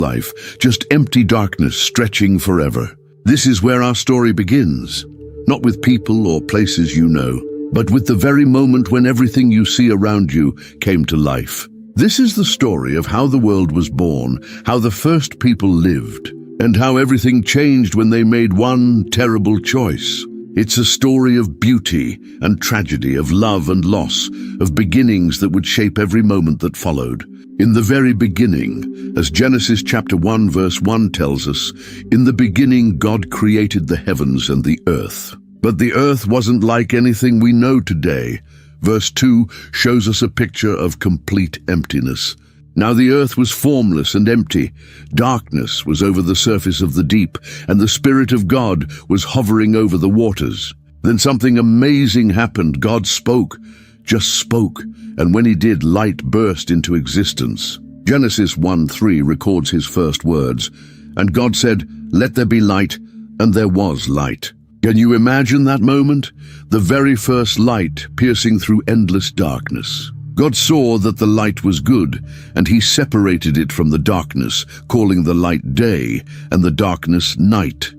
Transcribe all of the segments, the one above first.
life, just empty darkness stretching forever. This is where our story begins, not with people or places you know, but with the very moment when everything you see around you came to life. This is the story of how the world was born, how the first people lived, and how everything changed when they made one terrible choice. It's a story of beauty and tragedy, of love and loss, of beginnings that would shape every moment that followed. In the very beginning, as Genesis chapter 1 verse 1 tells us, in the beginning God created the heavens and the earth. But the earth wasn't like anything we know today. Verse 2 shows us a picture of complete emptiness. Now the earth was formless and empty. Darkness was over the surface of the deep, and the Spirit of God was hovering over the waters. Then something amazing happened. God spoke, just spoke, and when he did, light burst into existence. Genesis 1:3 records his first words, and God said, "Let there be light," and there was light. Can you imagine that moment? The very first light piercing through endless darkness. God saw that the light was good, and he separated it from the darkness, calling the light day and the darkness night.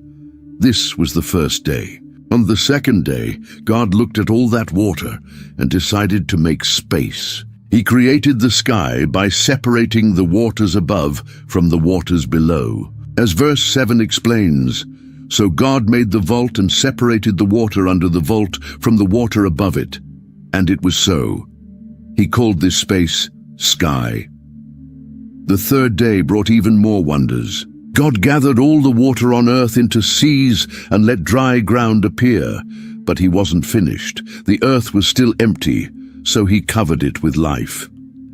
This was the first day. On the second day, God looked at all that water and decided to make space. He created the sky by separating the waters above from the waters below. As verse 7 explains, so God made the vault and separated the water under the vault from the water above it. And it was so. He called this space sky. The third day brought even more wonders. God gathered all the water on earth into seas and let dry ground appear. But he wasn't finished. The earth was still empty, so he covered it with life.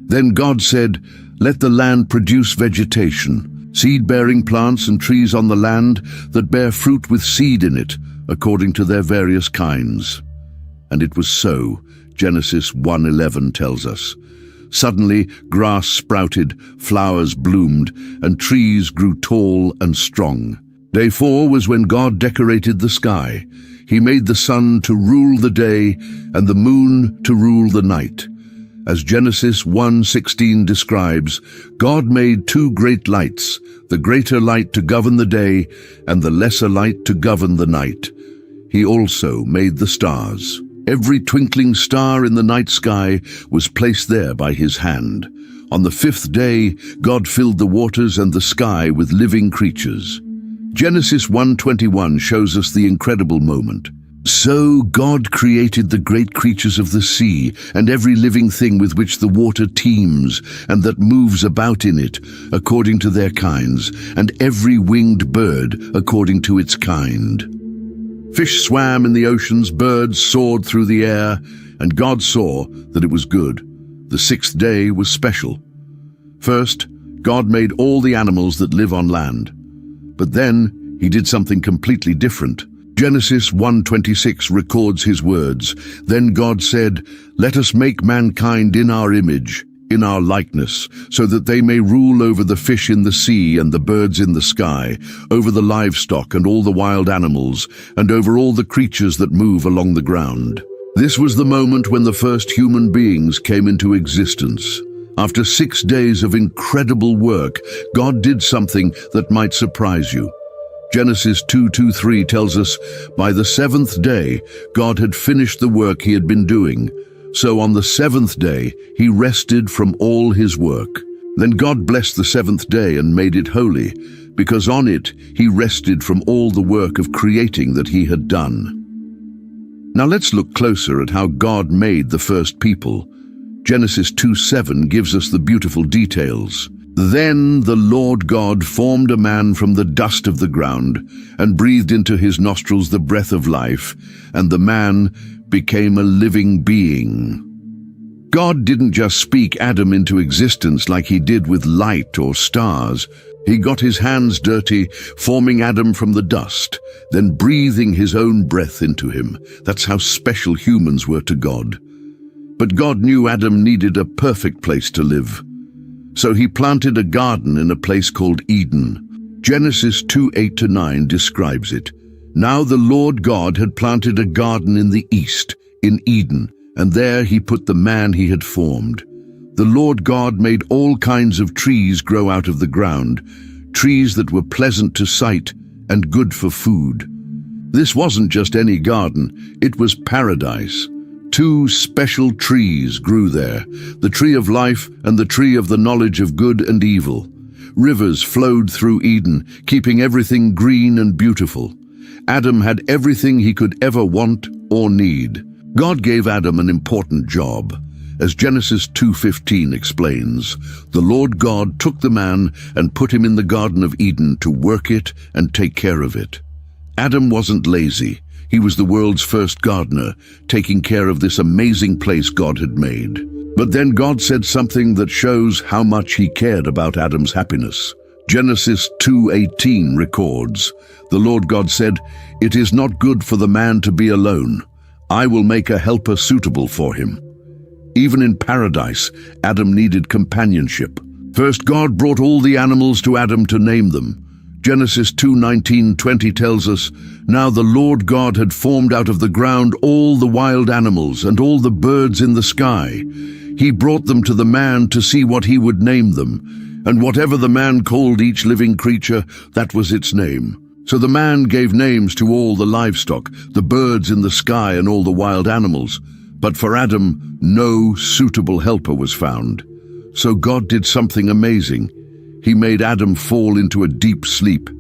Then God said, "Let the land produce vegetation, seed-bearing plants and trees on the land that bear fruit with seed in it, according to their various kinds." And it was so. Genesis 1:11 tells us. Suddenly, grass sprouted, flowers bloomed, and trees grew tall and strong. Day 4 was when God decorated the sky. He made the sun to rule the day and the moon to rule the night. As Genesis 1:16 describes, God made two great lights, the greater light to govern the day and the lesser light to govern the night. He also made the stars. Every twinkling star in the night sky was placed there by his hand. On the fifth day, God filled the waters and the sky with living creatures. Genesis 1:21 shows us the incredible moment. So God created the great creatures of the sea and every living thing with which the water teems and that moves about in it, according to their kinds, and every winged bird according to its kind. Fish swam in the oceans, birds soared through the air, and God saw that it was good. The sixth day was special. First, God made all the animals that live on land. But then he did something completely different. Genesis 1:26 records his words. Then God said, "Let us make mankind in our image, in our likeness, so that they may rule over the fish in the sea and the birds in the sky, over the livestock and all the wild animals, and over all the creatures that move along the ground." This was the moment when the first human beings came into existence. After 6 days of incredible work, God did something that might surprise you. Genesis 2:2-3 tells us, by the seventh day, God had finished the work he had been doing. So on the seventh day, he rested from all his work. Then God blessed the seventh day and made it holy, because on it he rested from all the work of creating that he had done. Now let's look closer at how God made the first people. Genesis 2:7 gives us the beautiful details. Then the Lord God formed a man from the dust of the ground and breathed into his nostrils the breath of life, and the man became a living being. God didn't just speak Adam into existence like he did with light or stars. He got his hands dirty, forming Adam from the dust, then breathing his own breath into him. That's how special humans were to God. But God knew Adam needed a perfect place to live. So he planted a garden in a place called Eden. Genesis 2:8-9 describes it. Now the Lord God had planted a garden in the east, in Eden, and there he put the man he had formed. The Lord God made all kinds of trees grow out of the ground, trees that were pleasant to sight and good for food. This wasn't just any garden, it was paradise. Two special trees grew there, the tree of life and the tree of the knowledge of good and evil. Rivers flowed through Eden, keeping everything green and beautiful. Adam had everything he could ever want or need. God gave Adam an important job. As Genesis 2:15 explains, the Lord God took the man and put him in the Garden of Eden to work it and take care of it. Adam wasn't lazy. He was the world's first gardener, taking care of this amazing place God had made. But then God said something that shows how much he cared about Adam's happiness. Genesis 2:18 records, "The Lord God said, 'It is not good for the man to be alone. I will make a helper suitable for him.'" Even in paradise, Adam needed companionship. First, God brought all the animals to Adam to name them. Genesis 2:19-20 tells us, "Now the Lord God had formed out of the ground all the wild animals and all the birds in the sky. He brought them to the man to see what he would name them. And whatever the man called each living creature, that was its name. So the man gave names to all the livestock, the birds in the sky and all the wild animals. But for Adam, no suitable helper was found. So God did something amazing. He made Adam fall into a deep sleep,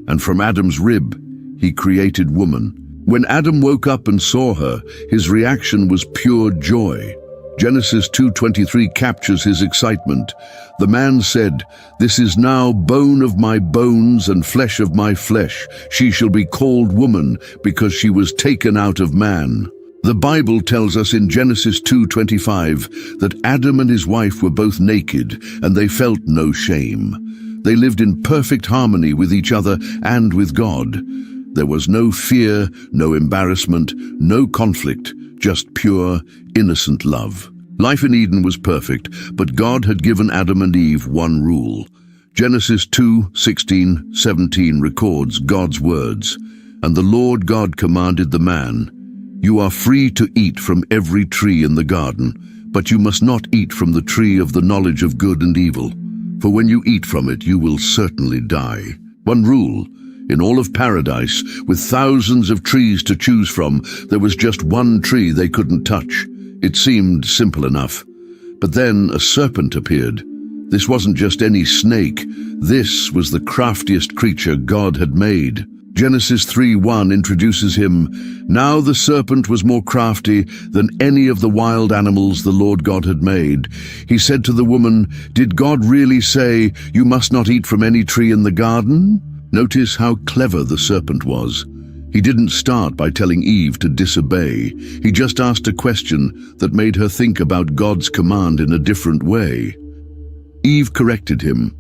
and from Adam's rib, he created woman. When Adam woke up and saw her, his reaction was pure joy. Genesis 2:23 captures his excitement. The man said, "This is now bone of my bones and flesh of my flesh. She shall be called woman, because she was taken out of man." The Bible tells us in Genesis 2:25 that Adam and his wife were both naked, and they felt no shame. They lived in perfect harmony with each other and with God. There was no fear, no embarrassment, no conflict, just pure, innocent love. Life in Eden was perfect, but God had given Adam and Eve one rule. Genesis 2:16-17 records God's words, "And the Lord God commanded the man, 'You are free to eat from every tree in the garden, but you must not eat from the tree of the knowledge of good and evil. For when you eat from it, you will certainly die.'" One rule. In all of paradise, with thousands of trees to choose from, there was just one tree they couldn't touch. It seemed simple enough. But then a serpent appeared. This wasn't just any snake. This was the craftiest creature God had made. Genesis 3:1 introduces him. "Now the serpent was more crafty than any of the wild animals the Lord God had made. He said to the woman, 'Did God really say, you must not eat from any tree in the garden?'" Notice how clever the serpent was. He didn't start by telling Eve to disobey. He just asked a question that made her think about God's command in a different way. Eve corrected him,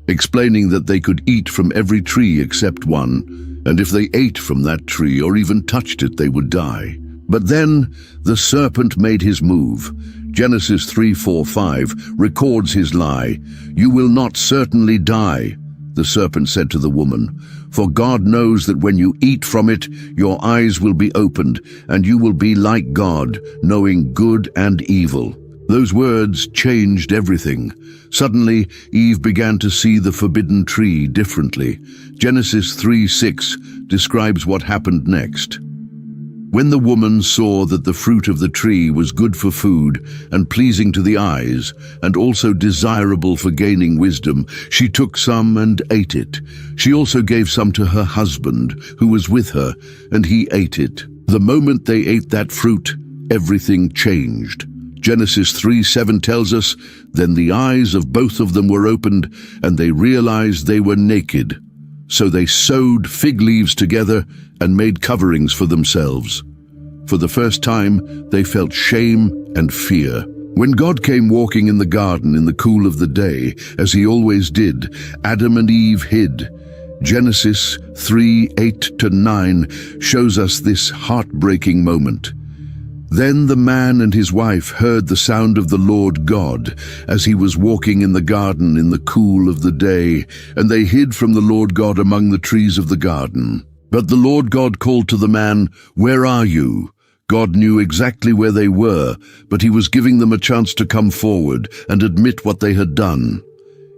explaining that they could eat from every tree except one, and if they ate from that tree or even touched it, they would die. But then the serpent made his move. Genesis 3:4-5 records his lie. "You will not certainly die," the serpent said to the woman, "for God knows that when you eat from it, your eyes will be opened, and you will be like God, knowing good and evil." Those words changed everything. Suddenly, Eve began to see the forbidden tree differently. Genesis 3:6 describes what happened next. "When the woman saw that the fruit of the tree was good for food and pleasing to the eyes, and also desirable for gaining wisdom, she took some and ate it. She also gave some to her husband, who was with her, and he ate it. The moment they ate that fruit, everything changed." Genesis 3:7 tells us, "Then the eyes of both of them were opened, and they realized they were naked. So they sewed fig leaves together and made coverings for themselves." For the first time, they felt shame and fear. When God came walking in the garden in the cool of the day, as he always did, Adam and Eve hid. Genesis 3:8-9 shows us this heartbreaking moment. "Then the man and his wife heard the sound of the Lord God as he was walking in the garden in the cool of the day, and they hid from the Lord God among the trees of the garden. But the Lord God called to the man, 'Where are you?' God knew exactly where they were, but he was giving them a chance to come forward and admit what they had done.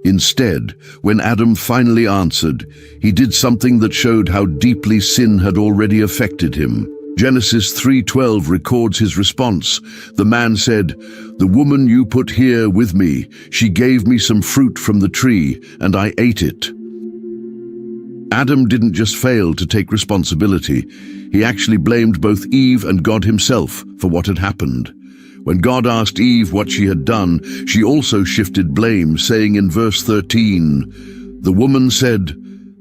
Instead, when Adam finally answered, he did something that showed how deeply sin had already affected him. Genesis 3:12 records his response. The man said, "The woman you put here with me, she gave me some fruit from the tree, and I ate it." Adam didn't just fail to take responsibility. He actually blamed both Eve and God himself for what had happened. When God asked Eve what she had done, she also shifted blame, saying in verse 13, "The woman said,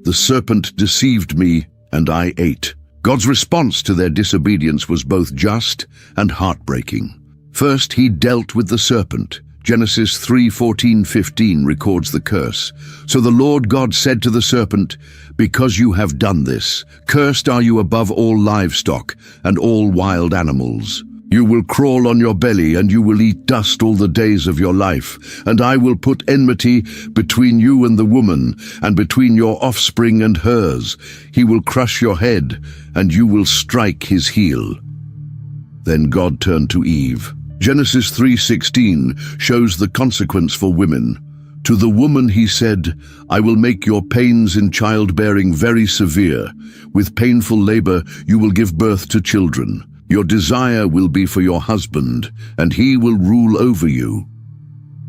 'The serpent deceived me, and I ate.'" God's response to their disobedience was both just and heartbreaking. First, he dealt with the serpent. Genesis 3:14-15 records the curse. "So the Lord God said to the serpent, 'Because you have done this, cursed are you above all livestock and all wild animals. You will crawl on your belly, and you will eat dust all the days of your life. And I will put enmity between you and the woman, and between your offspring and hers. He will crush your head, and you will strike his heel.'" Then God turned to Eve. Genesis 3:16 shows the consequence for women. "To the woman he said, 'I will make your pains in childbearing very severe. With painful labor you will give birth to children. Your desire will be for your husband, and he will rule over you.'"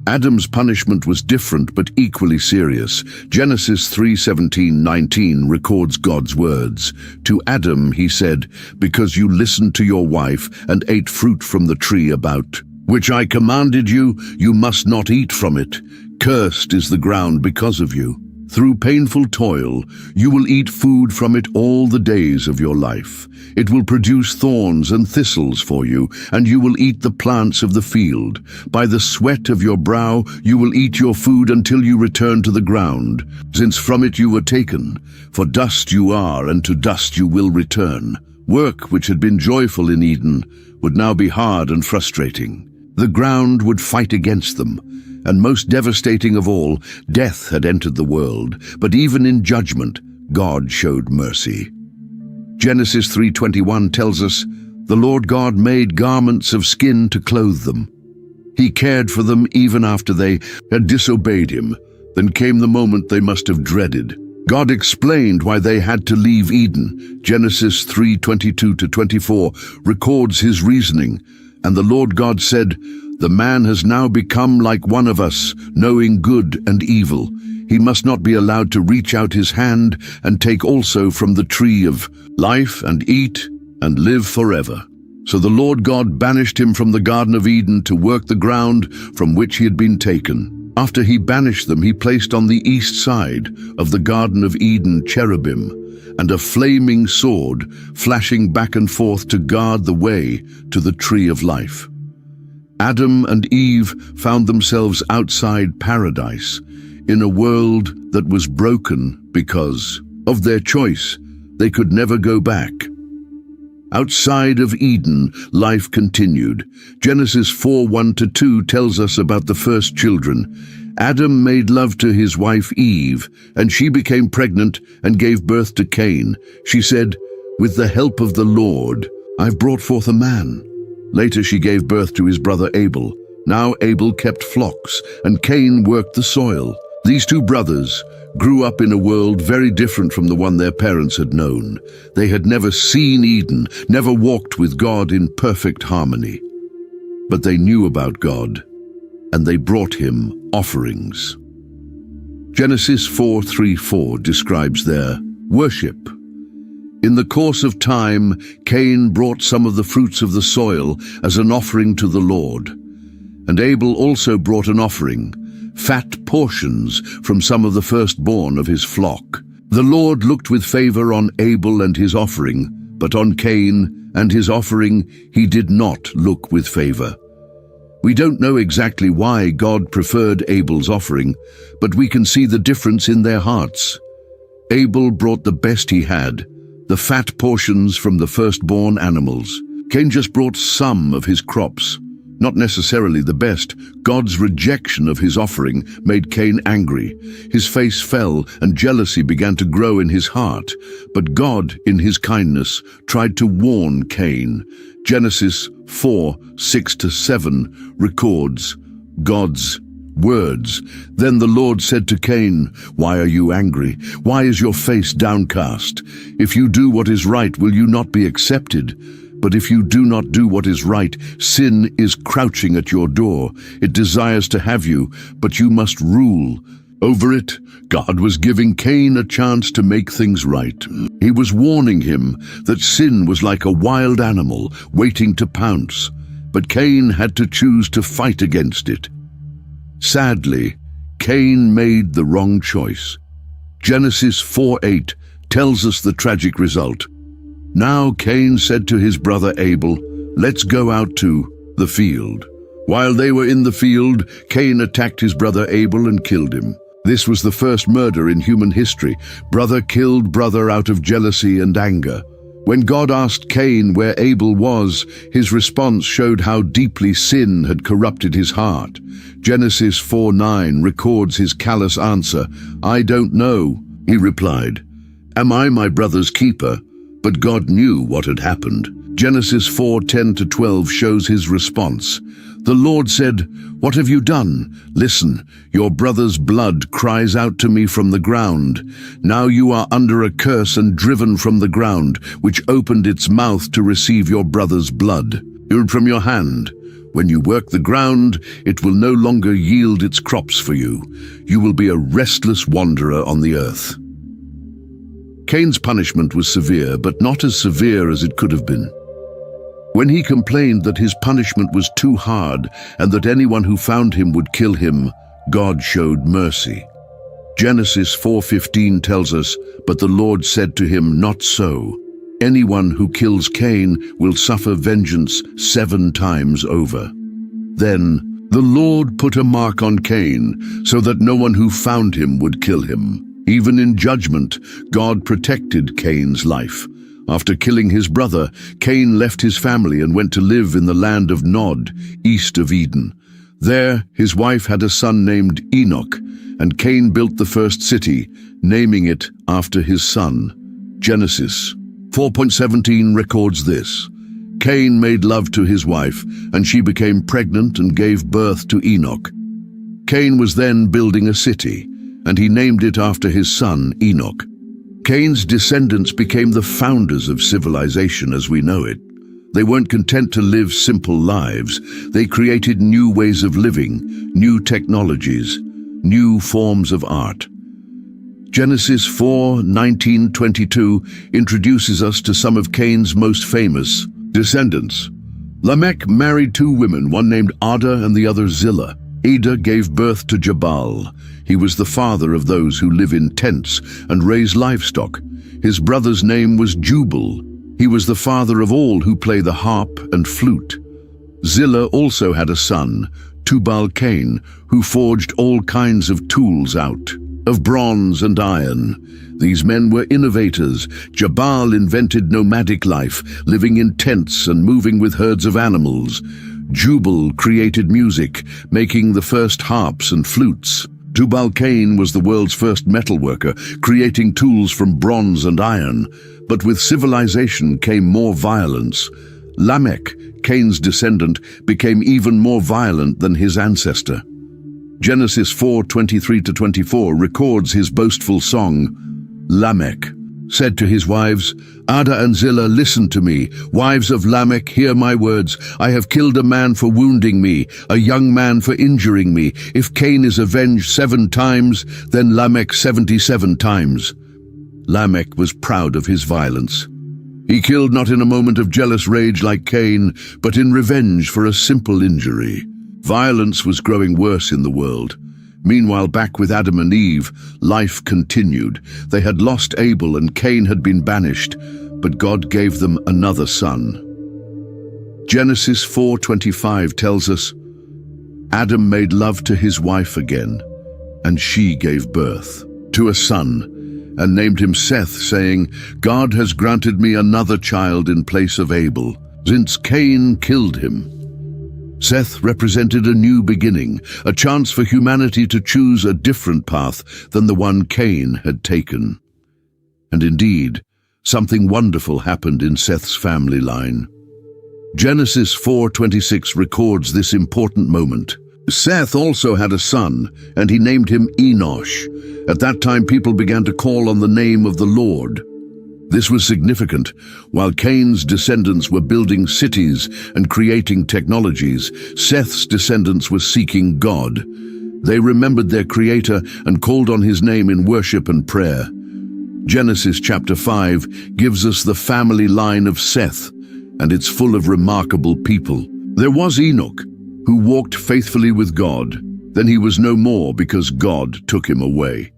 Adam's punishment was different but equally serious. Genesis 3:17-19 records God's words. "To Adam he said, 'Because you listened to your wife and ate fruit from the tree about which I commanded you, you must not eat from it. Cursed is the ground because of you. Through painful toil, you will eat food from it all the days of your life. It will produce thorns and thistles for you, and you will eat the plants of the field. By the sweat of your brow you will eat your food until you return to the ground, since from it you were taken. For dust you are, and to dust you will return." Work, which had been joyful in Eden, would now be hard and frustrating. The ground would fight against them. And most devastating of all, death had entered the world, but even in judgment, God showed mercy. Genesis 3:21 tells us, "The Lord God made garments of skin to clothe them." He cared for them even after they had disobeyed him. Then came the moment they must have dreaded. God explained why they had to leave Eden. Genesis 3:22-24 records his reasoning. "And the Lord God said, 'The man has now become like one of us, knowing good and evil. He must not be allowed to reach out his hand and take also from the tree of life and eat and live forever.' So the Lord God banished him from the Garden of Eden to work the ground from which he had been taken. After he banished them, he placed on the east side of the Garden of Eden cherubim and a flaming sword flashing back and forth to guard the way to the tree of life. Adam and Eve found themselves outside paradise, in a world that was broken because of their choice. They could never go back. Outside of Eden, life continued. Genesis 4:1-2 tells us about the first children. Adam made love to his wife Eve, and she became pregnant and gave birth to Cain. She said, "With the help of the Lord, I've brought forth a man." Later she gave birth to his brother Abel. Now Abel kept flocks, and Cain worked the soil. These two brothers grew up in a world very different from the one their parents had known. They had never seen Eden, never walked with God in perfect harmony. But they knew about God, and they brought him offerings. Genesis 4:3-4 describes their worship. In the course of time, Cain brought some of the fruits of the soil as an offering to the Lord. And Abel also brought an offering, fat portions from some of the firstborn of his flock. The Lord looked with favor on Abel and his offering, but on Cain and his offering he did not look with favor. We don't know exactly why God preferred Abel's offering, but we can see the difference in their hearts. Abel brought the best he had, the fat portions from the firstborn animals. Cain just brought some of his crops, not necessarily the best. God's rejection of his offering made Cain angry. His face fell and jealousy began to grow in his heart. But God, in his kindness, tried to warn Cain. Genesis 4:6-7 records God's Words. Then the Lord said to Cain, "Why are you angry? Why is your face downcast? If you do what is right, will you not be accepted? But if you do not do what is right, sin is crouching at your door. It desires to have you, but you must rule over it." God was giving Cain a chance to make things right. He was warning him that sin was like a wild animal waiting to pounce, but Cain had to choose to fight against it. Sadly, Cain made the wrong choice. Genesis 4:8 tells us the tragic result. Now Cain said to his brother Abel, "Let's go out to the field." While they were in the field, Cain attacked his brother Abel and killed him. This was the first murder in human history. Brother killed brother out of jealousy and anger. When God asked Cain where Abel was, his response showed how deeply sin had corrupted his heart. Genesis 4:9 records his callous answer. "I don't know," he replied. "Am I my brother's keeper?" But God knew what had happened. Genesis 4:10-12 shows his response. The Lord said, "What have you done? Listen, your brother's blood cries out to me from the ground. Now you are under a curse and driven from the ground, which opened its mouth to receive your brother's blood from your hand. When you work the ground, it will no longer yield its crops for you. You will be a restless wanderer on the earth." Cain's punishment was severe, but not as severe as it could have been. When he complained that his punishment was too hard and that anyone who found him would kill him, God showed mercy. Genesis 4:15 tells us, "But the Lord said to him, 'Not so. Anyone who kills Cain will suffer vengeance 7 times over.' Then the Lord put a mark on Cain so that no one who found him would kill him. Even in judgment, God protected Cain's life. After killing his brother, Cain left his family and went to live in the land of Nod, east of Eden. There, his wife had a son named Enoch, and Cain built the first city, naming it after his son. Genesis 4:17 records this. Cain made love to his wife, and she became pregnant and gave birth to Enoch. Cain was then building a city, and he named it after his son Enoch. Cain's descendants became the founders of civilization as we know it. They weren't content to live simple lives. They created new ways of living, new technologies, new forms of art. Genesis 4:19-22 introduces us to some of Cain's most famous descendants. Lamech married 2 women, one named Ada and the other Zillah. Ada gave birth to Jabal. He was the father of those who live in tents and raise livestock. His brother's name was Jubal. He was the father of all who play the harp and flute. Zillah also had a son, Tubal-Cain, who forged all kinds of tools out of bronze and iron. These men were innovators. Jabal invented nomadic life, living in tents and moving with herds of animals. Jubal created music, making the first harps and flutes. Tubal-Cain was the world's first metalworker, creating tools from bronze and iron. But with civilization came more violence. Lamech, Cain's descendant, became even more violent than his ancestor. Genesis 4:23-24 records his boastful song. Lamech said to his wives, "Ada and Zillah, listen to me. Wives of Lamech, hear my words. I have killed a man for wounding me, a young man for injuring me. If Cain is avenged 7 times, then Lamech 77 times. Lamech was proud of his violence. He killed not in a moment of jealous rage like Cain, but in revenge for a simple injury. Violence was growing worse in the world. Meanwhile, back with Adam and Eve, life continued. They had lost Abel and Cain had been banished, but God gave them another son. Genesis 4:25 tells us, Adam made love to his wife again, and she gave birth to a son, and named him Seth, saying, God has granted me another child in place of Abel, since Cain killed him. Seth represented a new beginning, a chance for humanity to choose a different path than the one Cain had taken. And indeed, something wonderful happened in Seth's family line. Genesis 4:26 records this important moment. Seth also had a son, and he named him Enosh. At that time, people began to call on the name of the Lord. This was significant. While Cain's descendants were building cities and creating technologies, Seth's descendants were seeking God. They remembered their Creator and called on His name in worship and prayer. Genesis chapter 5 gives us the family line of Seth, and it's full of remarkable people. There was Enoch, who walked faithfully with God. Then he was no more because God took him away.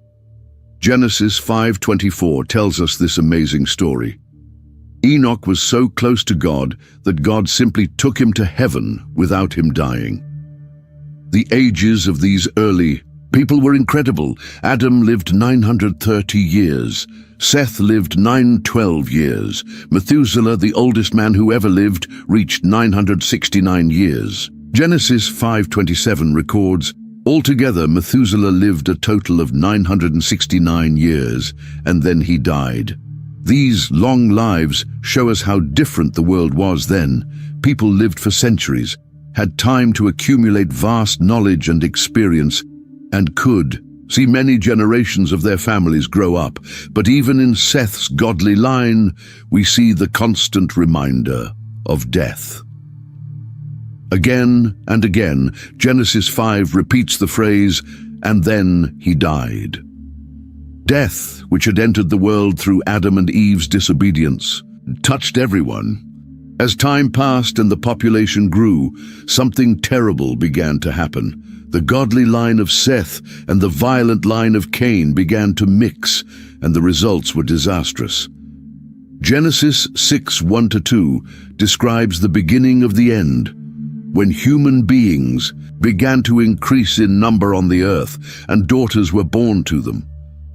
Genesis 5:24 tells us this amazing story. Enoch was so close to God that God simply took him to heaven without him dying. The ages of these early people were incredible. Adam lived 930 years. Seth lived 912 years. Methuselah, the oldest man who ever lived, reached 969 years. Genesis 5:27 records, altogether Methuselah lived a total of 969 years, and then he died. These long lives show us how different the world was then. People lived for centuries, had time to accumulate vast knowledge and experience, and could see many generations of their families grow up. But even in Seth's godly line, we see the constant reminder of death. Again and again, Genesis 5 repeats the phrase, "and then he died." Death, which had entered the world through Adam and Eve's disobedience, touched everyone. As time passed and the population grew, something terrible began to happen. The godly line of Seth and the violent line of Cain began to mix, and the results were disastrous. Genesis 6:1-2 describes the beginning of the end, when human beings began to increase in number on the earth, and daughters were born to them.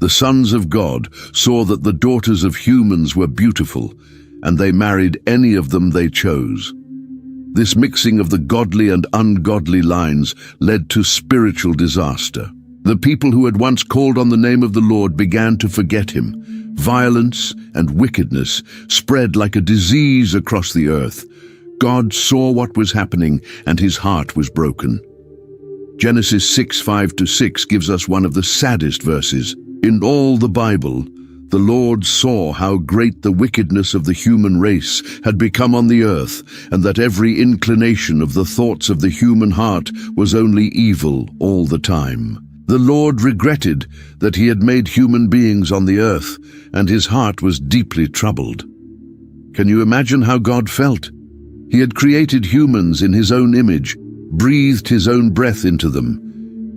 The sons of God saw that the daughters of humans were beautiful, and they married any of them they chose. This mixing of the godly and ungodly lines led to spiritual disaster. The people who had once called on the name of the Lord began to forget Him. Violence and wickedness spread like a disease across the earth. God saw what was happening, and His heart was broken. Genesis 6:5-6 gives us one of the saddest verses. In all the Bible, the Lord saw how great the wickedness of the human race had become on the earth, and that every inclination of the thoughts of the human heart was only evil all the time. The Lord regretted that He had made human beings on the earth, and His heart was deeply troubled. Can you imagine how God felt? He had created humans in His own image, breathed His own breath into them,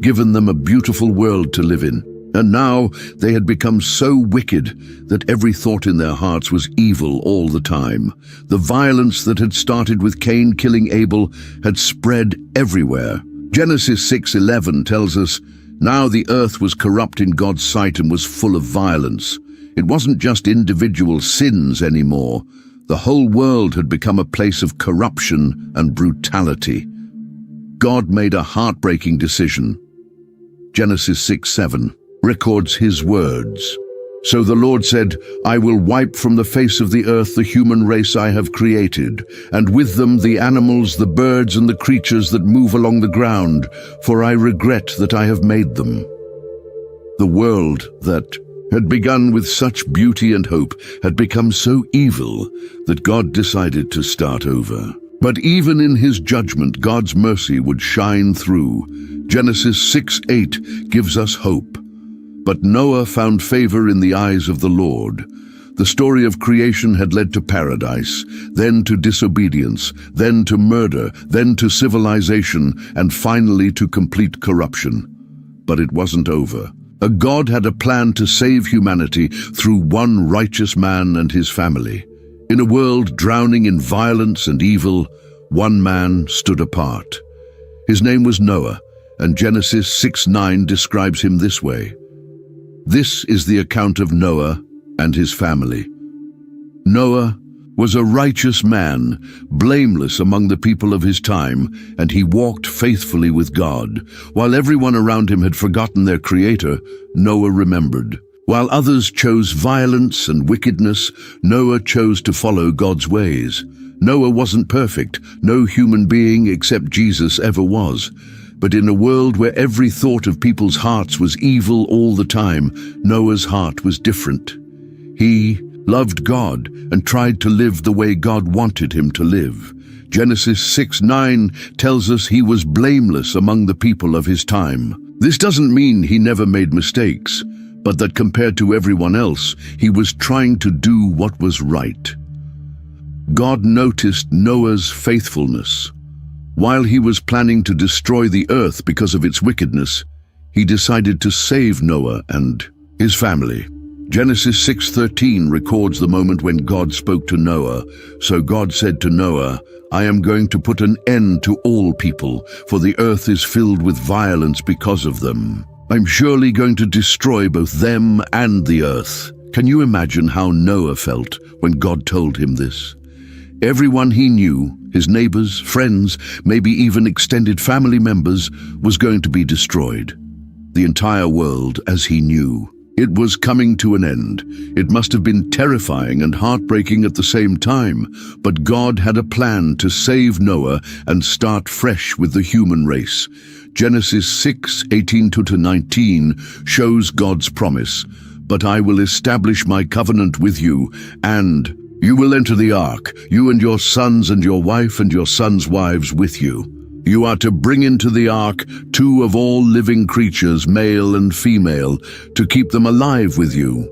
given them a beautiful world to live in. And now they had become so wicked that every thought in their hearts was evil all the time. The violence that had started with Cain killing Abel had spread everywhere. Genesis 6:11 tells us, "Now the earth was corrupt in God's sight and was full of violence." It wasn't just individual sins anymore. The whole world had become a place of corruption and brutality. God made a heartbreaking decision. Genesis 6:7 records His words. "So the Lord said, I will wipe from the face of the earth the human race I have created, and with them the animals, the birds, and the creatures that move along the ground, for I regret that I have made them." The world that had begun with such beauty and hope had become so evil that God decided to start over. But even in His judgment, God's mercy would shine through. Genesis 6:8 gives us hope. But Noah found favor in the eyes of the Lord. The story of creation had led to paradise, then to disobedience, then to murder, then to civilization, and finally to complete corruption. But it wasn't over. A God had a plan to save humanity through one righteous man and his family. In a world drowning in violence and evil, one man stood apart. His name was Noah, and Genesis 6:9 describes him this way. This is the account of Noah and his family. Noah was a righteous man, blameless among the people of his time, and he walked faithfully with God. While everyone around him had forgotten their Creator, Noah remembered. While others chose violence and wickedness, Noah chose to follow God's ways. Noah wasn't perfect. No human being except Jesus ever was. But in a world where every thought of people's hearts was evil all the time, Noah's heart was different. He loved God and tried to live the way God wanted him to live. Genesis 6:9 tells us he was blameless among the people of his time. This doesn't mean he never made mistakes, but that compared to everyone else, he was trying to do what was right. God noticed Noah's faithfulness. While he was planning to destroy the earth because of its wickedness, he decided to save Noah and his family. Genesis 6:13 records the moment when God spoke to Noah. So God said to Noah, "I am going to put an end to all people, for the earth is filled with violence because of them. I'm surely going to destroy both them and the earth." Can you imagine how Noah felt when God told him this? Everyone he knew, his neighbors, friends, maybe even extended family members, was going to be destroyed. The entire world as he knew. It was coming to an end. It must have been terrifying and heartbreaking at the same time, but God had a plan to save Noah and start fresh with the human race. Genesis 6:18-19 shows God's promise, "But I will establish my covenant with you, and you will enter the ark, you and your sons and your wife and your sons' wives with you. You are to bring into the ark 2 of all living creatures, male and female, to keep them alive with you."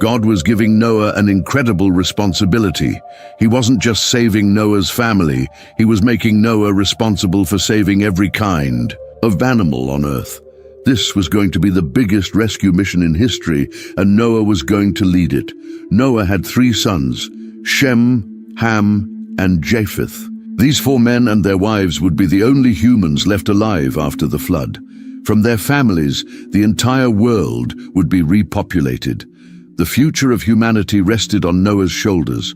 God was giving Noah an incredible responsibility. He wasn't just saving Noah's family, he was making Noah responsible for saving every kind of animal on earth. This was going to be the biggest rescue mission in history, and Noah was going to lead it. Noah had 3 sons, Shem, Ham, and Japheth. These 4 men and their wives would be the only humans left alive after the flood. From their families, the entire world would be repopulated. The future of humanity rested on Noah's shoulders.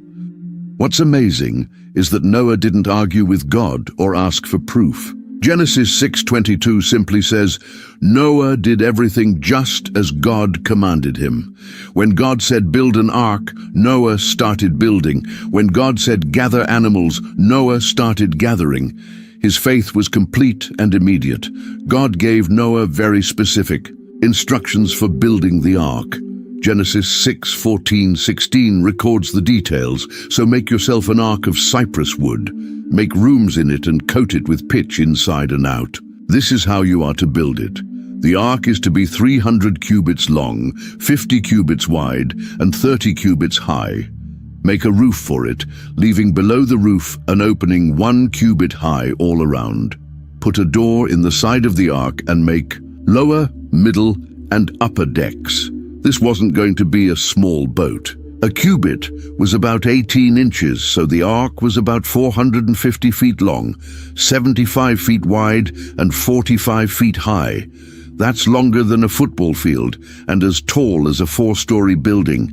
What's amazing is that Noah didn't argue with God or ask for proof. Genesis 6:22 simply says, "Noah did everything just as God commanded him." When God said build an ark, Noah started building. When God said gather animals, Noah started gathering. His faith was complete and immediate. God gave Noah very specific instructions for building the ark. Genesis 6:14-16 records the details, so make yourself an ark of cypress wood. Make rooms in it and coat it with pitch inside and out. This is how you are to build it. The ark is to be 300 cubits long, 50 cubits wide, and 30 cubits high. Make a roof for it, leaving below the roof an opening 1 cubit high all around. Put a door in the side of the ark and make lower, middle, and upper decks. This wasn't going to be a small boat. A cubit was about 18 inches, so the ark was about 450 feet long, 75 feet wide, and 45 feet high. That's longer than a football field and as tall as a 4-story building.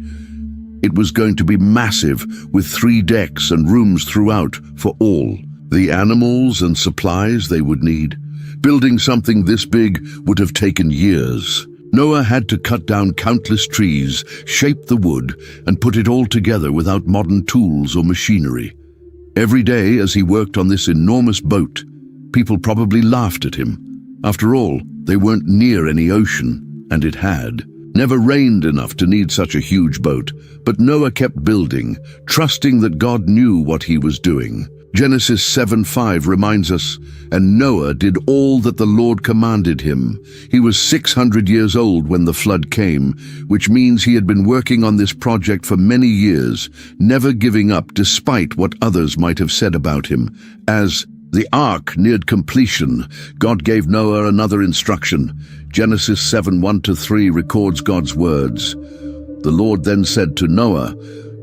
It was going to be massive, with 3 decks and rooms throughout for all the animals and supplies they would need. Building something this big would have taken years. Noah had to cut down countless trees, shape the wood, and put it all together without modern tools or machinery. Every day as he worked on this enormous boat, people probably laughed at him. After all, they weren't near any ocean, and it had never rained enough to need such a huge boat. But Noah kept building, trusting that God knew what he was doing. Genesis 7:5 reminds us, "And Noah did all that the Lord commanded him." He was 600 years old when the flood came, which means he had been working on this project for many years, never giving up despite what others might have said about him. As the ark neared completion, God gave Noah another instruction. Genesis 7:1-3 records God's words. The Lord then said to Noah,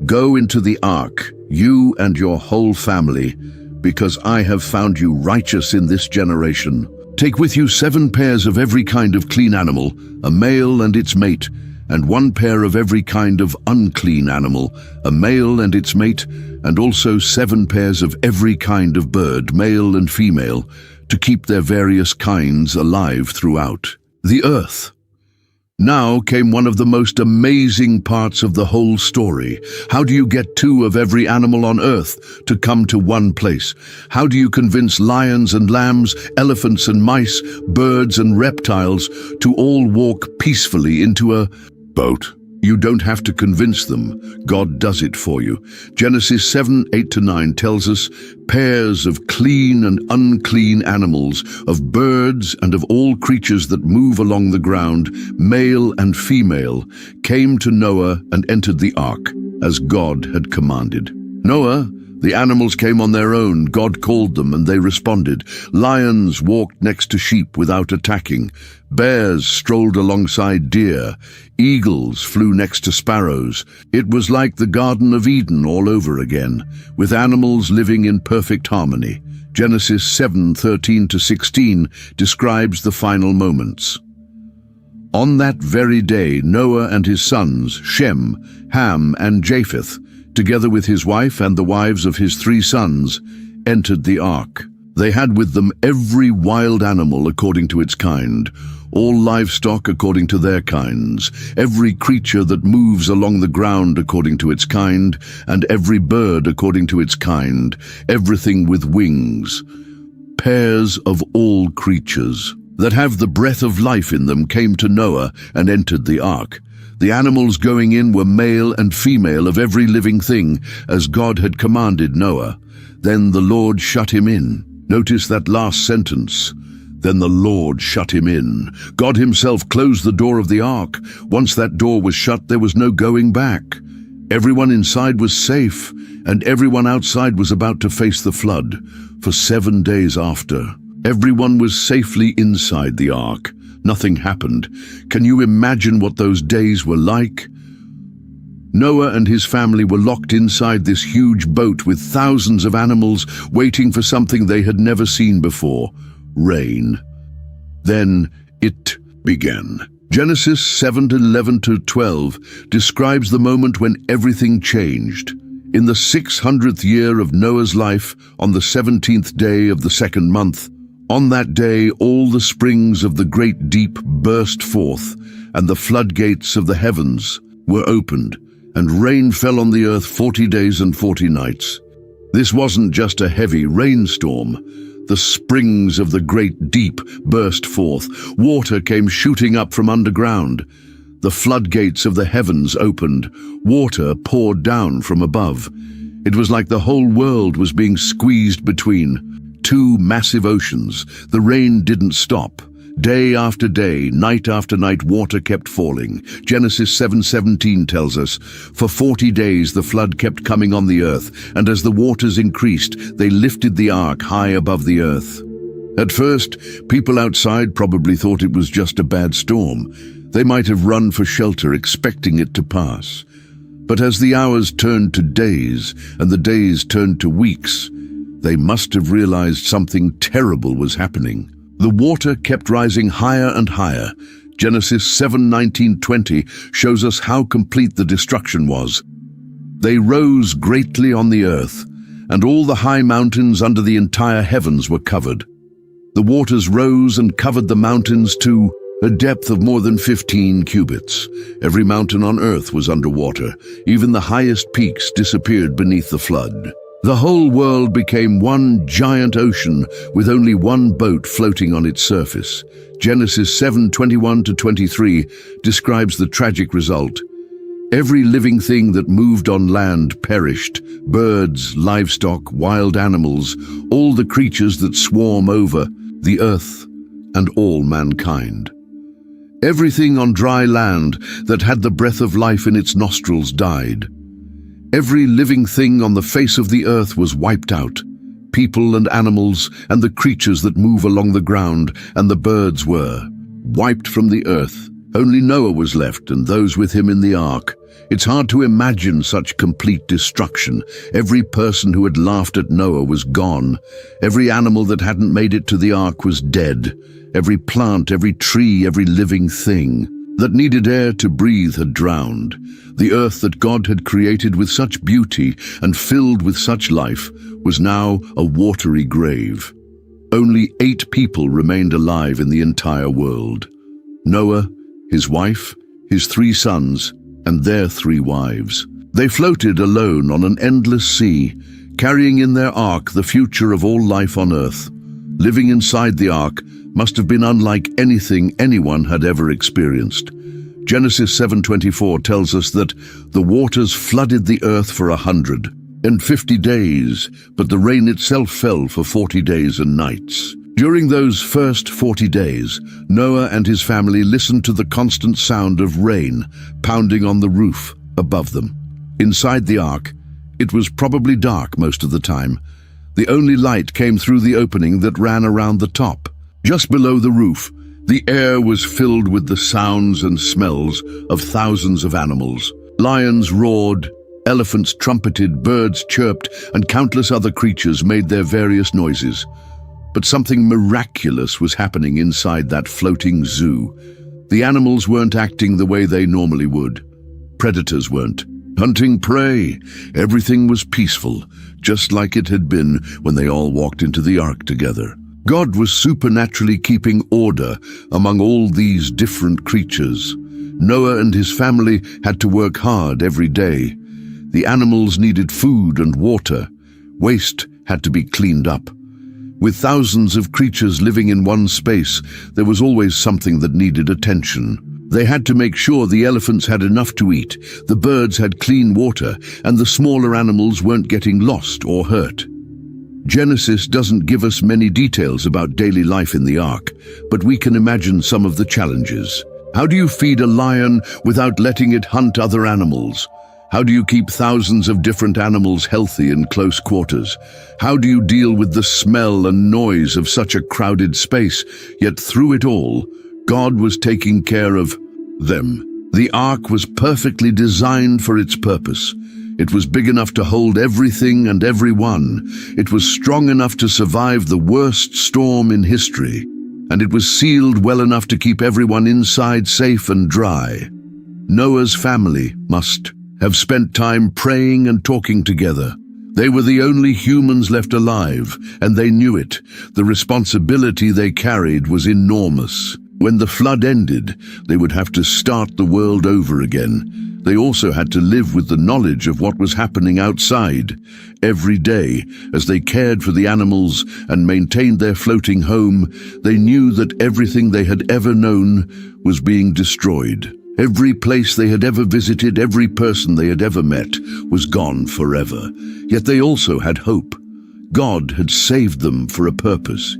"Go into the ark, you and your whole family, because I have found you righteous in this generation. Take with you 7 pairs of every kind of clean animal, a male and its mate, and 1 pair of every kind of unclean animal, a male and its mate, and also 7 pairs of every kind of bird, male and female, to keep their various kinds alive throughout the earth." Now came one of the most amazing parts of the whole story. How do you get two of every animal on earth to come to one place? How do you convince lions and lambs, elephants and mice, birds and reptiles to all walk peacefully into a boat? You don't have to convince them. God does it for you. Genesis 7:8-9 tells us, pairs of clean and unclean animals, of birds and of all creatures that move along the ground, male and female, came to Noah and entered the ark, as God had commanded. Noah, the animals came on their own. God called them and they responded. Lions walked next to sheep without attacking. Bears strolled alongside deer. Eagles flew next to sparrows. It was like the Garden of Eden all over again, with animals living in perfect harmony. Genesis 7:13-16 describes the final moments. On that very day, Noah and his sons, Shem, Ham, and Japheth, together with his wife and the wives of his 3 sons, entered the ark. They had with them every wild animal according to its kind, all livestock according to their kinds, every creature that moves along the ground according to its kind, and every bird according to its kind, everything with wings. Pairs of all creatures that have the breath of life in them came to Noah and entered the ark. The animals going in were male and female of every living thing, as God had commanded Noah. Then the Lord shut him in. Notice that last sentence. Then the Lord shut him in. God himself closed the door of the ark. Once that door was shut, there was no going back. Everyone inside was safe, and everyone outside was about to face the flood. For 7 days after, everyone was safely inside the ark. Nothing happened. Can you imagine what those days were like? Noah and his family were locked inside this huge boat with thousands of animals waiting for something they had never seen before: rain. Then it began. Genesis 7:11-12 describes the moment when everything changed. In the 600th year of Noah's life, on the 17th day of the 2nd month, on that day all the springs of the great deep burst forth, and the floodgates of the heavens were opened, and rain fell on the earth 40 days and 40 nights. This wasn't just a heavy rainstorm. The springs of the great deep burst forth. Water came shooting up from underground. The floodgates of the heavens opened. Water poured down from above. It was like the whole world was being squeezed between 2 massive oceans. The rain didn't stop. Day after day, night after night, water kept falling. Genesis 7:17 tells us, for 40 days the flood kept coming on the earth, and as the waters increased, they lifted the ark high above the earth. At first, people outside probably thought it was just a bad storm. They might have run for shelter, expecting it to pass. But as the hours turned to days, and the days turned to weeks, they must have realized something terrible was happening. The water kept rising higher and higher. Genesis 7:19-20 shows us how complete the destruction was. They rose greatly on the earth, and all the high mountains under the entire heavens were covered. The waters rose and covered the mountains to a depth of more than 15 cubits. Every mountain on earth was underwater. Even the highest peaks disappeared beneath the flood. The whole world became one giant ocean with only one boat floating on its surface. Genesis 7:21-23 describes the tragic result. Every living thing that moved on land perished: birds, livestock, wild animals, all the creatures that swarm over the earth, and all mankind. Everything on dry land that had the breath of life in its nostrils died. Every living thing on the face of the earth was wiped out. People and animals and the creatures that move along the ground and the birds were wiped from the earth. Only Noah was left and those with him in the ark. It's hard to imagine such complete destruction. Every person who had laughed at Noah was gone. Every animal that hadn't made it to the ark was dead. Every plant, every tree, every living thing that needed air to breathe had drowned. The earth that God had created with such beauty and filled with such life was now a watery grave. Only 8 people remained alive in the entire world: Noah, his wife, his 3 sons, and their 3 wives. They floated alone on an endless sea, carrying in their ark the future of all life on earth. Living inside the ark must have been unlike anything anyone had ever experienced. Genesis 7:24 tells us that the waters flooded the earth for 150 days, but the rain itself fell for 40 days and nights. During those first 40 days, Noah and his family listened to the constant sound of rain pounding on the roof above them. Inside the ark, it was probably dark most of the time. The only light came through the opening that ran around the top. Just below the roof, the air was filled with the sounds and smells of thousands of animals. Lions roared, elephants trumpeted, birds chirped, and countless other creatures made their various noises. But something miraculous was happening inside that floating zoo. The animals weren't acting the way they normally would. Predators weren't hunting prey. Everything was peaceful, just like it had been when they all walked into the ark together. God was supernaturally keeping order among all these different creatures. Noah and his family had to work hard every day. The animals needed food and water. Waste had to be cleaned up. With thousands of creatures living in one space, there was always something that needed attention. They had to make sure the elephants had enough to eat, the birds had clean water, and the smaller animals weren't getting lost or hurt. Genesis doesn't give us many details about daily life in the ark, but we can imagine some of the challenges. How do you feed a lion without letting it hunt other animals? How do you keep thousands of different animals healthy in close quarters? How do you deal with the smell and noise of such a crowded space? Yet through it all, God was taking care of them. The ark was perfectly designed for its purpose. It was big enough to hold everything and everyone. It was strong enough to survive the worst storm in history. And it was sealed well enough to keep everyone inside safe and dry. Noah's family must have spent time praying and talking together. They were the only humans left alive, and they knew it. The responsibility they carried was enormous. When the flood ended, they would have to start the world over again. They also had to live with the knowledge of what was happening outside. Every day, as they cared for the animals and maintained their floating home, they knew that everything they had ever known was being destroyed. Every place they had ever visited, every person they had ever met, was gone forever. Yet they also had hope. God had saved them for a purpose.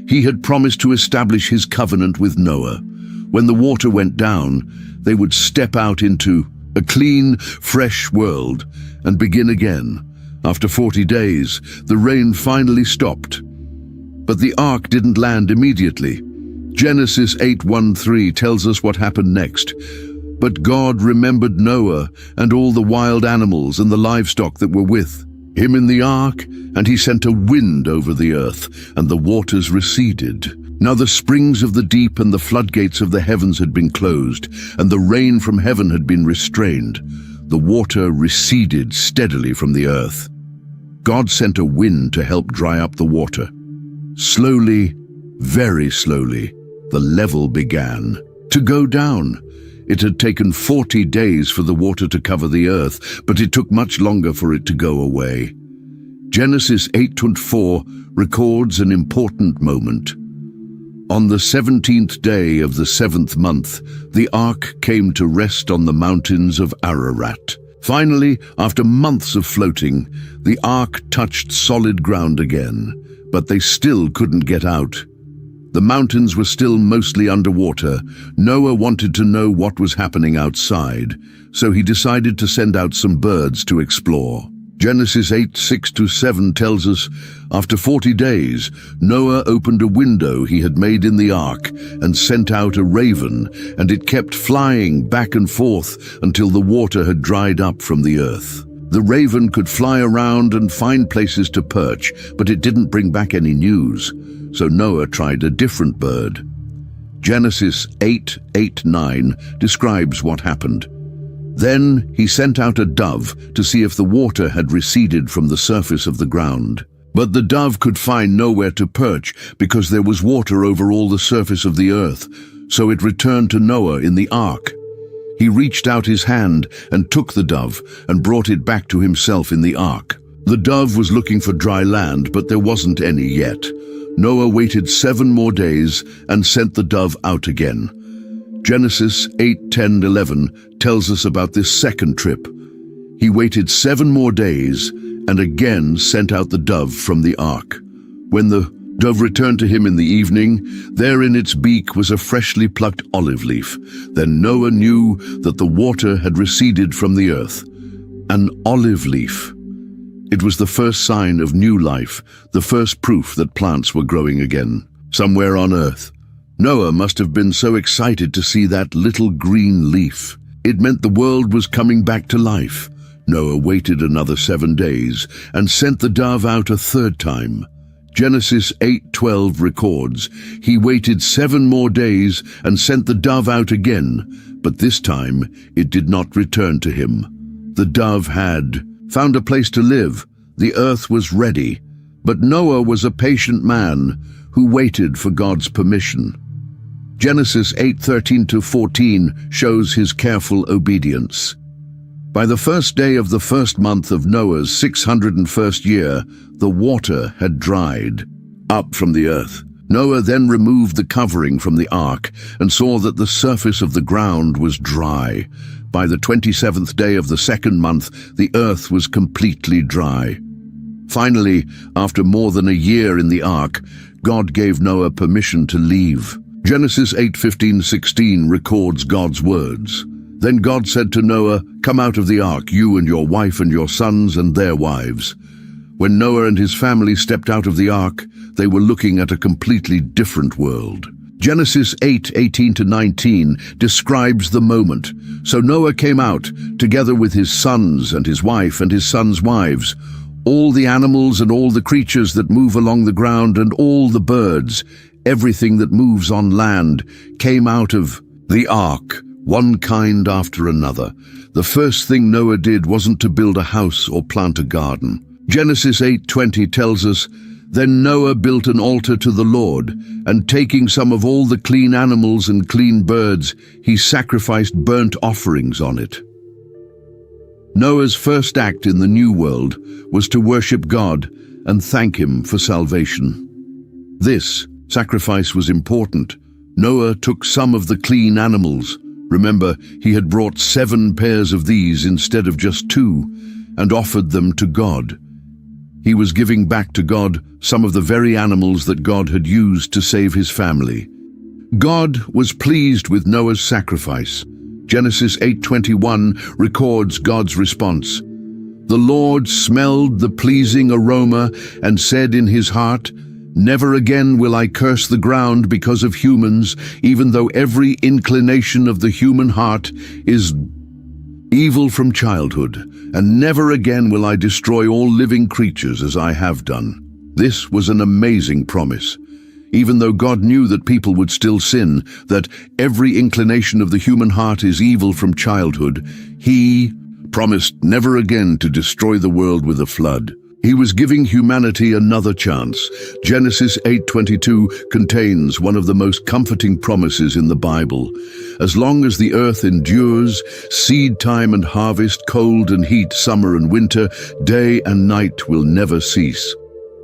He had promised to establish his covenant with Noah. When the water went down, they would step out into a clean, fresh world and begin again. After 40 days, the rain finally stopped. But the ark didn't land immediately. Genesis 8:1-3 tells us what happened next. But God remembered Noah and all the wild animals and the livestock that were with him in the ark, and he sent a wind over the earth, and the waters receded. Now the springs of the deep and the floodgates of the heavens had been closed, and the rain from heaven had been restrained. The water receded steadily from the earth. God sent a wind to help dry up the water. Slowly, very slowly, the level began to go down. It had taken 40 days for the water to cover the earth, but it took much longer for it to go away. Genesis 8:4 records an important moment. On the 17th day of the 7th month, the ark came to rest on the mountains of Ararat. Finally, after months of floating, the ark touched solid ground again, but they still couldn't get out. The mountains were still mostly underwater. Noah wanted to know what was happening outside, so he decided to send out some birds to explore. Genesis 8:6-7 tells us, after 40 days, Noah opened a window he had made in the ark and sent out a raven, and it kept flying back and forth until the water had dried up from the earth. The raven could fly around and find places to perch, but it didn't bring back any news. So Noah tried a different bird. Genesis 8:8-9 describes what happened. Then he sent out a dove to see if the water had receded from the surface of the ground. But the dove could find nowhere to perch because there was water over all the surface of the earth. so it returned to Noah in the ark. He reached out his hand and took the dove and brought it back to himself in the ark. The dove was looking for dry land, but there wasn't any yet. Noah waited 7 more days and sent the dove out again. Genesis 8, 10, 11 tells us about this second trip. He waited 7 more days and again sent out the dove from the ark. When the dove returned to him in the evening, there in its beak was a freshly plucked olive leaf. Then Noah knew that the water had receded from the earth. An olive leaf. It was the first sign of new life, the first proof that plants were growing again, somewhere on earth. Noah must have been so excited to see that little green leaf. It meant the world was coming back to life. Noah waited another 7 days and sent the dove out a third time. Genesis 8:12 records, he waited 7 more days and sent the dove out again, but this time it did not return to him. The dove had found a place to live. The earth was ready, but Noah was a patient man who waited for God's permission. Genesis 8:13-14 shows his careful obedience. By the first day of the first month of Noah's 601st year, the water had dried up from the earth. Noah then removed the covering from the ark and saw that the surface of the ground was dry. By the 27th day of the second month, the earth was completely dry. Finally, after more than a year in the ark, God gave Noah permission to leave. Genesis 8:15-16 records God's words. Then God said to Noah, "Come out of the ark, you and your wife and your sons and their wives." When Noah and his family stepped out of the ark, they were looking at a completely different world. Genesis 8:18-19 describes the moment. So Noah came out, together with his sons and his wife and his sons' wives, all the animals and all the creatures that move along the ground and all the birds, everything that moves on land, came out of the ark, one kind after another. The first thing Noah did wasn't to build a house or plant a garden. Genesis 8:20 tells us, "Then Noah built an altar to the Lord, and taking some of all the clean animals and clean birds, he sacrificed burnt offerings on it." Noah's first act in the new world was to worship God and thank him for salvation. This sacrifice was important. Noah took some of the clean animals. Remember, he had brought 7 pairs of these instead of just 2, and offered them to God. He was giving back to God some of the very animals that God had used to save his family. God was pleased with Noah's sacrifice. Genesis 8:21 records God's response. "The Lord smelled the pleasing aroma and said in his heart, 'Never again will I curse the ground because of humans, even though every inclination of the human heart is evil from childhood, and never again will I destroy all living creatures as I have done.'" This was an amazing promise. Even though God knew that people would still sin, that every inclination of the human heart is evil from childhood, he promised never again to destroy the world with a flood. He was giving humanity another chance. Genesis 8:22 contains one of the most comforting promises in the Bible. As long as the earth endures, seed time and harvest, cold and heat, summer and winter, day and night will never cease.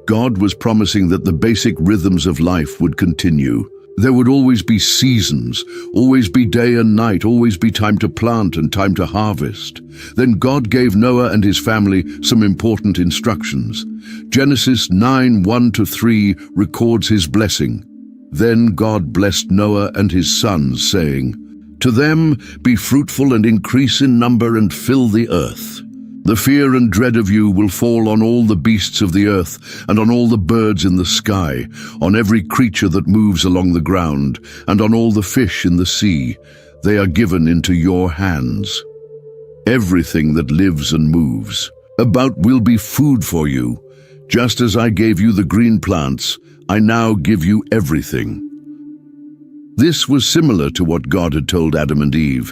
God was promising that the basic rhythms of life would continue. There would always be seasons, always be day and night, always be time to plant and time to harvest. Then God gave Noah and his family some important instructions. Genesis 9:1-3 records his blessing. Then God blessed Noah and his sons, saying, "To them be fruitful and increase in number and fill the earth. The fear and dread of you will fall on all the beasts of the earth and on all the birds in the sky, on every creature that moves along the ground, and on all the fish in the sea. They are given into your hands. Everything that lives and moves about will be food for you. Just as I gave you the green plants, I now give you everything." This was similar to what God had told Adam and Eve,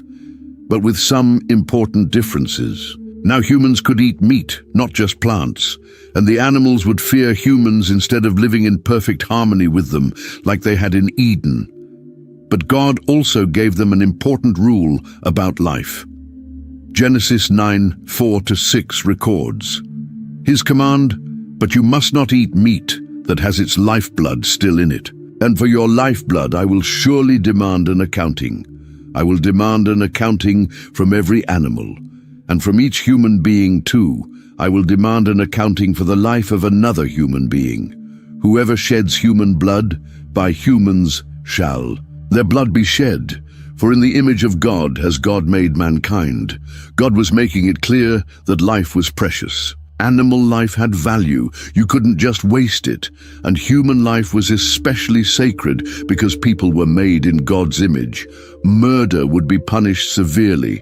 but with some important differences. Now humans could eat meat, not just plants, and the animals would fear humans instead of living in perfect harmony with them, like they had in Eden. But God also gave them an important rule about life. Genesis 9:4-6 records, His command, "But you must not eat meat that has its lifeblood still in it. And for your lifeblood I will surely demand an accounting. I will demand an accounting from every animal, and from each human being too. I will demand an accounting for the life of another human being. Whoever sheds human blood, by humans shall their blood be shed. For in the image of God has God made mankind." God was making it clear that life was precious. Animal life had value. You couldn't just waste it. And human life was especially sacred because people were made in God's image. Murder would be punished severely.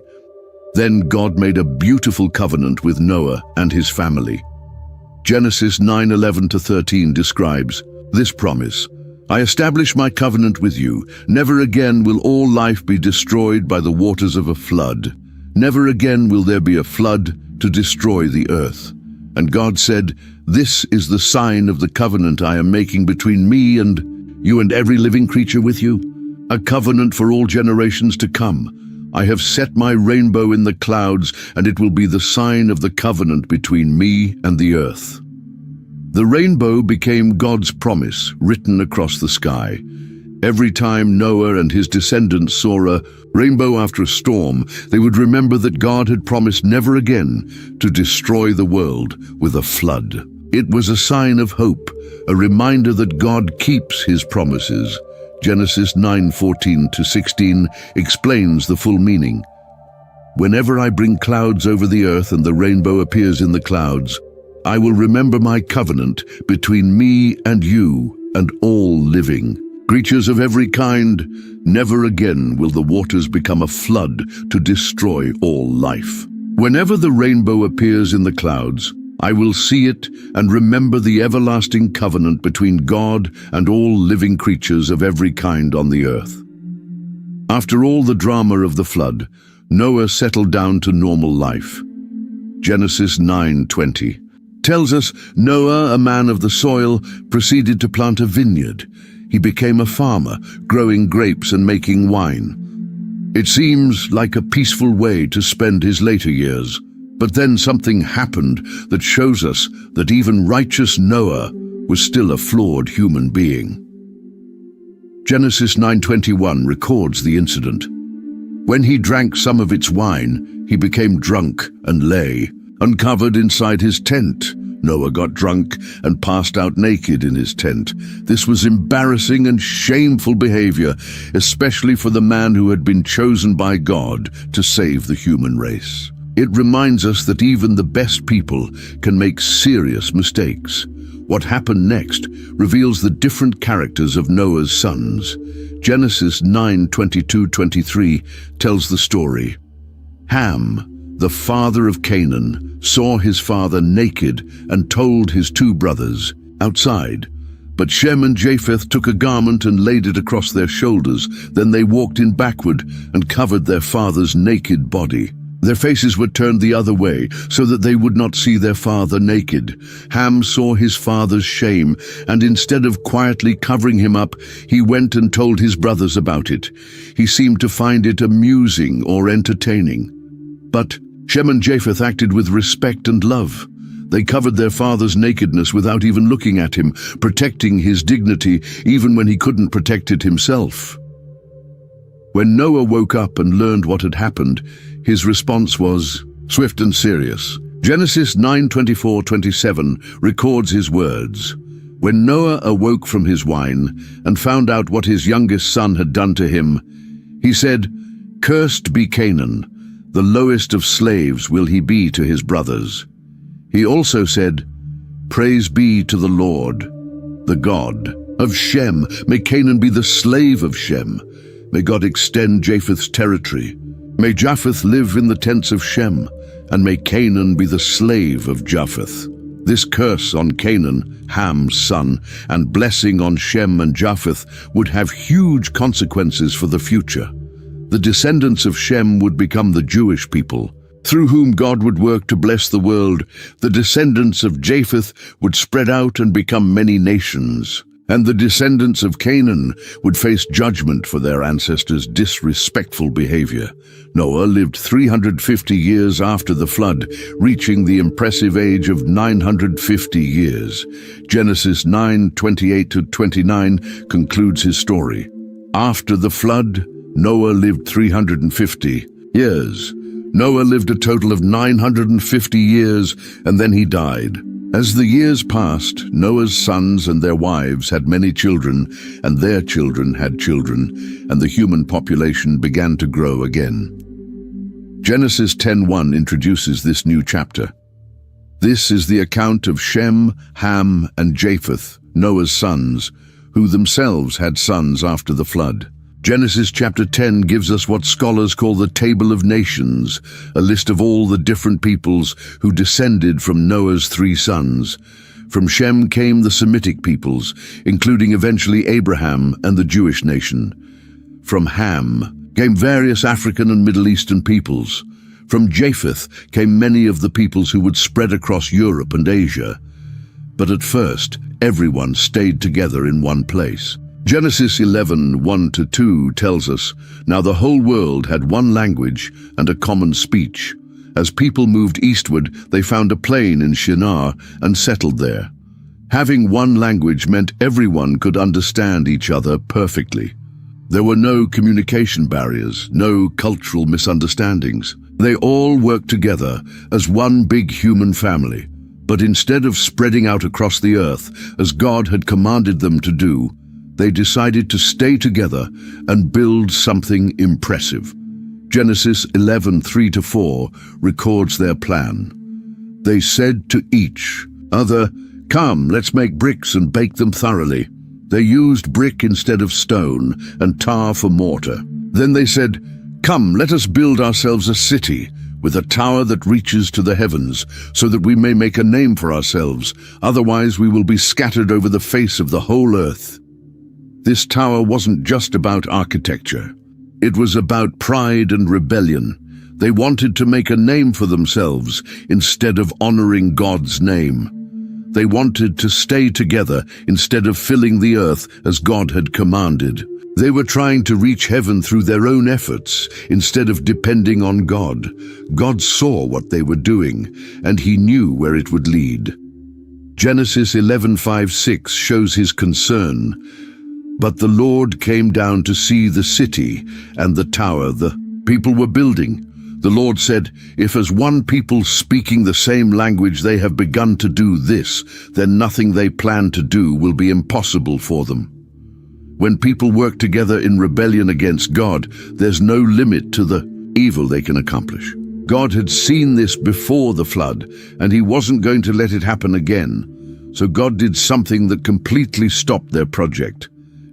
Then God made a beautiful covenant with Noah and his family. Genesis 9:11-13 describes this promise. "I establish my covenant with you. Never again will all life be destroyed by the waters of a flood. Never again will there be a flood to destroy the earth." And God said, "This is the sign of the covenant I am making between me and you and every living creature with you, a covenant for all generations to come. I have set my rainbow in the clouds, and it will be the sign of the covenant between me and the earth." The rainbow became God's promise written across the sky. Every time Noah and his descendants saw a rainbow after a storm, they would remember that God had promised never again to destroy the world with a flood. It was a sign of hope, a reminder that God keeps his promises. Genesis 9:14-16 explains the full meaning. "Whenever I bring clouds over the earth and the rainbow appears in the clouds, I will remember my covenant between me and you and all living creatures of every kind. Never again will the waters become a flood to destroy all life. Whenever the rainbow appears in the clouds, I will see it and remember the everlasting covenant between God and all living creatures of every kind on the earth." After all the drama of the flood, Noah settled down to normal life. Genesis 9:20 tells us Noah, a man of the soil, proceeded to plant a vineyard. He became a farmer, growing grapes and making wine. It seems like a peaceful way to spend his later years. But then something happened that shows us that even righteous Noah was still a flawed human being. Genesis 9:21 records the incident. "When he drank some of its wine, he became drunk and lay, uncovered inside his tent. Noah got drunk and passed out naked in his tent. This was embarrassing and shameful behavior, especially for the man who had been chosen by God to save the human race. It reminds us that even the best people can make serious mistakes. What happened next reveals the different characters of Noah's sons. Genesis 9:22-23 tells the story. Ham, the father of Canaan, saw his father naked and told his two brothers outside. But Shem and Japheth took a garment and laid it across their shoulders. Then they walked in backward and covered their father's naked body. Their faces were turned the other way so that they would not see their father naked. Ham saw his father's shame, and instead of quietly covering him up, he went and told his brothers about it. He seemed to find it amusing or entertaining. But Shem and Japheth acted with respect and love. They covered their father's nakedness without even looking at him, protecting his dignity even when he couldn't protect it himself. When Noah woke up and learned what had happened, his response was swift and serious. Genesis 9:24-27 records his words. When Noah awoke from his wine and found out what his youngest son had done to him, he said, "Cursed be Canaan, the lowest of slaves will he be to his brothers." He also said, "Praise be to the Lord, the God of Shem. May Canaan be the slave of Shem. May God extend Japheth's territory. May Japheth live in the tents of Shem, and may Canaan be the slave of Japheth." This curse on Canaan, Ham's son, and blessing on Shem and Japheth would have huge consequences for the future. The descendants of Shem would become the Jewish people, through whom God would work to bless the world. The descendants of Japheth would spread out and become many nations, And the descendants of Canaan would face judgment for their ancestors' disrespectful behavior. Noah lived 350 years after the flood, reaching the impressive age of 950 years. Genesis 9:28-29 concludes his story. After the flood, Noah lived 350 years. Noah lived a total of 950 years, and then he died. As the years passed, Noah's sons and their wives had many children, and their children had children, and the human population began to grow again. Genesis 10:1 introduces this new chapter. This is the account of Shem, Ham, and Japheth, Noah's sons, who themselves had sons after the flood. Genesis chapter 10 gives us what scholars call the Table of Nations, a list of all the different peoples who descended from Noah's 3 sons. From Shem came the Semitic peoples, including eventually Abraham and the Jewish nation. From Ham came various African and Middle Eastern peoples. From Japheth came many of the peoples who would spread across Europe and Asia. But at first, everyone stayed together in one place. Genesis 11:1-2 tells us, "Now the whole world had one language and a common speech. As people moved eastward, they found a plain in Shinar and settled there. Having one language meant everyone could understand each other perfectly. There were no communication barriers, no cultural misunderstandings. They all worked together as one big human family. But instead of spreading out across the earth, as God had commanded them to do, they decided to stay together and build something impressive." Genesis 11:3-4 records their plan. "They said to each other, 'Come, let's make bricks and bake them thoroughly.' They used brick instead of stone and tar for mortar. Then they said, 'Come, let us build ourselves a city with a tower that reaches to the heavens, so that we may make a name for ourselves. Otherwise we will be scattered over the face of the whole earth.' This tower wasn't just about architecture. It was about pride and rebellion. They wanted to make a name for themselves instead of honoring God's name. They wanted to stay together instead of filling the earth as God had commanded. They were trying to reach heaven through their own efforts instead of depending on God. God saw what they were doing, and he knew where it would lead. Genesis 11:5-6 shows his concern. "But the Lord came down to see the city and the tower the people were building. The Lord said, 'If as one people speaking the same language they have begun to do this, then nothing they plan to do will be impossible for them.' When people work together in rebellion against God, there's no limit to the evil they can accomplish. God had seen this before the flood, and he wasn't going to let it happen again. So God did something that completely stopped their project.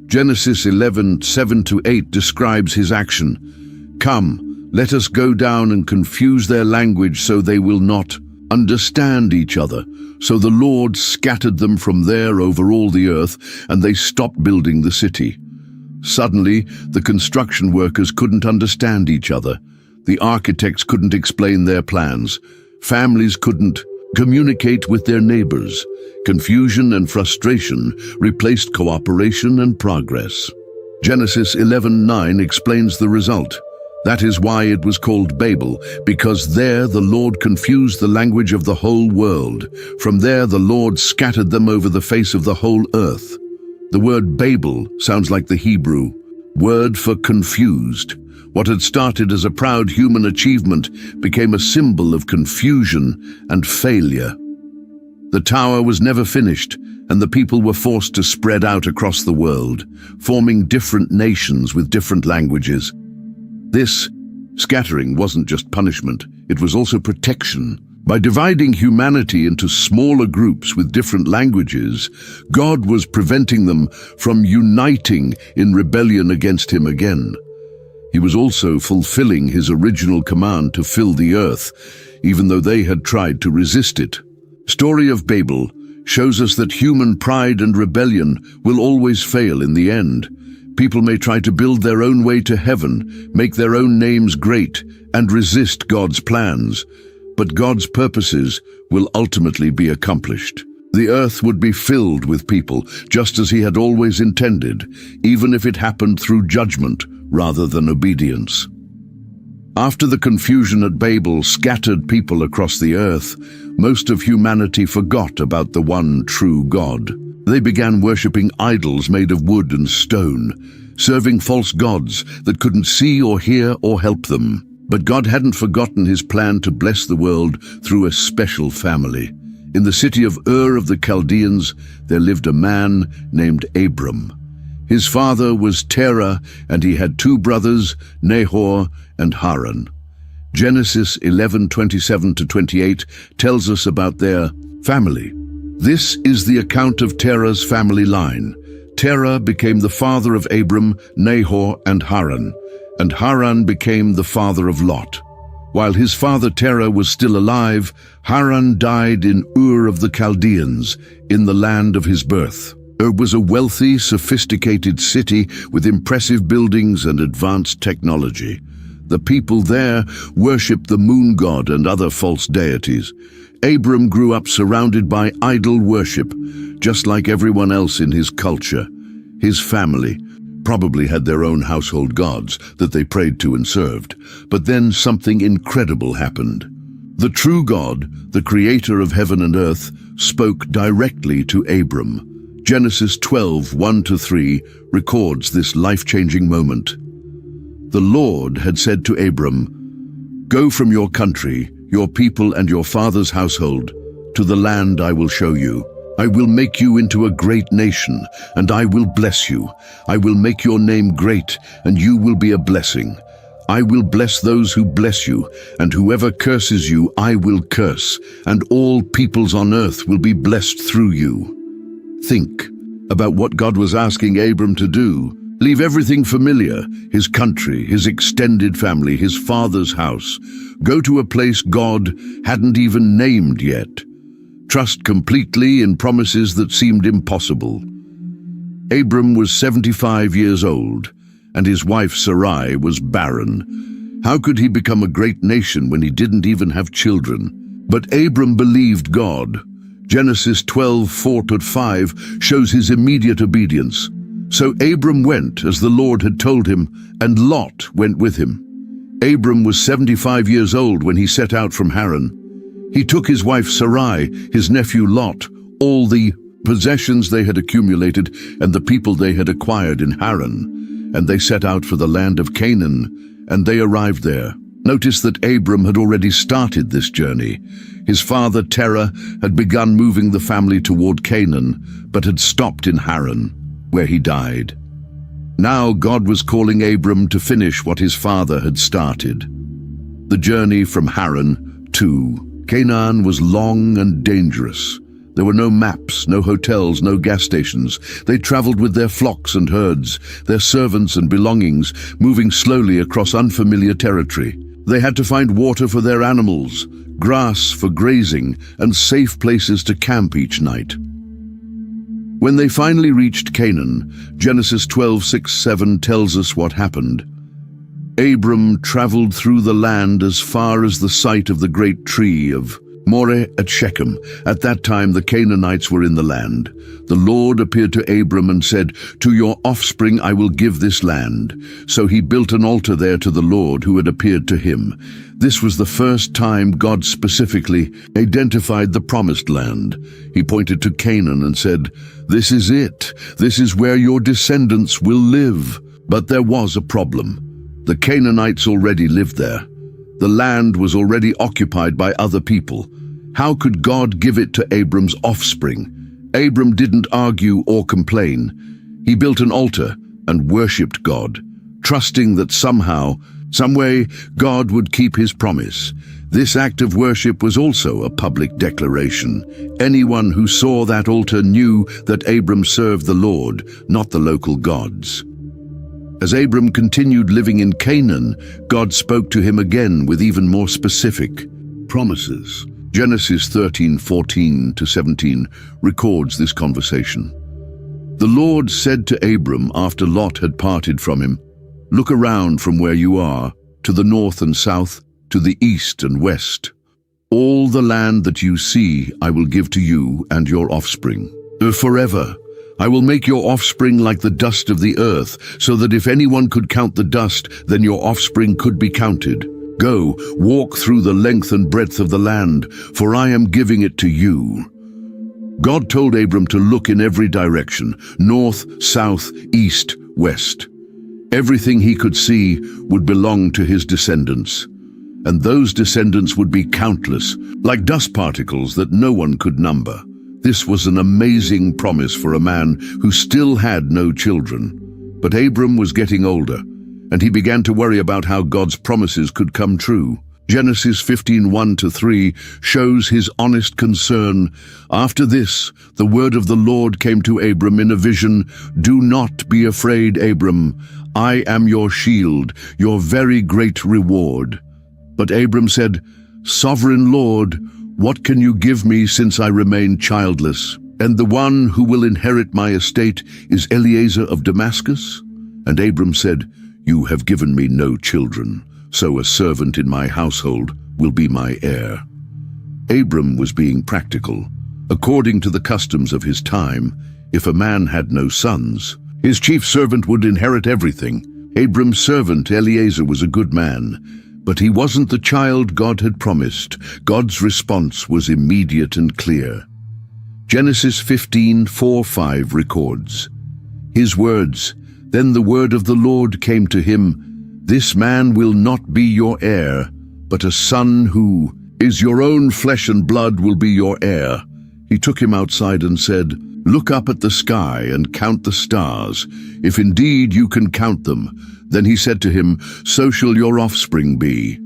Genesis 11:7-8 describes his action. "Come, let us go down and confuse their language so they will not understand each other." So the Lord scattered them from there over all the earth, and they stopped building the city. Suddenly, the construction workers couldn't understand each other. The architects couldn't explain their plans. Families couldn't communicate with their neighbors. Confusion and frustration replaced cooperation and progress. Genesis 11:9 explains the result. That is why it was called Babel, because there the Lord confused the language of the whole world. From there the Lord scattered them over the face of the whole earth. The word Babel sounds like the Hebrew word for confused. What had started as a proud human achievement became a symbol of confusion and failure. The tower was never finished, and the people were forced to spread out across the world, forming different nations with different languages. This scattering wasn't just punishment, it was also protection. By dividing humanity into smaller groups with different languages, God was preventing them from uniting in rebellion against him again. He was also fulfilling his original command to fill the earth, even though they had tried to resist it. Story of Babel shows us that human pride and rebellion will always fail in the end. People may try to build their own way to heaven, make their own names great, and resist God's plans, but God's purposes will ultimately be accomplished. The earth would be filled with people, just as he had always intended, even if it happened through judgment rather than obedience. After the confusion at Babel scattered people across the earth, most of humanity forgot about the one true God. They began worshipping idols made of wood and stone, serving false gods that couldn't see or hear or help them. But God hadn't forgotten his plan to bless the world through a special family. In the city of Ur of the Chaldeans, there lived a man named Abram. His father was Terah, and he had two brothers, Nahor and Haran. Genesis 11:27-28 tells us about their family. This is the account of Terah's family line. Terah became the father of Abram, Nahor, and Haran became the father of Lot. While his father Terah was still alive, Haran died in Ur of the Chaldeans, in the land of his birth. Ur was a wealthy, sophisticated city with impressive buildings and advanced technology. The people there worshipped the moon god and other false deities. Abram grew up surrounded by idol worship, just like everyone else in his culture. His family probably had their own household gods that they prayed to and served. But then something incredible happened. The true God, the creator of heaven and earth, spoke directly to Abram. Genesis 12:1-3 records this life-changing moment. The Lord had said to Abram, "Go from your country, your people and your father's household, to the land I will show you. I will make you into a great nation, and I will bless you. I will make your name great, and you will be a blessing. I will bless those who bless you, and whoever curses you I will curse, and all peoples on earth will be blessed through you." Think about what God was asking Abram to do. Leave everything familiar, his country, his extended family, his father's house. Go to a place God hadn't even named yet. Trust completely in promises that seemed impossible. Abram was 75 years old, and his wife Sarai was barren. How could he become a great nation when he didn't even have children? But Abram believed God. Genesis 12:4-5 shows his immediate obedience. So Abram went as the Lord had told him, and Lot went with him. Abram was 75 years old when he set out from Haran. He took his wife Sarai, his nephew Lot, all the possessions they had accumulated, and the people they had acquired in Haran, and they set out for the land of Canaan, and they arrived there. Notice that Abram had already started this journey. His father Terah had begun moving the family toward Canaan, but had stopped in Haran, where he died. Now God was calling Abram to finish what his father had started. The journey from Haran to Canaan was long and dangerous. There were no maps, no hotels, no gas stations. They traveled with their flocks and herds, their servants and belongings, moving slowly across unfamiliar territory. They had to find water for their animals, grass for grazing, and safe places to camp each night. When they finally reached Canaan, Genesis 12:6-7 tells us what happened. Abram traveled through the land as far as the site of the great tree of Moreh at Shechem. At that time the Canaanites were in the land. The Lord appeared to Abram and said, "To your offspring I will give this land." So he built an altar there to the Lord who had appeared to him. This was the first time God specifically identified the promised land. He pointed to Canaan and said, "This is it. This is where your descendants will live." But there was a problem. The Canaanites already lived there. The land was already occupied by other people. How could God give it to Abram's offspring? Abram didn't argue or complain. He built an altar and worshipped God, trusting that somehow, some way, God would keep his promise. This act of worship was also a public declaration. Anyone who saw that altar knew that Abram served the Lord, not the local gods. As Abram continued living in Canaan, God spoke to him again with even more specific promises. Genesis 13:14-17 records this conversation. The Lord said to Abram after Lot had parted from him, "Look around from where you are, to the north and south, to the east and west. All the land that you see I will give to you and your offspring. Forever I will make your offspring like the dust of the earth, so that if anyone could count the dust, then your offspring could be counted. Go, walk through the length and breadth of the land, for I am giving it to you. God told Abram to look in every direction, north, south, east, west. Everything he could see would belong to his descendants, and those descendants would be countless, like dust particles that no one could number. This was an amazing promise for a man who still had no children. But Abram was getting older, and he began to worry about how God's promises could come true. Genesis 15:1-3 shows his honest concern. After this, the word of the Lord came to Abram in a vision. Do not be afraid, Abram. I am your shield, your very great reward. But Abram said, Sovereign Lord, what can you give me since I remain childless? And the one who will inherit my estate is Eliezer of Damascus? And Abram said, You have given me no children, so a servant in my household will be my heir. Abram was being practical. According to the customs of his time, if a man had no sons, his chief servant would inherit everything. Abram's servant Eliezer was a good man, but he wasn't the child God had promised. God's response was immediate and clear. Genesis 15:4-5 records, His words, Then the word of the Lord came to him, This man will not be your heir, but a son who is your own flesh and blood will be your heir. He took him outside and said, Look up at the sky and count the stars, if indeed you can count them. Then he said to him, So shall your offspring be.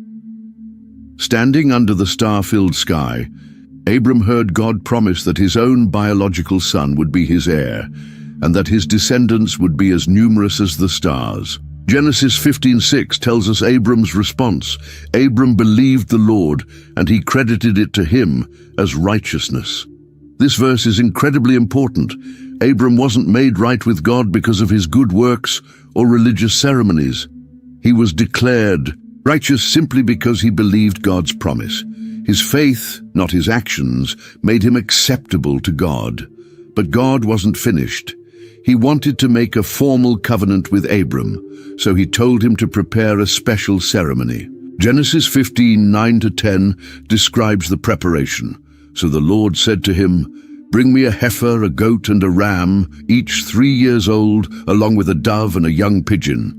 Standing under the star-filled sky, Abram heard God promise that his own biological son would be his heir, and that his descendants would be as numerous as the stars. Genesis 15:6 tells us Abram's response. Abram believed the Lord, and he credited it to him as righteousness. This verse is incredibly important. Abram wasn't made right with God because of his good works or religious ceremonies. He was declared righteous simply because he believed God's promise. His faith, not his actions, made him acceptable to God. But God wasn't finished. He wanted to make a formal covenant with Abram, so he told him to prepare a special ceremony. Genesis 15:9-10 describes the preparation. So the Lord said to him, Bring me a heifer, a goat, and a ram, each 3 years old, along with a dove and a young pigeon.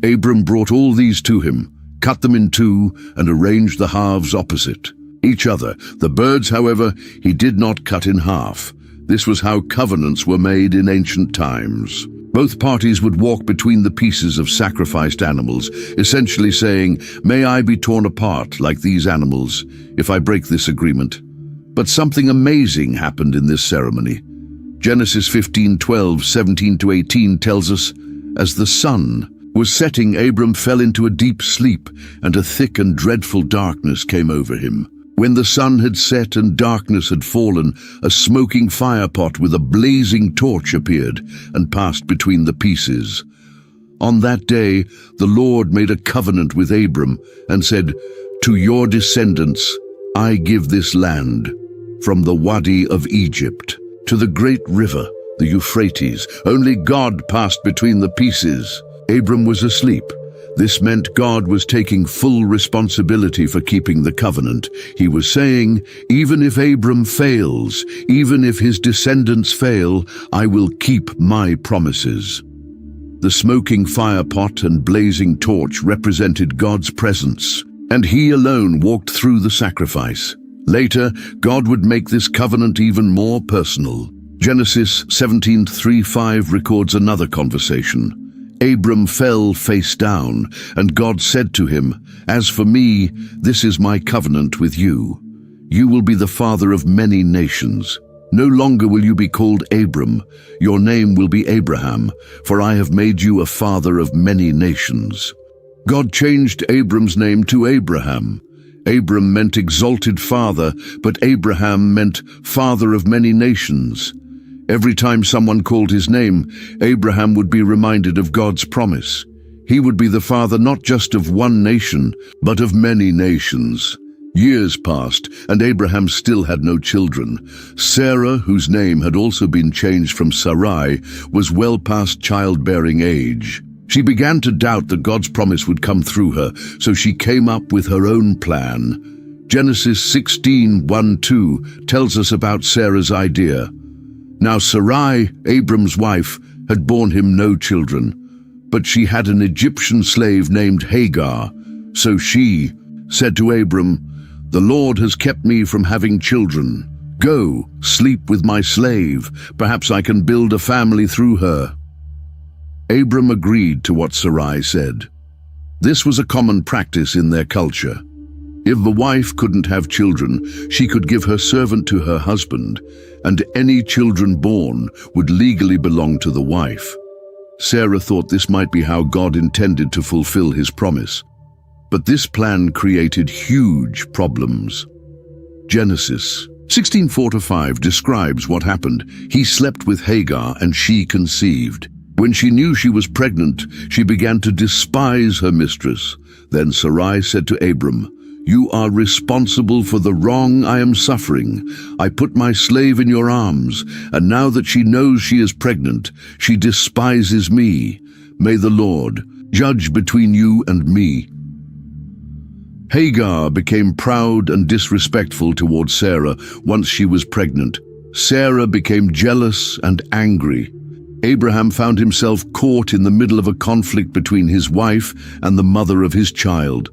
Abram brought all these to him, cut them in two, and arranged the halves opposite each other. The birds, however, he did not cut in half. This was how covenants were made in ancient times. Both parties would walk between the pieces of sacrificed animals, essentially saying, May I be torn apart like these animals if I break this agreement. But something amazing happened in this ceremony. Genesis 15:12-17-18 tells us, As the sun was setting, Abram fell into a deep sleep, and a thick and dreadful darkness came over him. When the sun had set and darkness had fallen, a smoking firepot with a blazing torch appeared and passed between the pieces. On that day, the Lord made a covenant with Abram and said, To your descendants I give this land, from the Wadi of Egypt to the great river, the Euphrates. Only God passed between the pieces. Abram was asleep. This meant God was taking full responsibility for keeping the covenant. He was saying, Even if Abram fails, even if his descendants fail, I will keep my promises. The smoking firepot and blazing torch represented God's presence, and he alone walked through the sacrifice. Later, God would make this covenant even more personal. Genesis 17:3-5 records another conversation. Abram fell face down, and God said to him, As for me, this is my covenant with you. You will be the father of many nations. No longer will you be called Abram. Your name will be Abraham, for I have made you a father of many nations. God changed Abram's name to Abraham. Abram meant exalted father, but Abraham meant father of many nations. Every time someone called his name, Abraham would be reminded of God's promise. He would be the father not just of one nation, but of many nations. Years passed, and Abraham still had no children. Sarah, whose name had also been changed from Sarai, was well past childbearing age. She began to doubt that God's promise would come through her, so she came up with her own plan. Genesis 16:1-2 tells us about Sarah's idea. Now Sarai, Abram's wife, had borne him no children, but she had an Egyptian slave named Hagar. So she said to Abram, "The Lord has kept me from having children. Go, sleep with my slave. Perhaps I can build a family through her." Abram agreed to what Sarai said. This was a common practice in their culture. If the wife couldn't have children, she could give her servant to her husband, and any children born would legally belong to the wife. Sarah thought this might be how God intended to fulfill his promise. But this plan created huge problems. Genesis 16:4-5 describes what happened. He slept with Hagar and she conceived. When she knew she was pregnant, she began to despise her mistress. Then Sarai said to Abram, "You are responsible for the wrong I am suffering. I put my slave in your arms, and now that she knows she is pregnant, she despises me. May the Lord judge between you and me." Hagar became proud and disrespectful towards Sarah once she was pregnant. Sarah became jealous and angry. Abraham found himself caught in the middle of a conflict between his wife and the mother of his child.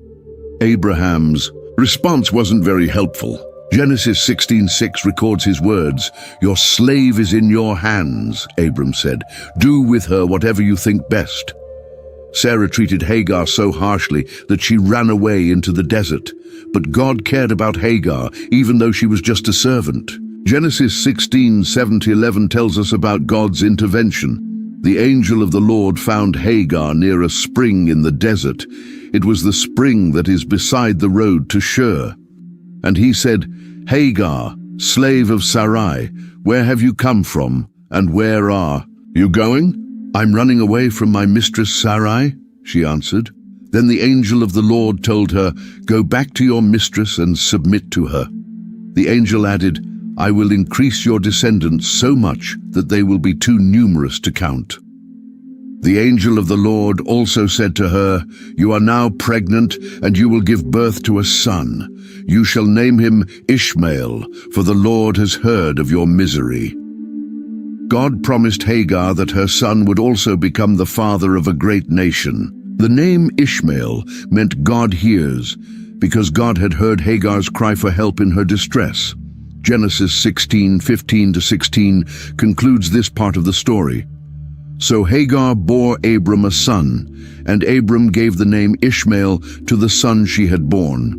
Abraham's response wasn't very helpful. Genesis 16:6 records his words, "Your slave is in your hands," Abram said. "Do with her whatever you think best." Sarah treated Hagar so harshly that she ran away into the desert. But God cared about Hagar, even though she was just a servant. Genesis 16:7-11 tells us about God's intervention. The angel of the Lord found Hagar near a spring in the desert. It was the spring that is beside the road to Shur. And he said, "Hagar, slave of Sarai, where have you come from, and where are you going?" "I'm running away from my mistress Sarai," she answered. Then the angel of the Lord told her, "Go back to your mistress and submit to her." The angel added, "I will increase your descendants so much that they will be too numerous to count." The angel of the Lord also said to her, "You are now pregnant, and you will give birth to a son. You shall name him Ishmael, for the Lord has heard of your misery." God promised Hagar that her son would also become the father of a great nation. The name Ishmael meant God hears, because God had heard Hagar's cry for help in her distress. Genesis 16:15-16 concludes this part of the story. So Hagar bore Abram a son, and Abram gave the name Ishmael to the son she had born.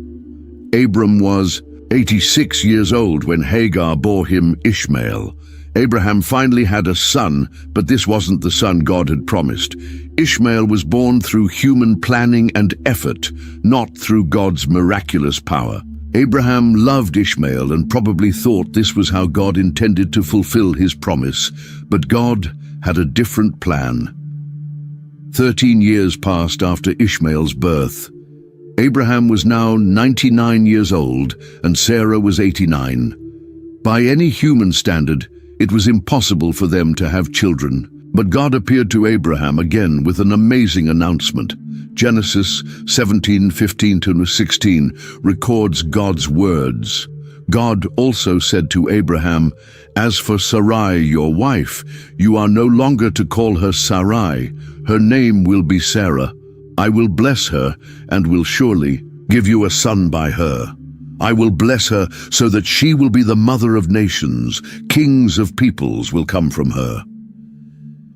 Abram was 86 years old when Hagar bore him Ishmael. Abraham finally had a son, but this wasn't the son God had promised. Ishmael was born through human planning and effort, not through God's miraculous power. Abraham loved Ishmael and probably thought this was how God intended to fulfill his promise, but God had a different plan. 13 years passed after Ishmael's birth. Abraham was now 99 years old and Sarah was 89. By any human standard, it was impossible for them to have children, but God appeared to Abraham again with an amazing announcement. Genesis 17:15-16 records God's words. God also said to Abraham, "As for Sarai, your wife, you are no longer to call her Sarai. Her name will be Sarah. I will bless her and will surely give you a son by her. I will bless her so that she will be the mother of nations. Kings of peoples will come from her."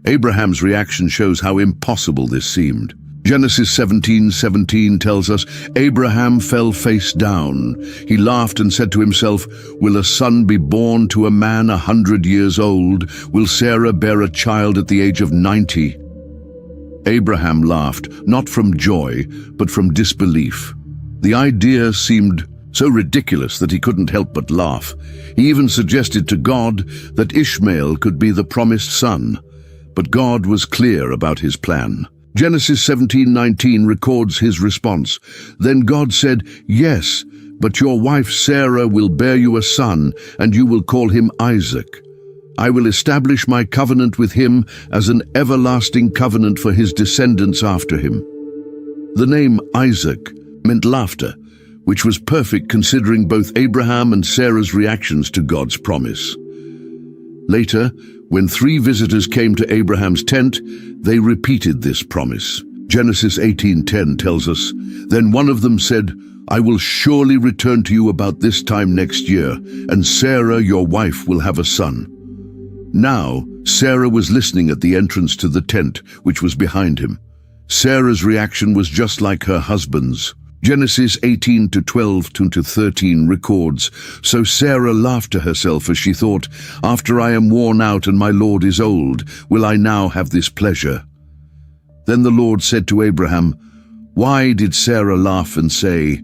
Abraham's reaction shows how impossible this seemed. Genesis 17:17 tells us, Abraham fell face down. He laughed and said to himself, "Will a son be born to a man 100 years old? Will Sarah bear a child at the age of 90? Abraham laughed, not from joy, but from disbelief. The idea seemed so ridiculous that he couldn't help but laugh. He even suggested to God that Ishmael could be the promised son. But God was clear about his plan. Genesis 17:19 records his response. Then God said, "Yes, But your wife Sarah will bear you a son, and you will call him Isaac. I will establish my covenant with him as an everlasting covenant for his descendants after him." The name Isaac meant laughter, which was perfect considering both Abraham and Sarah's reactions to God's promise. Later, when 3 visitors came to Abraham's tent, they repeated this promise. Genesis 18:10 tells us, "Then one of them said, 'I will surely return to you about this time next year, and Sarah, your wife, will have a son.'" Now, Sarah was listening at the entrance to the tent, which was behind him. Sarah's reaction was just like her husband's. Genesis 18:12-13 records, "So Sarah laughed to herself as she thought, 'After I am worn out and my Lord is old, will I now have this pleasure?' Then the Lord said to Abraham, 'Why did Sarah laugh and say,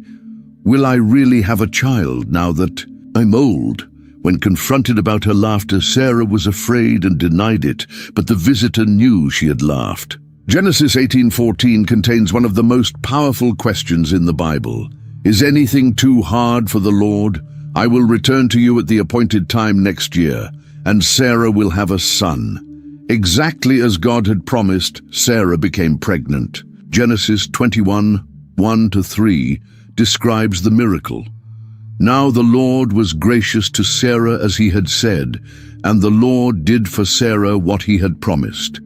"Will I really have a child now that I'm old?" When confronted about her laughter, Sarah was afraid and denied it, but the visitor knew she had laughed. Genesis 18:14 contains one of the most powerful questions in the Bible. "Is anything too hard for the Lord? I will return to you at the appointed time next year, and Sarah will have a son." Exactly as God had promised, Sarah became pregnant. Genesis 21:1-3 describes the miracle. "Now the Lord was gracious to Sarah as he had said, and the Lord did for Sarah what he had promised.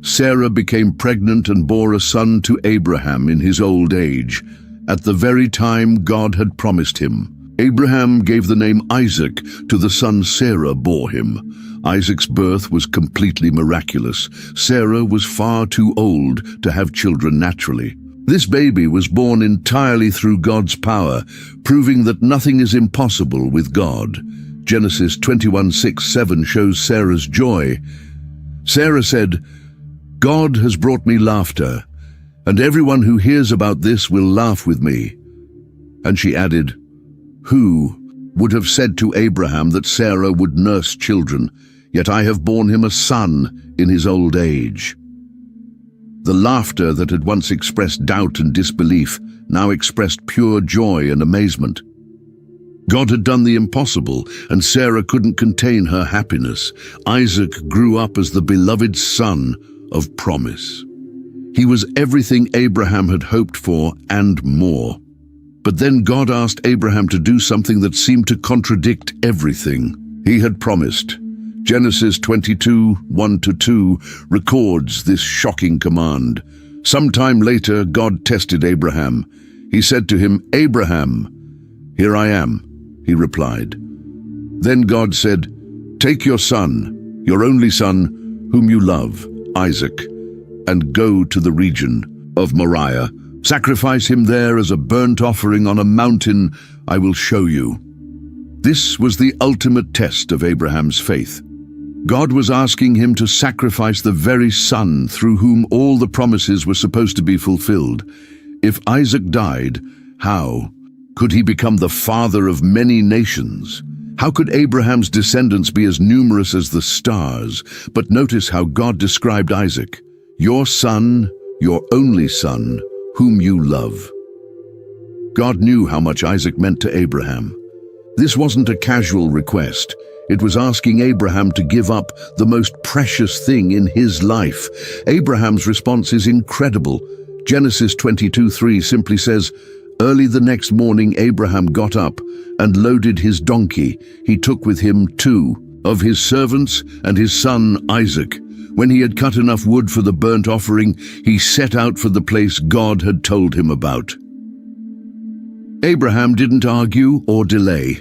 Sarah became pregnant and bore a son to Abraham in his old age, at the very time God had promised him. Abraham gave the name Isaac to the son Sarah bore him. Isaac's birth was completely miraculous. Sarah was far too old to have children naturally. This baby was born entirely through God's power, proving that nothing is impossible with God. Genesis 21:6-7 shows Sarah's joy. Sarah said, "God has brought me laughter, and everyone who hears about this will laugh with me." And she added, "Who would have said to Abraham that Sarah would nurse children, yet I have borne him a son in his old age." The laughter that had once expressed doubt and disbelief now expressed pure joy and amazement. God had done the impossible, and Sarah couldn't contain her happiness. Isaac grew up as the beloved son of promise. He was everything Abraham had hoped for and more. But then God asked Abraham to do something that seemed to contradict everything he had promised. Genesis 22:1-2 records this shocking command. Sometime later, God tested Abraham. He said to him, "Abraham." "Here I am," he replied. Then God said, "Take your son, your only son, whom you love, Isaac, and go to the region of Moriah. Sacrifice him there as a burnt offering on a mountain I will show you." This was the ultimate test of Abraham's faith. God was asking him to sacrifice the very son through whom all the promises were supposed to be fulfilled. If Isaac died, how could he become the father of many nations? How could Abraham's descendants be as numerous as the stars? But notice how God described Isaac. "Your son, your only son, whom you love." God knew how much Isaac meant to Abraham. This wasn't a casual request. It was asking Abraham to give up the most precious thing in his life. Abraham's response is incredible. Genesis 22:3 simply says, "Early the next morning Abraham got up and loaded his donkey. He took with him 2 of his servants and his son Isaac. When he had cut enough wood for the burnt offering, he set out for the place God had told him about." Abraham didn't argue or delay.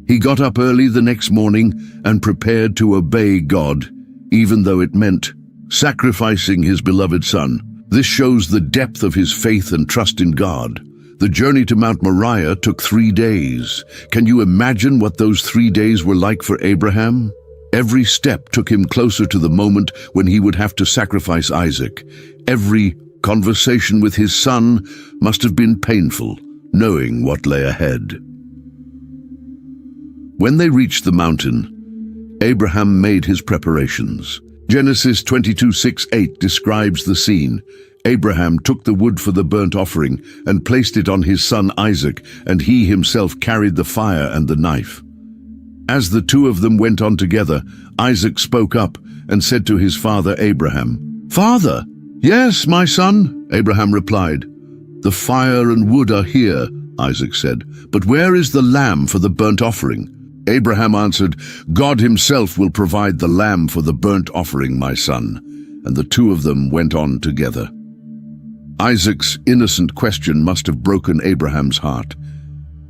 He got up early the next morning and prepared to obey God, even though it meant sacrificing his beloved son. This shows the depth of his faith and trust in God. The journey to Mount Moriah took 3 days. Can you imagine what those 3 days were like for Abraham? Every step took him closer to the moment when he would have to sacrifice Isaac. Every conversation with his son must have been painful, knowing what lay ahead. When they reached the mountain, Abraham made his preparations. Genesis 22:6-8 describes the scene. Abraham took the wood for the burnt offering and placed it on his son Isaac, and he himself carried the fire and the knife. As the two of them went on together, Isaac spoke up and said to his father Abraham, "Father!" "Yes, my son," Abraham replied. "The fire and wood are here," Isaac said, "but where is the lamb for the burnt offering?" Abraham answered, "God himself will provide the lamb for the burnt offering, my son." And the two of them went on together. Isaac's innocent question must have broken Abraham's heart,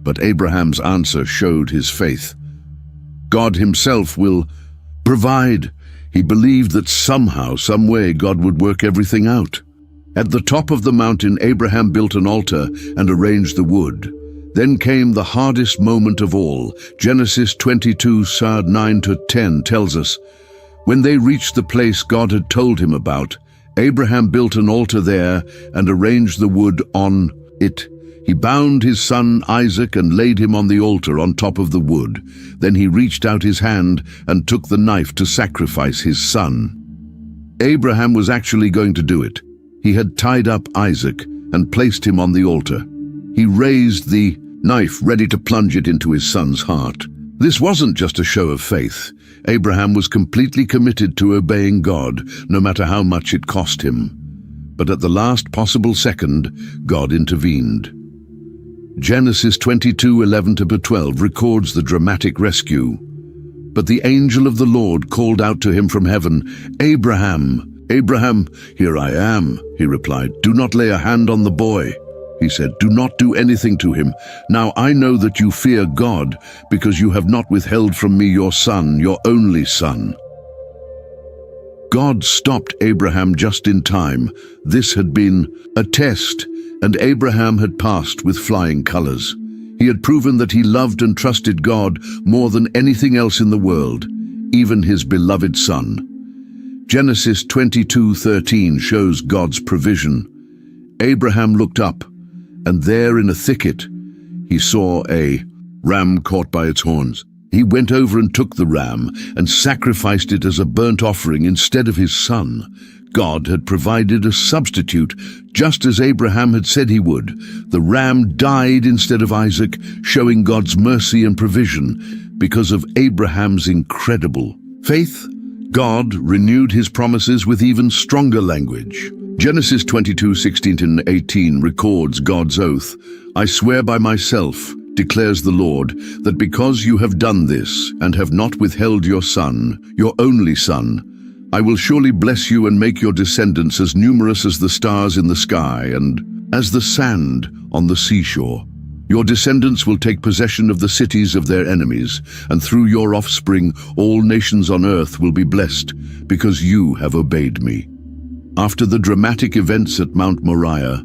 but Abraham's answer showed his faith. God himself will provide. He believed that somehow, some way, God would work everything out. At the top of the mountain, Abraham built an altar and arranged the wood. Then came the hardest moment of all. Genesis 22, 9-10 tells us, when they reached the place God had told him about, Abraham built an altar there and arranged the wood on it. He bound his son Isaac and laid him on the altar on top of the wood. Then he reached out his hand and took the knife to sacrifice his son. Abraham was actually going to do it. He had tied up Isaac and placed him on the altar. He raised the knife, ready to plunge it into his son's heart. This wasn't just a show of faith. Abraham was completely committed to obeying God, no matter how much it cost him. But at the last possible second, God intervened. Genesis 22:11-12 records the dramatic rescue. But the angel of the Lord called out to him from heaven, "Abraham, Abraham." "Here I am," he replied. "Do not lay a hand on the boy." He said, "Do not do anything to him. Now I know that you fear God, because you have not withheld from me your son, your only son." God stopped Abraham just in time. This had been a test, and Abraham had passed with flying colors. He had proven that he loved and trusted God more than anything else in the world, even his beloved son. Genesis 22:13 shows God's provision. Abraham looked up, and there in a thicket, he saw a ram caught by its horns. He went over and took the ram and sacrificed it as a burnt offering instead of his son. God had provided a substitute, just as Abraham had said he would. The ram died instead of Isaac, showing God's mercy and provision. Because of Abraham's incredible faith, God renewed his promises with even stronger language. Genesis 22:16-18 records God's oath. "I swear by myself, declares the Lord, that because you have done this and have not withheld your son, your only son, I will surely bless you and make your descendants as numerous as the stars in the sky and as the sand on the seashore. Your descendants will take possession of the cities of their enemies, and through your offspring all nations on earth will be blessed, because you have obeyed me." After the dramatic events at Mount Moriah,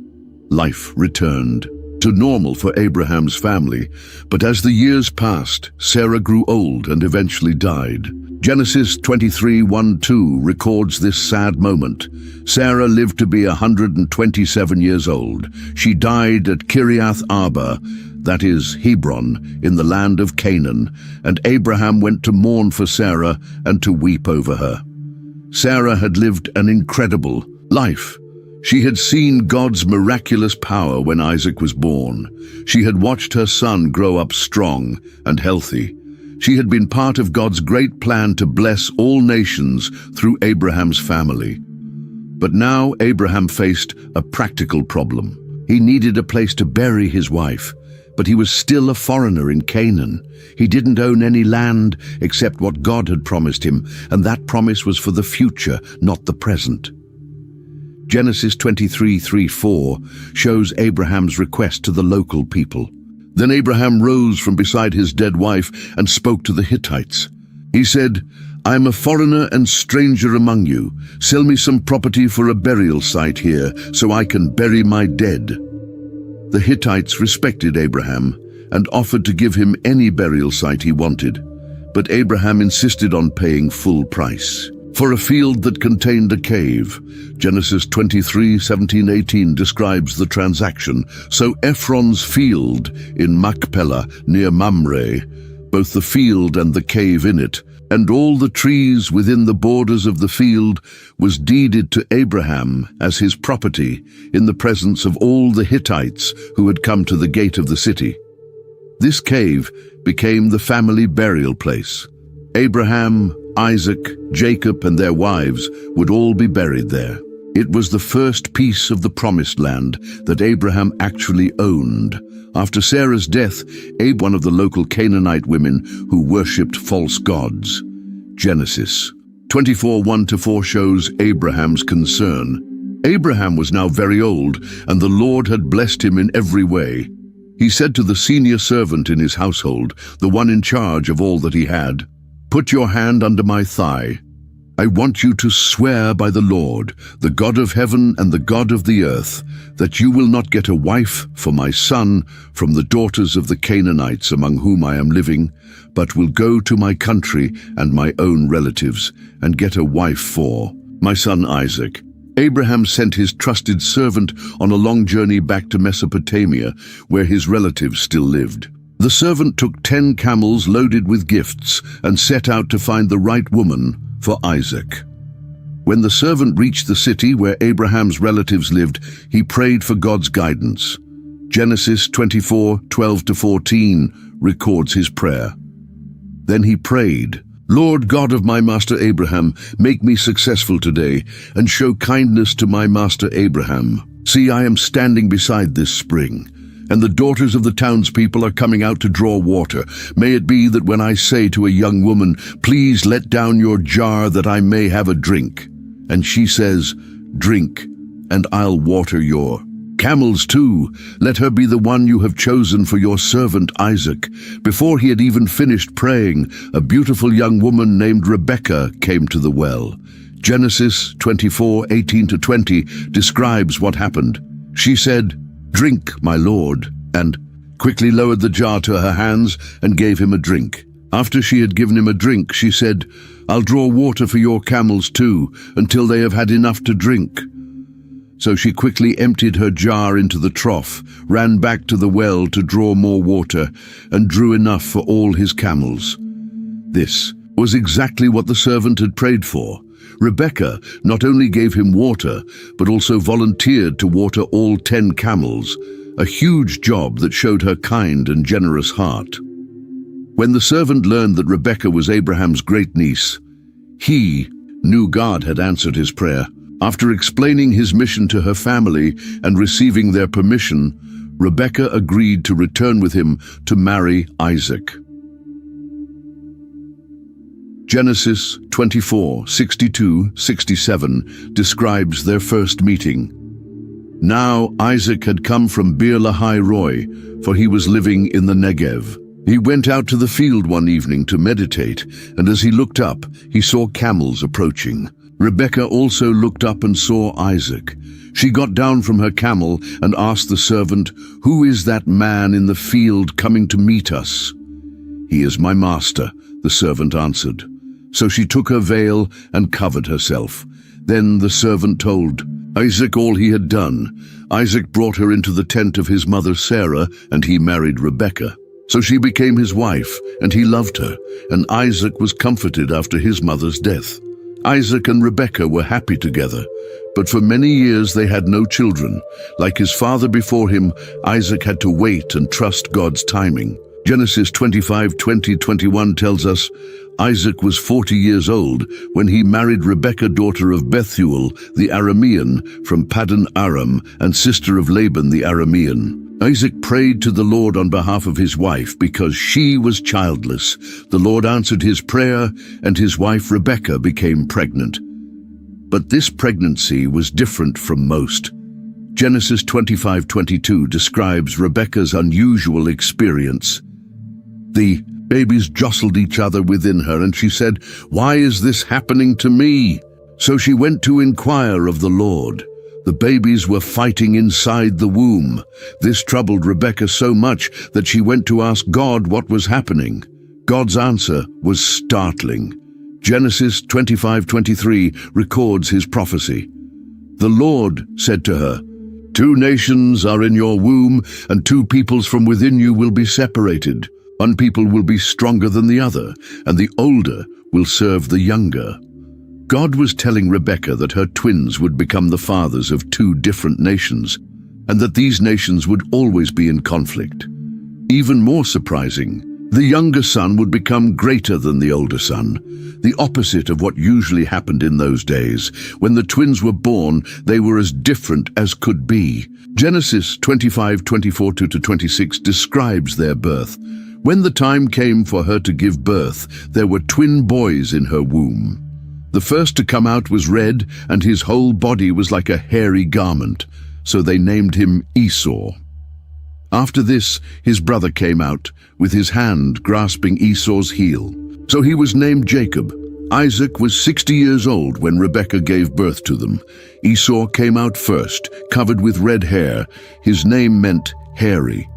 life returned to normal for Abraham's family, but as the years passed, Sarah grew old and eventually died. Genesis 23:1-2 records this sad moment. Sarah lived to be 127 years old. She died at Kiriath Arba, that is Hebron, in the land of Canaan, and Abraham went to mourn for Sarah and to weep over her. Sarah had lived an incredible life. She had seen God's miraculous power when Isaac was born. She had watched her son grow up strong and healthy. She had been part of God's great plan to bless all nations through Abraham's family. But now Abraham faced a practical problem. He needed a place to bury his wife, but he was still a foreigner in Canaan. He didn't own any land except what God had promised him, and that promise was for the future, not the present. Genesis 23:3-4 shows Abraham's request to the local people. Then Abraham rose from beside his dead wife and spoke to the Hittites. He said, "I am a foreigner and stranger among you. Sell me some property for a burial site here, so I can bury my dead." The Hittites respected Abraham and offered to give him any burial site he wanted, but Abraham insisted on paying full price for a field that contained a cave. Genesis 23:17-18 describes the transaction. So Ephron's field in Machpelah near Mamre, both the field and the cave in it, And all the trees within the borders of the field was deeded to Abraham as his property in the presence of all the Hittites who had come to the gate of the city. This cave became the family burial place. Abraham, Isaac, Jacob, and their wives would all be buried there. It was the first piece of the promised land that Abraham actually owned. After Sarah's death, one of the local Canaanite women who worshipped false gods. Genesis 24:1-4 shows Abraham's concern. Abraham was now very old, and the Lord had blessed him in every way. He said to the senior servant in his household, the one in charge of all that he had, "Put your hand under my thigh. I want you to swear by the Lord, the God of heaven and the God of the earth, that you will not get a wife for my son from the daughters of the Canaanites among whom I am living, but will go to my country and my own relatives and get a wife for my son Isaac." Abraham sent his trusted servant on a long journey back to Mesopotamia, where his relatives still lived. The servant took 10 camels loaded with gifts and set out to find the right woman for Isaac. When the servant reached the city where Abraham's relatives lived, he prayed for God's guidance. Genesis 24:12-14 records his prayer. Then he prayed, "Lord God of my master Abraham, make me successful today and show kindness to my master Abraham. See, I am standing beside this spring, and the daughters of the townspeople are coming out to draw water. May it be that when I say to a young woman, 'Please let down your jar that I may have a drink,' and she says, 'Drink, and I'll water your camels too. Let her be the one you have chosen for your servant Isaac." Before he had even finished praying, a beautiful young woman named Rebekah came to the well. Genesis 24:18-20 describes what happened. She said, "Drink, my lord," and quickly lowered the jar to her hands and gave him a drink. After she had given him a drink, she said, "I'll draw water for your camels too, until they have had enough to drink." So she quickly emptied her jar into the trough, ran back to the well to draw more water, and drew enough for all his camels. This was exactly what the servant had prayed for. Rebekah not only gave him water, but also volunteered to water all 10 camels, a huge job that showed her kind and generous heart. When the servant learned that Rebekah was Abraham's great-niece, he knew God had answered his prayer. After explaining his mission to her family and receiving their permission, Rebekah agreed to return with him to marry Isaac. Genesis 24:62-67 describes their first meeting. Now Isaac had come from Beer Lahai Roi, for he was living in the Negev. He went out to the field one evening to meditate, and as he looked up, he saw camels approaching. Rebekah also looked up and saw Isaac. She got down from her camel and asked the servant, "Who is that man in the field coming to meet us?" "He is my master," the servant answered. So she took her veil and covered herself. Then the servant told Isaac all he had done. Isaac brought her into the tent of his mother Sarah, and he married Rebekah. So she became his wife, and he loved her, and Isaac was comforted after his mother's death. Isaac and Rebekah were happy together, but for many years they had no children. Like his father before him, Isaac had to wait and trust God's timing. Genesis 25:20-21 tells us, Isaac was 40 years old when he married Rebekah, daughter of Bethuel the Aramean from Paddan Aram and sister of Laban the Aramean. Isaac prayed to the Lord on behalf of his wife because she was childless. The Lord answered his prayer, and his wife Rebekah became pregnant. But this pregnancy was different from most. Genesis 25:22 describes Rebekah's unusual experience. The babies jostled each other within her, and she said, "Why is this happening to me?" So she went to inquire of the Lord. The babies were fighting inside the womb. This troubled Rebekah so much that she went to ask God what was happening. God's answer was startling. Genesis 25:23 records his prophecy. The Lord said to her, "2 nations are in your womb, and 2 peoples from within you will be separated. One people will be stronger than the other, and the older will serve the younger. God was telling Rebekah that her twins would become the fathers of two different nations, and that these nations would always be in conflict. Even more surprising, the younger son would become greater than the older son, the opposite of what usually happened in those days. When the twins were born, they were as different as could be. Genesis 25:24-26 describes their birth. When the time came for her to give birth, there were twin boys in her womb. The first to come out was red, and his whole body was like a hairy garment, so they named him Esau. After this, his brother came out, with his hand grasping Esau's heel. So he was named Jacob. Isaac was 60 years old when Rebekah gave birth to them. Esau came out first, covered with red hair. His name meant hairy.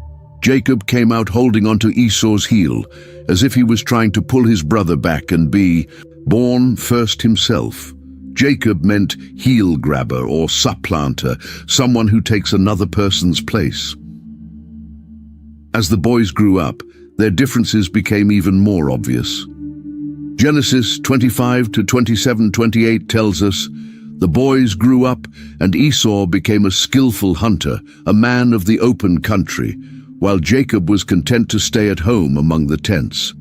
Jacob came out holding onto Esau's heel, as if he was trying to pull his brother back and be born first himself. Jacob meant heel grabber or supplanter, someone who takes another person's place. As the boys grew up, their differences became even more obvious. Genesis 25:27-28 tells us, "The boys grew up, and Esau became a skillful hunter, a man of the open country, while Jacob was content to stay at home among the tents."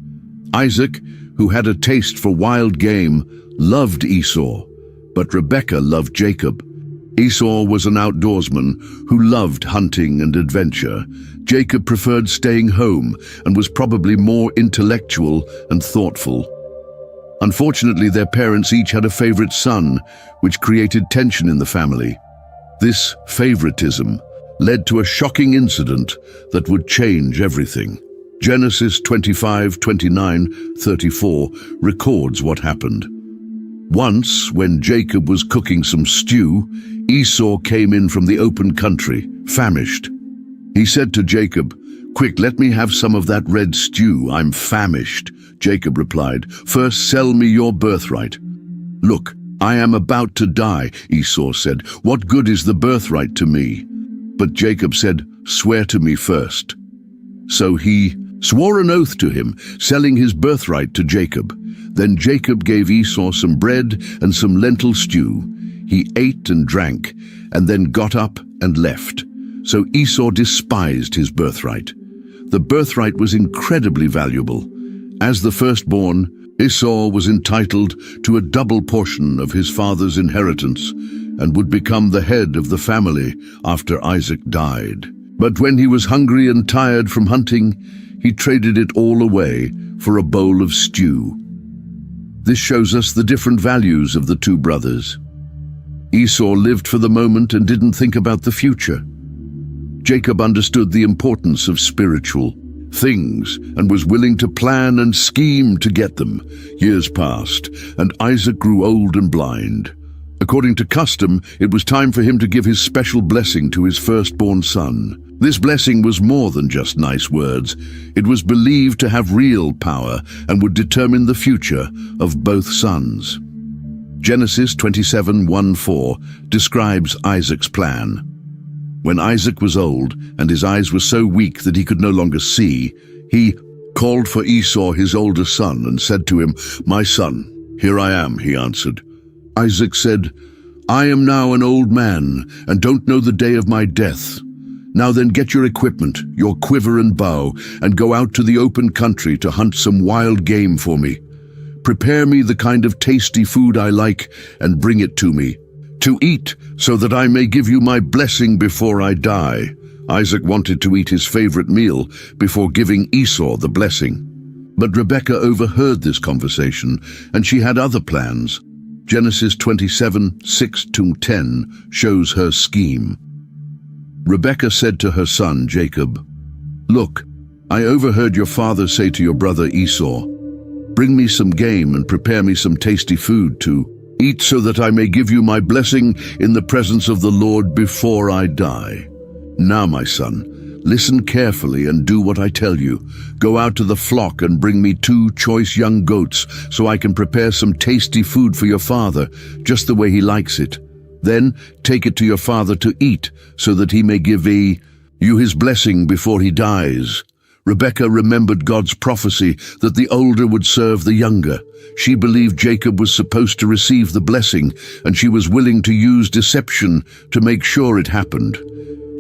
Isaac, who had a taste for wild game, loved Esau, but Rebekah loved Jacob. Esau was an outdoorsman who loved hunting and adventure. Jacob preferred staying home and was probably more intellectual and thoughtful. Unfortunately, their parents each had a favorite son, which created tension in the family. This favoritism led to a shocking incident that would change everything. Genesis 25:29-34 records what happened. Once, when Jacob was cooking some stew, Esau came in from the open country, famished. He said to Jacob, "Quick, let me have some of that red stew, I'm famished." Jacob replied, "First sell me your birthright." "Look, I am about to die," Esau said. "What good is the birthright to me?" But Jacob said, "Swear to me first." So he swore an oath to him, selling his birthright to Jacob. Then Jacob gave Esau some bread and some lentil stew. He ate and drank, and then got up and left. So Esau despised his birthright. The birthright was incredibly valuable. As the firstborn, Esau was entitled to a double portion of his father's inheritance and would become the head of the family after Isaac died. But when he was hungry and tired from hunting, he traded it all away for a bowl of stew. This shows us the different values of the two brothers. Esau lived for the moment and didn't think about the future. Jacob understood the importance of spiritual things and was willing to plan and scheme to get them. Years passed, and Isaac grew old and blind. According to custom, it was time for him to give his special blessing to his firstborn son. This blessing was more than just nice words. It was believed to have real power and would determine the future of both sons. Genesis 27:1-4 describes Isaac's plan. When Isaac was old and his eyes were so weak that he could no longer see, he called for Esau, his older son, and said to him, "My son, here I am," he answered. Isaac said, "I am now an old man and don't know the day of my death. Now then, get your equipment, your quiver and bow, and go out to the open country to hunt some wild game for me. Prepare me the kind of tasty food I like and bring it to me, to eat, so that I may give you my blessing before I die." Isaac wanted to eat his favorite meal before giving Esau the blessing. But Rebekah overheard this conversation, and she had other plans. Genesis 27:6-10 shows her scheme. Rebekah said to her son Jacob, "Look, I overheard your father say to your brother Esau, 'Bring me some game and prepare me some tasty food to eat so that I may give you my blessing in the presence of the Lord before I die.' Now, my son, listen carefully and do what I tell you. Go out to the flock and bring me 2 choice young goats so I can prepare some tasty food for your father, just the way he likes it. Then take it to your father to eat so that he may give you his blessing before he dies." Rebekah remembered God's prophecy that the older would serve the younger. She believed Jacob was supposed to receive the blessing, and she was willing to use deception to make sure it happened.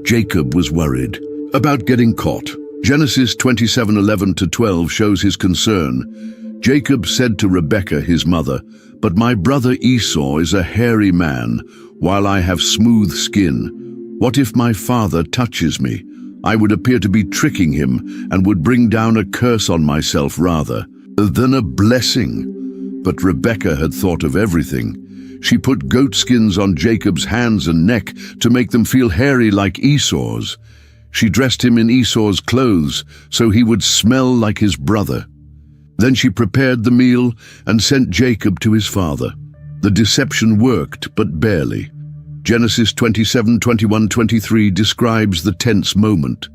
Jacob was worried about getting caught. Genesis 27:11-12 shows his concern. Jacob said to Rebekah, his mother, "But my brother Esau is a hairy man, while I have smooth skin. What if my father touches me? I would appear to be tricking him and would bring down a curse on myself rather than a blessing." But Rebekah had thought of everything. She put goat skins on Jacob's hands and neck to make them feel hairy like Esau's. She dressed him in Esau's clothes so he would smell like his brother. Then she prepared the meal and sent Jacob to his father. The deception worked, but barely. Genesis 27:21-23 describes the tense moment.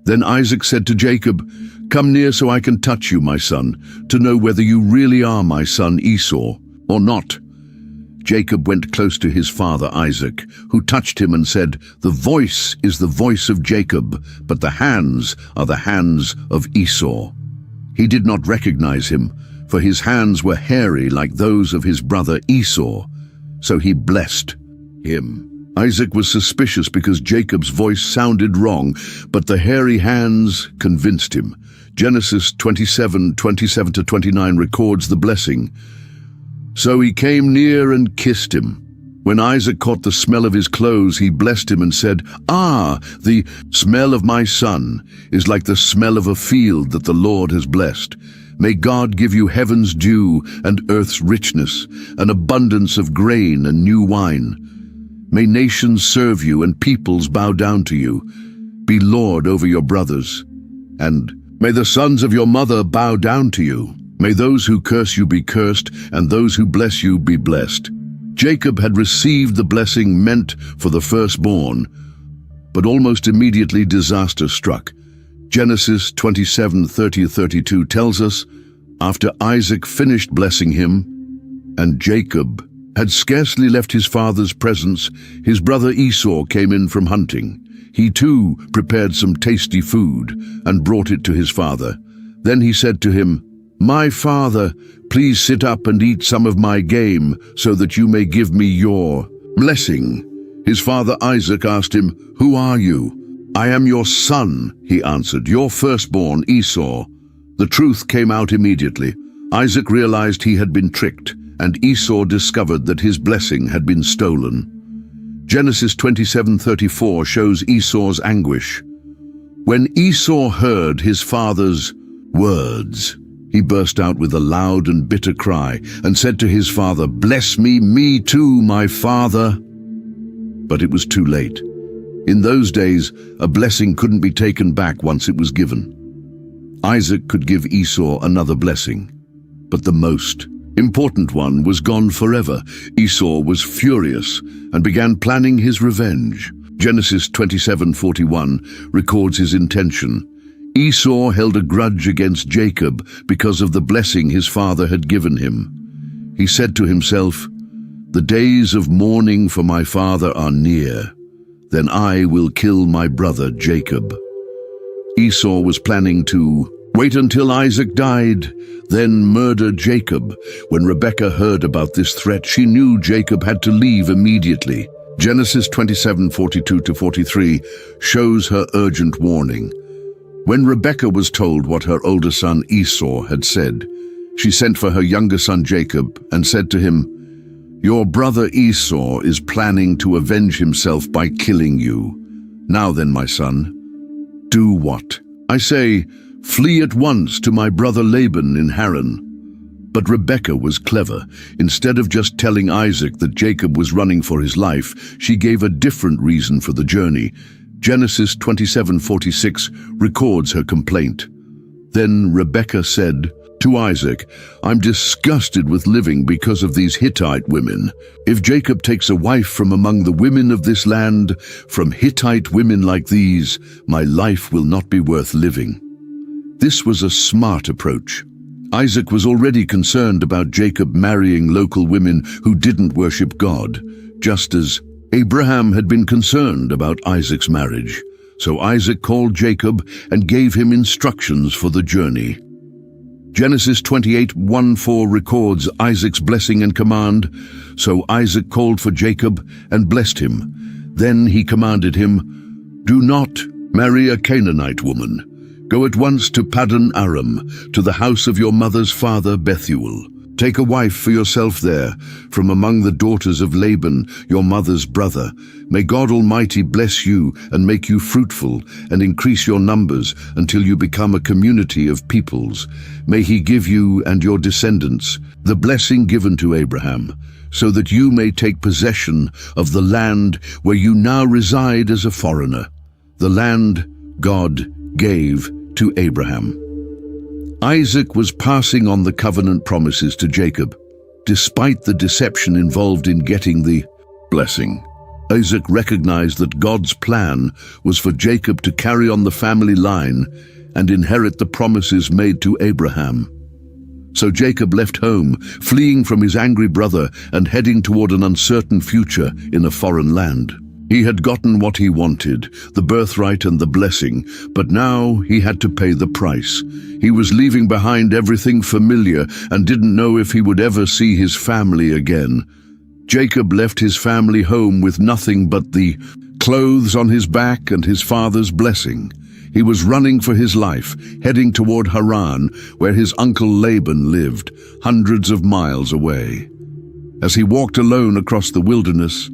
Then Isaac said to Jacob, "Come near so I can touch you, my son, to know whether you really are my son Esau or not." Jacob went close to his father Isaac, who touched him and said, "The voice is the voice of Jacob, but the hands are the hands of Esau." He did not recognize him, for his hands were hairy like those of his brother Esau, so he blessed him. Isaac was suspicious because Jacob's voice sounded wrong, but the hairy hands convinced him. Genesis 27:27-29 records the blessing. So he came near and kissed him. When Isaac caught the smell of his clothes, he blessed him and said, "Ah, the smell of my son is like the smell of a field that the Lord has blessed. May God give you heaven's dew and earth's richness, an abundance of grain and new wine. May nations serve you and peoples bow down to you. Be Lord over your brothers. And may the sons of your mother bow down to you. May those who curse you be cursed, and those who bless you be blessed." Jacob had received the blessing meant for the firstborn, but almost immediately disaster struck. Genesis 27:30-32 tells us, after Isaac finished blessing him, and Jacob had scarcely left his father's presence, his brother Esau came in from hunting. He too prepared some tasty food and brought it to his father. Then he said to him, "My father, please sit up and eat some of my game so that you may give me your blessing." His father Isaac asked him, "Who are you?" "I am your son," he answered, "your firstborn Esau." The truth came out immediately. Isaac realized he had been tricked, and Esau discovered that his blessing had been stolen. Genesis 27:34 shows Esau's anguish. When Esau heard his father's words, he burst out with a loud and bitter cry and said to his father, "Bless me, me too, my father." But it was too late. In those days, a blessing couldn't be taken back once it was given. Isaac could give Esau another blessing, but the most important one was gone forever. Esau was furious and began planning his revenge. Genesis 27:41 records his intention. Esau held a grudge against Jacob because of the blessing his father had given him. He said to himself, "The days of mourning for my father are near. Then I will kill my brother Jacob." Esau was planning to wait until Isaac died, then murder Jacob. When Rebekah heard about this threat, she knew Jacob had to leave immediately. Genesis 27:42-43 shows her urgent warning. When Rebekah was told what her older son Esau had said, she sent for her younger son Jacob and said to him, "Your brother Esau is planning to avenge himself by killing you. Now then, my son, do what I say. Flee at once to my brother Laban in Haran." But Rebekah was clever. Instead of just telling Isaac that Jacob was running for his life, she gave a different reason for the journey. Genesis 27:46 records her complaint. Then Rebekah said to Isaac, "I'm disgusted with living because of these Hittite women. If Jacob takes a wife from among the women of this land, from Hittite women like these, my life will not be worth living." This was a smart approach. Isaac was already concerned about Jacob marrying local women who didn't worship God, just as Abraham had been concerned about Isaac's marriage. So Isaac called Jacob and gave him instructions for the journey. Genesis 28:1-4 records Isaac's blessing and command. So Isaac called for Jacob and blessed him. Then he commanded him, "Do not marry a Canaanite woman. Go at once to Paddan Aram, to the house of your mother's father Bethuel. Take a wife for yourself there, from among the daughters of Laban, your mother's brother. May God Almighty bless you and make you fruitful and increase your numbers until you become a community of peoples. May he give you and your descendants the blessing given to Abraham, so that you may take possession of the land where you now reside as a foreigner, the land God gave to Abraham." Isaac was passing on the covenant promises to Jacob, despite the deception involved in getting the blessing. Isaac recognized that God's plan was for Jacob to carry on the family line and inherit the promises made to Abraham. So Jacob left home, fleeing from his angry brother and heading toward an uncertain future in a foreign land. He had gotten what he wanted, the birthright and the blessing, but now he had to pay the price. He was leaving behind everything familiar and didn't know if he would ever see his family again. Jacob left his family home with nothing but the clothes on his back and his father's blessing. He was running for his life, heading toward Haran, where his uncle Laban lived, hundreds of miles away. As he walked alone across the wilderness,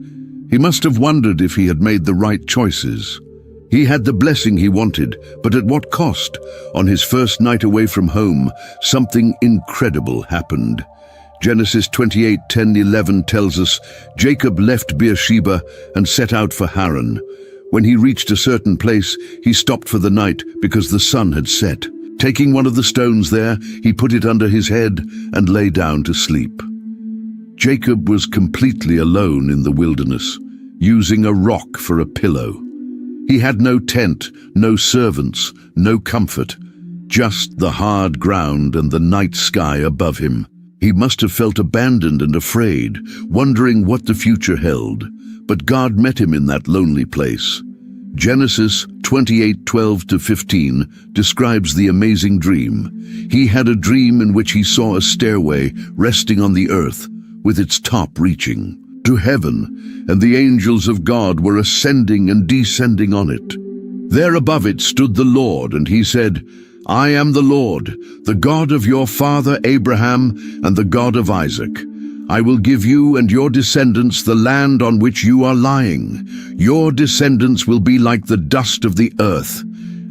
he must have wondered if he had made the right choices. He had the blessing he wanted, but at what cost? On his first night away from home, something incredible happened. Genesis 28:10-11 tells us, Jacob left Beersheba and set out for Haran. When he reached a certain place, he stopped for the night because the sun had set. Taking one of the stones there, he put it under his head and lay down to sleep. Jacob was completely alone in the wilderness, using a rock for a pillow. He had no tent, no servants, no comfort, just the hard ground and the night sky above him. He must have felt abandoned and afraid, wondering what the future held. But God met him in that lonely place. Genesis 28:12-15 describes the amazing dream. He had a dream in which he saw a stairway resting on the earth, with its top reaching to heaven, and the angels of God were ascending and descending on it. There above it stood the Lord, and he said, "I am the Lord, the God of your father Abraham and the God of Isaac. I will give you and your descendants the land on which you are lying. Your descendants will be like the dust of the earth,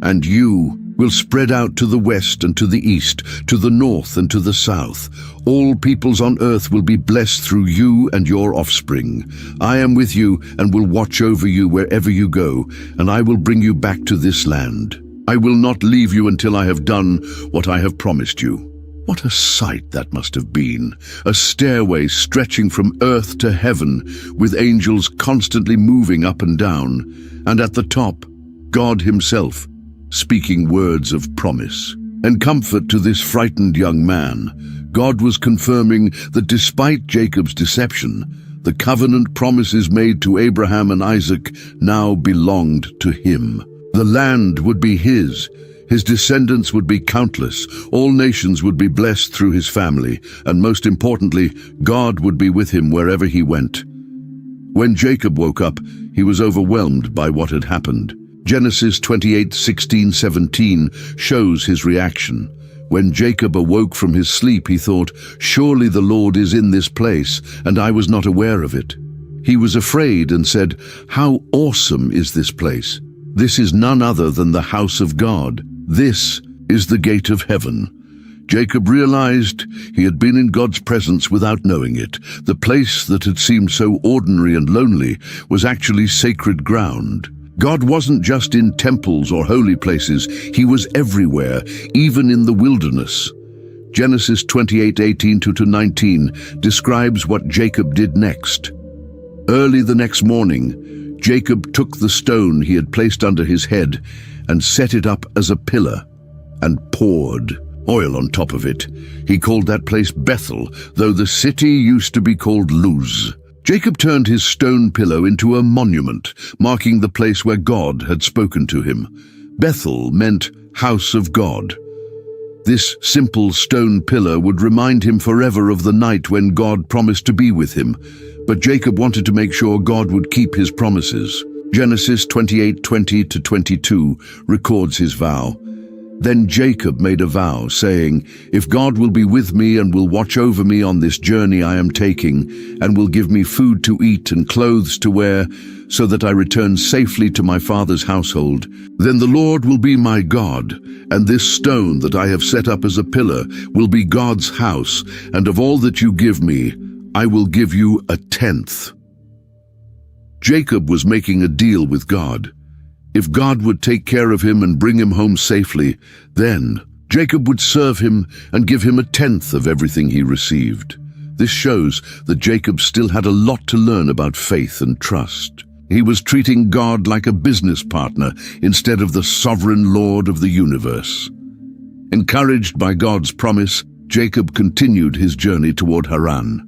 and you will spread out to the west and to the east, to the north and to the south. All peoples on earth will be blessed through you and your offspring. I am with you and will watch over you wherever you go, and I will bring you back to this land. I will not leave you until I have done what I have promised you." What a sight that must have been, a stairway stretching from earth to heaven, with angels constantly moving up and down, and at the top, God himself, speaking words of promise and comfort to this frightened young man. God was confirming that despite Jacob's deception, the covenant promises made to Abraham and Isaac now belonged to him. The land would be his descendants would be countless, all nations would be blessed through his family, and most importantly, God would be with him wherever he went. When Jacob woke up, he was overwhelmed by what had happened. Genesis 28:16-17 shows his reaction. When Jacob awoke from his sleep, he thought, "Surely the Lord is in this place, and I was not aware of it." He was afraid and said, "How awesome is this place! This is none other than the house of God. This is the gate of heaven." Jacob realized he had been in God's presence without knowing it. The place that had seemed so ordinary and lonely was actually sacred ground. God wasn't just in temples or holy places, he was everywhere, even in the wilderness. Genesis 28:18-19 describes what Jacob did next. Early the next morning, Jacob took the stone he had placed under his head and set it up as a pillar and poured oil on top of it. He called that place Bethel, though the city used to be called Luz. Jacob turned his stone pillow into a monument, marking the place where God had spoken to him. Bethel meant house of God. This simple stone pillar would remind him forever of the night when God promised to be with him, but Jacob wanted to make sure God would keep his promises. Genesis 28:20-22 records his vow. Then Jacob made a vow, saying, "If God will be with me and will watch over me on this journey I am taking, and will give me food to eat and clothes to wear, so that I return safely to my father's household, then the Lord will be my God, and this stone that I have set up as a pillar will be God's house, and of all that you give me, I will give you 1/10." Jacob was making a deal with God. If God would take care of him and bring him home safely, then Jacob would serve him and give him 1/10 of everything he received. This shows that Jacob still had a lot to learn about faith and trust. He was treating God like a business partner instead of the sovereign Lord of the universe. Encouraged by God's promise, Jacob continued his journey toward Haran.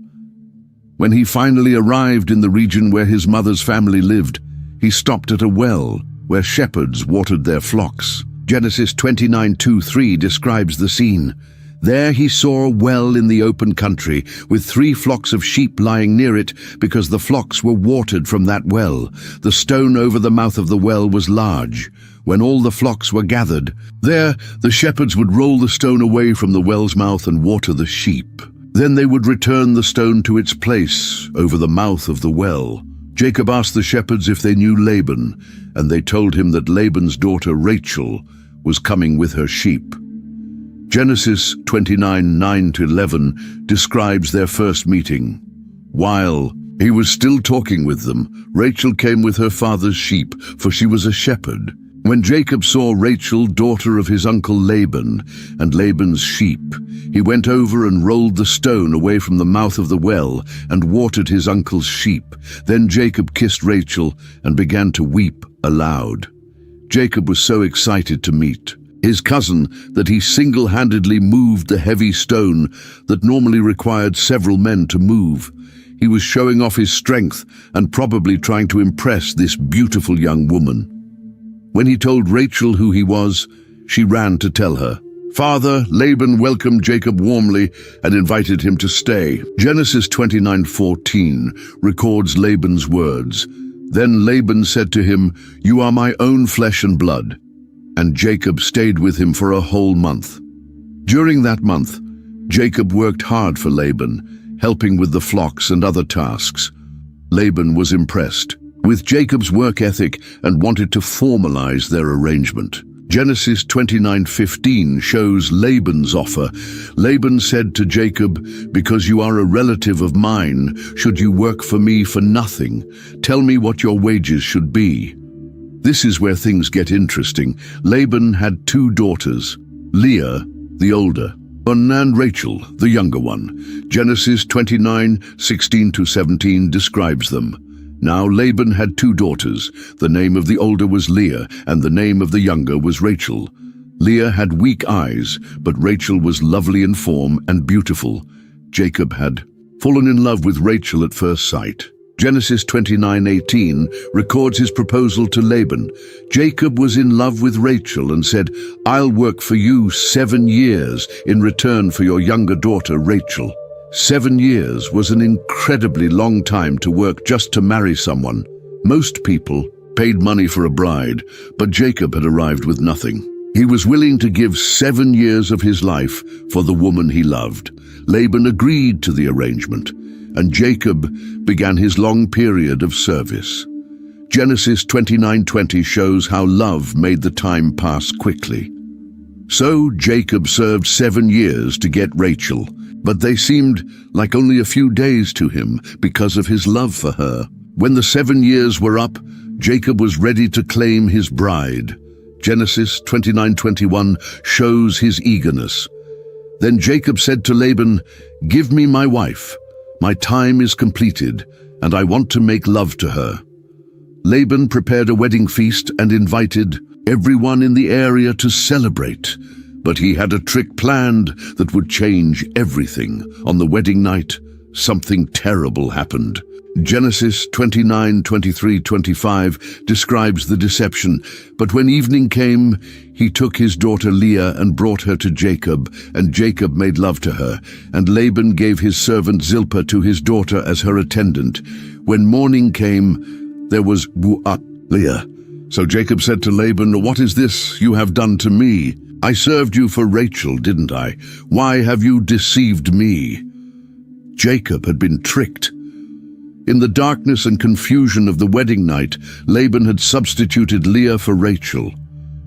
When he finally arrived in the region where his mother's family lived, he stopped at a well where shepherds watered their flocks. Genesis 29:2-3 describes the scene. There he saw a well in the open country, with 3 flocks of sheep lying near it, because the flocks were watered from that well. The stone over the mouth of the well was large. When all the flocks were gathered, there the shepherds would roll the stone away from the well's mouth and water the sheep. Then they would return the stone to its place over the mouth of the well. Jacob asked the shepherds if they knew Laban, and they told him that Laban's daughter Rachel was coming with her sheep. Genesis 29:9-11 describes their first meeting. While he was still talking with them, Rachel came with her father's sheep, for she was a shepherd. When Jacob saw Rachel, daughter of his uncle Laban, and Laban's sheep, he went over and rolled the stone away from the mouth of the well and watered his uncle's sheep. Then Jacob kissed Rachel and began to weep aloud. Jacob was so excited to meet his cousin that he single-handedly moved the heavy stone that normally required several men to move. He was showing off his strength and probably trying to impress this beautiful young woman. When he told Rachel who he was, she ran to tell her. Father Laban welcomed Jacob warmly and invited him to stay. Genesis 29:14 records Laban's words. Then Laban said to him, "You are my own flesh and blood." And Jacob stayed with him for a whole month. During that month, Jacob worked hard for Laban, helping with the flocks and other tasks. Laban was impressed with Jacob's work ethic and wanted to formalize their arrangement. Genesis 29:15 shows Laban's offer. Laban said to Jacob, "Because you are a relative of mine, should you work for me for nothing? Tell me what your wages should be." This is where things get interesting. Laban had 2 daughters, Leah, the older, and Rachel, the younger one. Genesis 29:16-17 describes them. Now Laban had 2 daughters. The name of the older was Leah, and the name of the younger was Rachel. Leah had weak eyes, but Rachel was lovely in form and beautiful. Jacob had fallen in love with Rachel at first sight. Genesis 29:18 records his proposal to Laban. Jacob was in love with Rachel and said, "I'll work for you 7 years in return for your younger daughter Rachel." 7 years was an incredibly long time to work just to marry someone. Most people paid money for a bride, but Jacob had arrived with nothing. He was willing to give 7 years of his life for the woman he loved. Laban agreed to the arrangement, and Jacob began his long period of service. Genesis 29:20 shows how love made the time pass quickly. So Jacob served 7 years to get Rachel, but they seemed like only a few days to him because of his love for her. When the 7 years were up, Jacob was ready to claim his bride. Genesis 29:21 shows his eagerness. Then Jacob said to Laban, "Give me my wife. My time is completed, and I want to make love to her." Laban prepared a wedding feast and invited everyone in the area to celebrate. But he had a trick planned that would change everything. On the wedding night, something terrible happened. Genesis 29, 23, 25 describes the deception. But when evening came, he took his daughter Leah and brought her to Jacob, and Jacob made love to her. And Laban gave his servant Zilpah to his daughter as her attendant. When morning came, there was Leah. So Jacob said to Laban, "What is this you have done to me? I served you for Rachel, didn't I? Why have you deceived me?" Jacob had been tricked. In the darkness and confusion of the wedding night, Laban had substituted Leah for Rachel.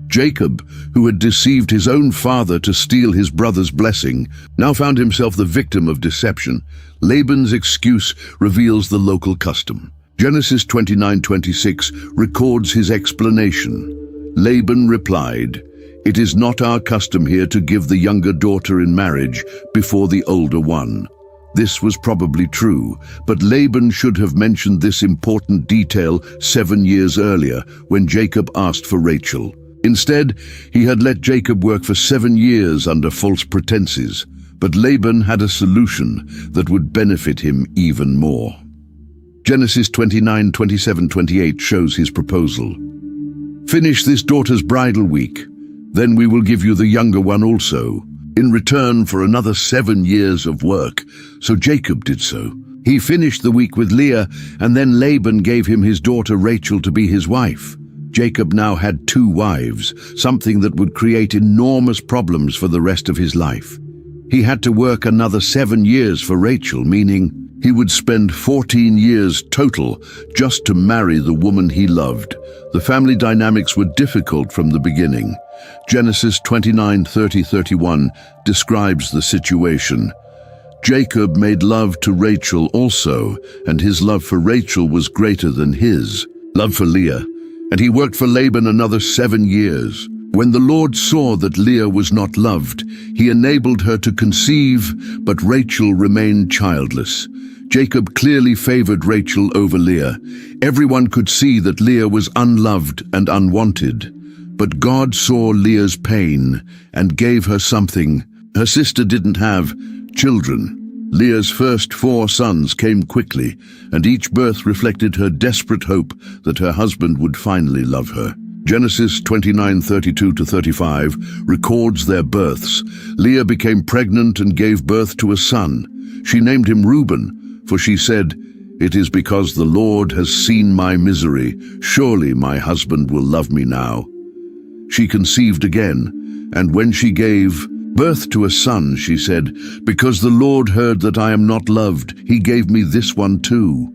Jacob, who had deceived his own father to steal his brother's blessing, now found himself the victim of deception. Laban's excuse reveals the local custom. Genesis 29:26 records his explanation. Laban replied, "It is not our custom here to give the younger daughter in marriage before the older one." This was probably true, but Laban should have mentioned this important detail 7 years earlier when Jacob asked for Rachel. Instead, he had let Jacob work for 7 years under false pretenses, but Laban had a solution that would benefit him even more. Genesis 29:27-28 shows his proposal. "Finish this daughter's bridal week, then we will give you the younger one also, in return for another 7 years of work." So Jacob did so. He finished the week with Leah, and then Laban gave him his daughter Rachel to be his wife. Jacob now had 2 wives, something that would create enormous problems for the rest of his life. He had to work another 7 years for Rachel, meaning he would spend 14 years total just to marry the woman he loved. The family dynamics were difficult from the beginning. Genesis 29:30-31 describes the situation. Jacob made love to Rachel also, and his love for Rachel was greater than his love for Leah, and he worked for Laban another 7 years. When the Lord saw that Leah was not loved, he enabled her to conceive, but Rachel remained childless. Jacob clearly favored Rachel over Leah. Everyone could see that Leah was unloved and unwanted. But God saw Leah's pain and gave her something her sister didn't have: children. Leah's first 4 sons came quickly, and each birth reflected her desperate hope that her husband would finally love her. Genesis 29:32-35 records their births. Leah became pregnant and gave birth to a son. She named him Reuben, for she said, "It is because the Lord has seen my misery. Surely my husband will love me now." She conceived again, and when she gave birth to a son, she said, "Because the Lord heard that I am not loved, he gave me this one too."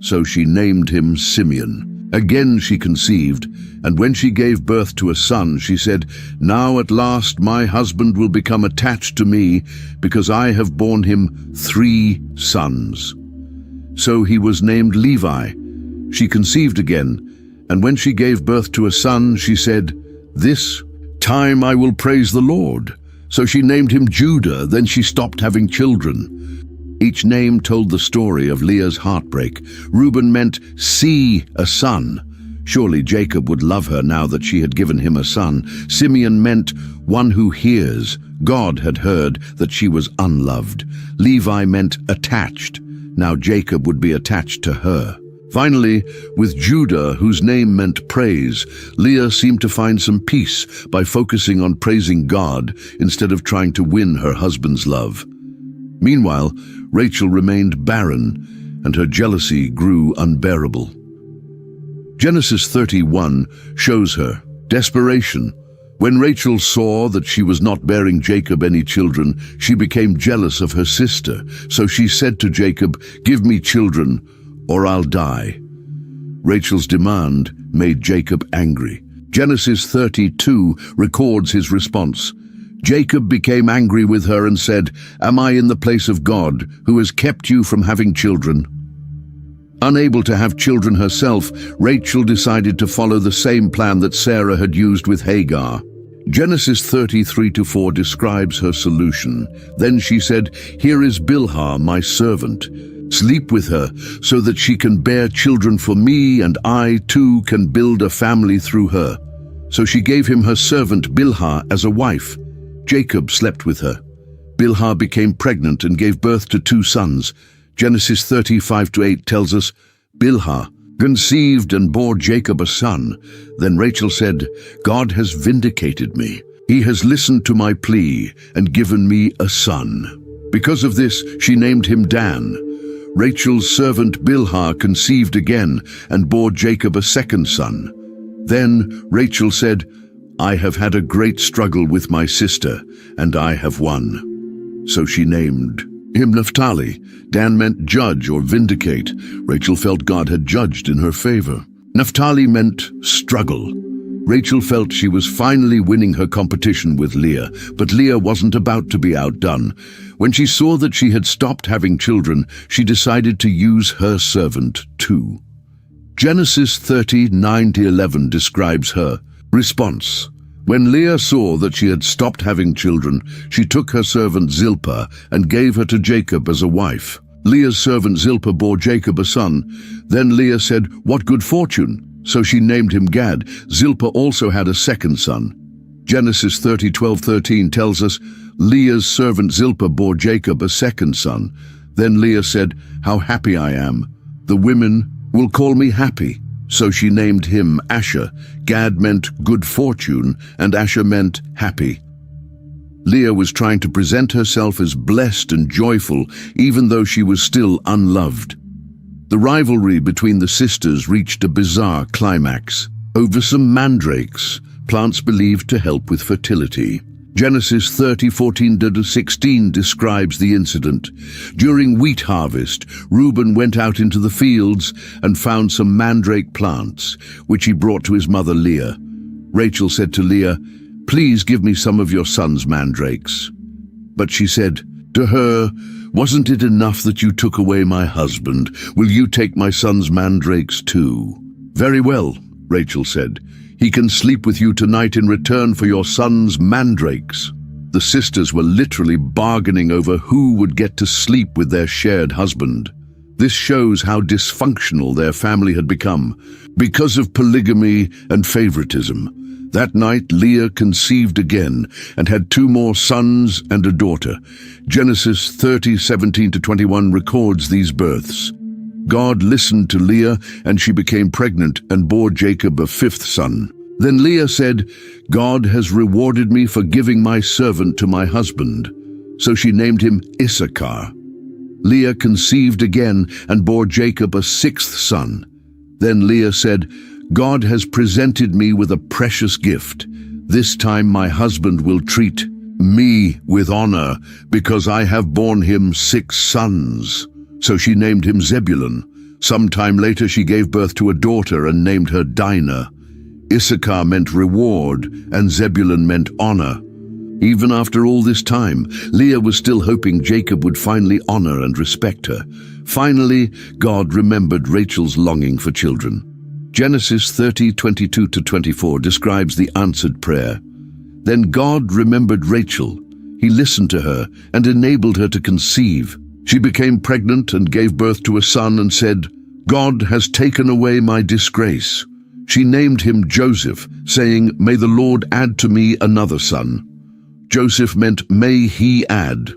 So she named him Simeon. Again she conceived, and when she gave birth to a son, she said, "Now at last my husband will become attached to me, because I have borne him 3 sons." So he was named Levi. She conceived again, and when she gave birth to a son, she said, "This time I will praise the Lord." So she named him Judah. Then she stopped having children. Each name told the story of Leah's heartbreak. Reuben meant, "see a son." Surely Jacob would love her now that she had given him a son. Simeon meant, "one who hears." God had heard that she was unloved. Levi meant attached. Now Jacob would be attached to her. Finally, with Judah, whose name meant praise, Leah seemed to find some peace by focusing on praising God instead of trying to win her husband's love. Meanwhile, Rachel remained barren, and her jealousy grew unbearable. Genesis 31 shows her desperation. When Rachel saw that she was not bearing Jacob any children, she became jealous of her sister. So she said to Jacob, "Give me children, or I'll die." Rachel's demand made Jacob angry. Genesis 32 records his response. Jacob became angry with her and said, "Am I in the place of God, who has kept you from having children?" Unable to have children herself, Rachel decided to follow the same plan that Sarah had used with Hagar. Genesis 33-4 describes her solution. Then she said, "Here is Bilhah, my servant. Sleep with her so that she can bear children for me, and I too can build a family through her." So she gave him her servant Bilhah as a wife. Jacob slept with her. Bilhah became pregnant and gave birth to 2 sons. Genesis 35-8 tells us, Bilhah conceived and bore Jacob a son. Then Rachel said, God has vindicated me. He has listened to my plea and given me a son. Because of this, she named him Dan. Rachel's servant Bilhah conceived again and bore Jacob a second son. Then Rachel said, I have had a great struggle with my sister, and I have won. So she named him Naphtali. Dan meant judge or vindicate. Rachel felt God had judged in her favor. Naphtali meant struggle. Rachel felt she was finally winning her competition with Leah, but Leah wasn't about to be outdone. When she saw that she had stopped having children, she decided to use her servant too. Genesis 30:9-11 describes her response. When Leah saw that she had stopped having children, she took her servant Zilpah and gave her to Jacob as a wife. Leah's servant Zilpah bore Jacob a son. Then Leah said, What good fortune! So she named him Gad. Zilpah also had a second son. Genesis 30:12-13 tells us, Leah's servant Zilpah bore Jacob a second son. Then Leah said, How happy I am! The women will call me happy. So she named him Asher. Gad meant good fortune, and Asher meant happy. Leah was trying to present herself as blessed and joyful, even though she was still unloved. The rivalry between the sisters reached a bizarre climax over some mandrakes, plants believed to help with fertility. Genesis 30:14-16 describes the incident. During wheat harvest, Reuben went out into the fields and found some mandrake plants, which he brought to his mother Leah. Rachel said to Leah, Please give me some of your son's mandrakes. But she said to her, Wasn't it enough that you took away my husband? Will you take my son's mandrakes too? Very well, Rachel said. He can sleep with you tonight in return for your son's mandrakes. The sisters were literally bargaining over who would get to sleep with their shared husband. This shows how dysfunctional their family had become because of polygamy and favoritism. That night, Leah conceived again and had 2 more sons and a daughter. Genesis 30:17-21 records these births. God listened to Leah, and she became pregnant and bore Jacob a 5th son. Then Leah said, God has rewarded me for giving my servant to my husband. So she named him Issachar. Leah conceived again and bore Jacob a 6th son. Then Leah said, God has presented me with a precious gift. This time my husband will treat me with honor, because I have borne him 6 sons. So she named him Zebulun. Sometime later she gave birth to a daughter and named her Dinah. Issachar meant reward, and Zebulun meant honor. Even after all this time, Leah was still hoping Jacob would finally honor and respect her. Finally, God remembered Rachel's longing for children. Genesis 30:22-24 describes the answered prayer. Then God remembered Rachel. He listened to her and enabled her to conceive. She became pregnant and gave birth to a son and said, God has taken away my disgrace. She named him Joseph, saying, May the Lord add to me another son. Joseph meant, May he add.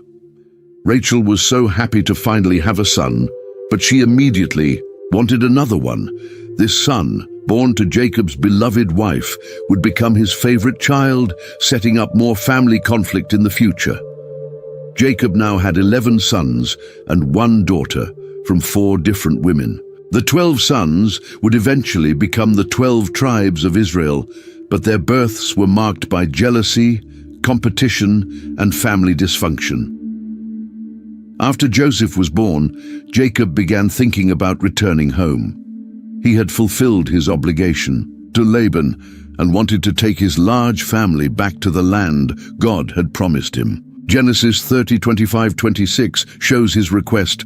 Rachel was so happy to finally have a son, but she immediately wanted another one. This son, born to Jacob's beloved wife, would become his favorite child, setting up more family conflict in the future. Jacob now had 11 sons and 1 daughter from 4 different women. The 12 sons would eventually become the 12 tribes of Israel, but their births were marked by jealousy, competition, and family dysfunction. After Joseph was born, Jacob began thinking about returning home. He had fulfilled his obligation to Laban and wanted to take his large family back to the land God had promised him. Genesis 30:25-26 shows his request.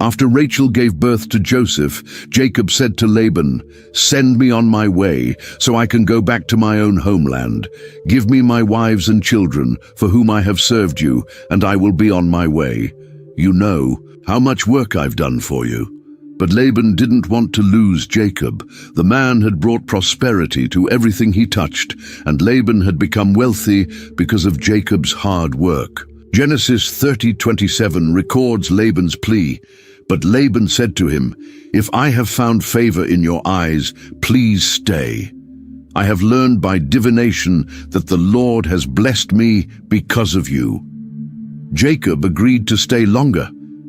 After Rachel gave birth to Joseph, Jacob said to Laban, Send me on my way, so I can go back to my own homeland. Give me my wives and children, for whom I have served you, and I will be on my way. You know how much work I've done for you. But Laban didn't want to lose Jacob. The man had brought prosperity to everything he touched, and Laban had become wealthy because of Jacob's hard work. Genesis 30:27 records Laban's plea. But Laban said to him, "If I have found favor in your eyes, please stay. I have learned by divination that the Lord has blessed me because of you." Jacob agreed to stay longer,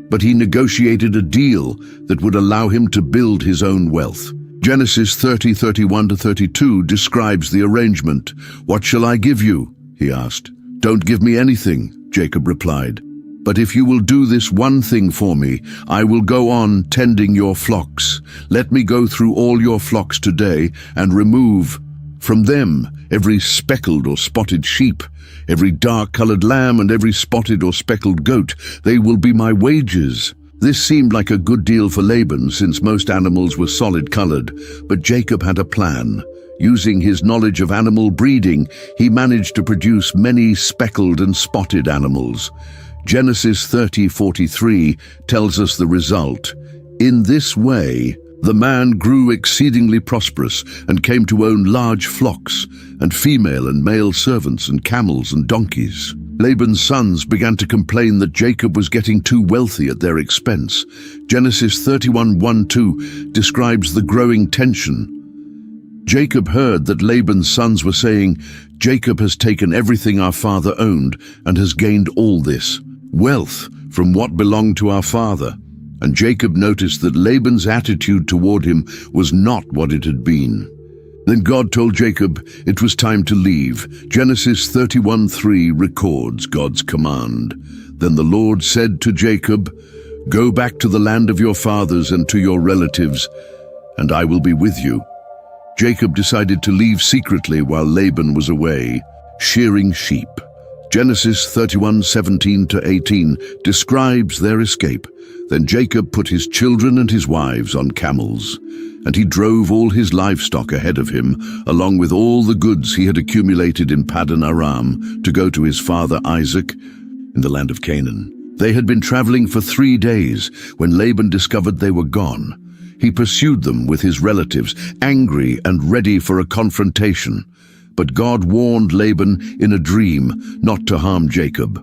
but he negotiated a deal that would allow him to build his own wealth. Genesis 30:31-32 describes the arrangement. "What shall I give you?" he asked. "Don't give me anything," Jacob replied. "But if you will do this one thing for me, I will go on tending your flocks. Let me go through all your flocks today and remove from them every speckled or spotted sheep, every dark-colored lamb, and every spotted or speckled goat. They will be my wages." This seemed like a good deal for Laban, since most animals were solid-colored, but Jacob had a plan. Using his knowledge of animal breeding, he managed to produce many speckled and spotted animals. Genesis 30:43 tells us the result. "In this way, the man grew exceedingly prosperous and came to own large flocks and female and male servants and camels and donkeys." Laban's sons began to complain that Jacob was getting too wealthy at their expense. Genesis 31:1-2 describes the growing tension. Jacob heard that Laban's sons were saying, "Jacob has taken everything our father owned and has gained all this wealth from what belonged to our father." And Jacob noticed that Laban's attitude toward him was not what it had been. Then God told Jacob it was time to leave. Genesis 31:3 records God's command. "Then the Lord said to Jacob, 'Go back to the land of your fathers and to your relatives, and I will be with you.'" Jacob decided to leave secretly while Laban was away, shearing sheep. Genesis 31:17-18 describes their escape. "Then Jacob put his children and his wives on camels, and he drove all his livestock ahead of him, along with all the goods he had accumulated in Paddan Aram, to go to his father Isaac in the land of Canaan. They had been traveling for 3 days when Laban discovered they were gone. He pursued them with his relatives, angry and ready for a confrontation. But God warned Laban in a dream not to harm Jacob.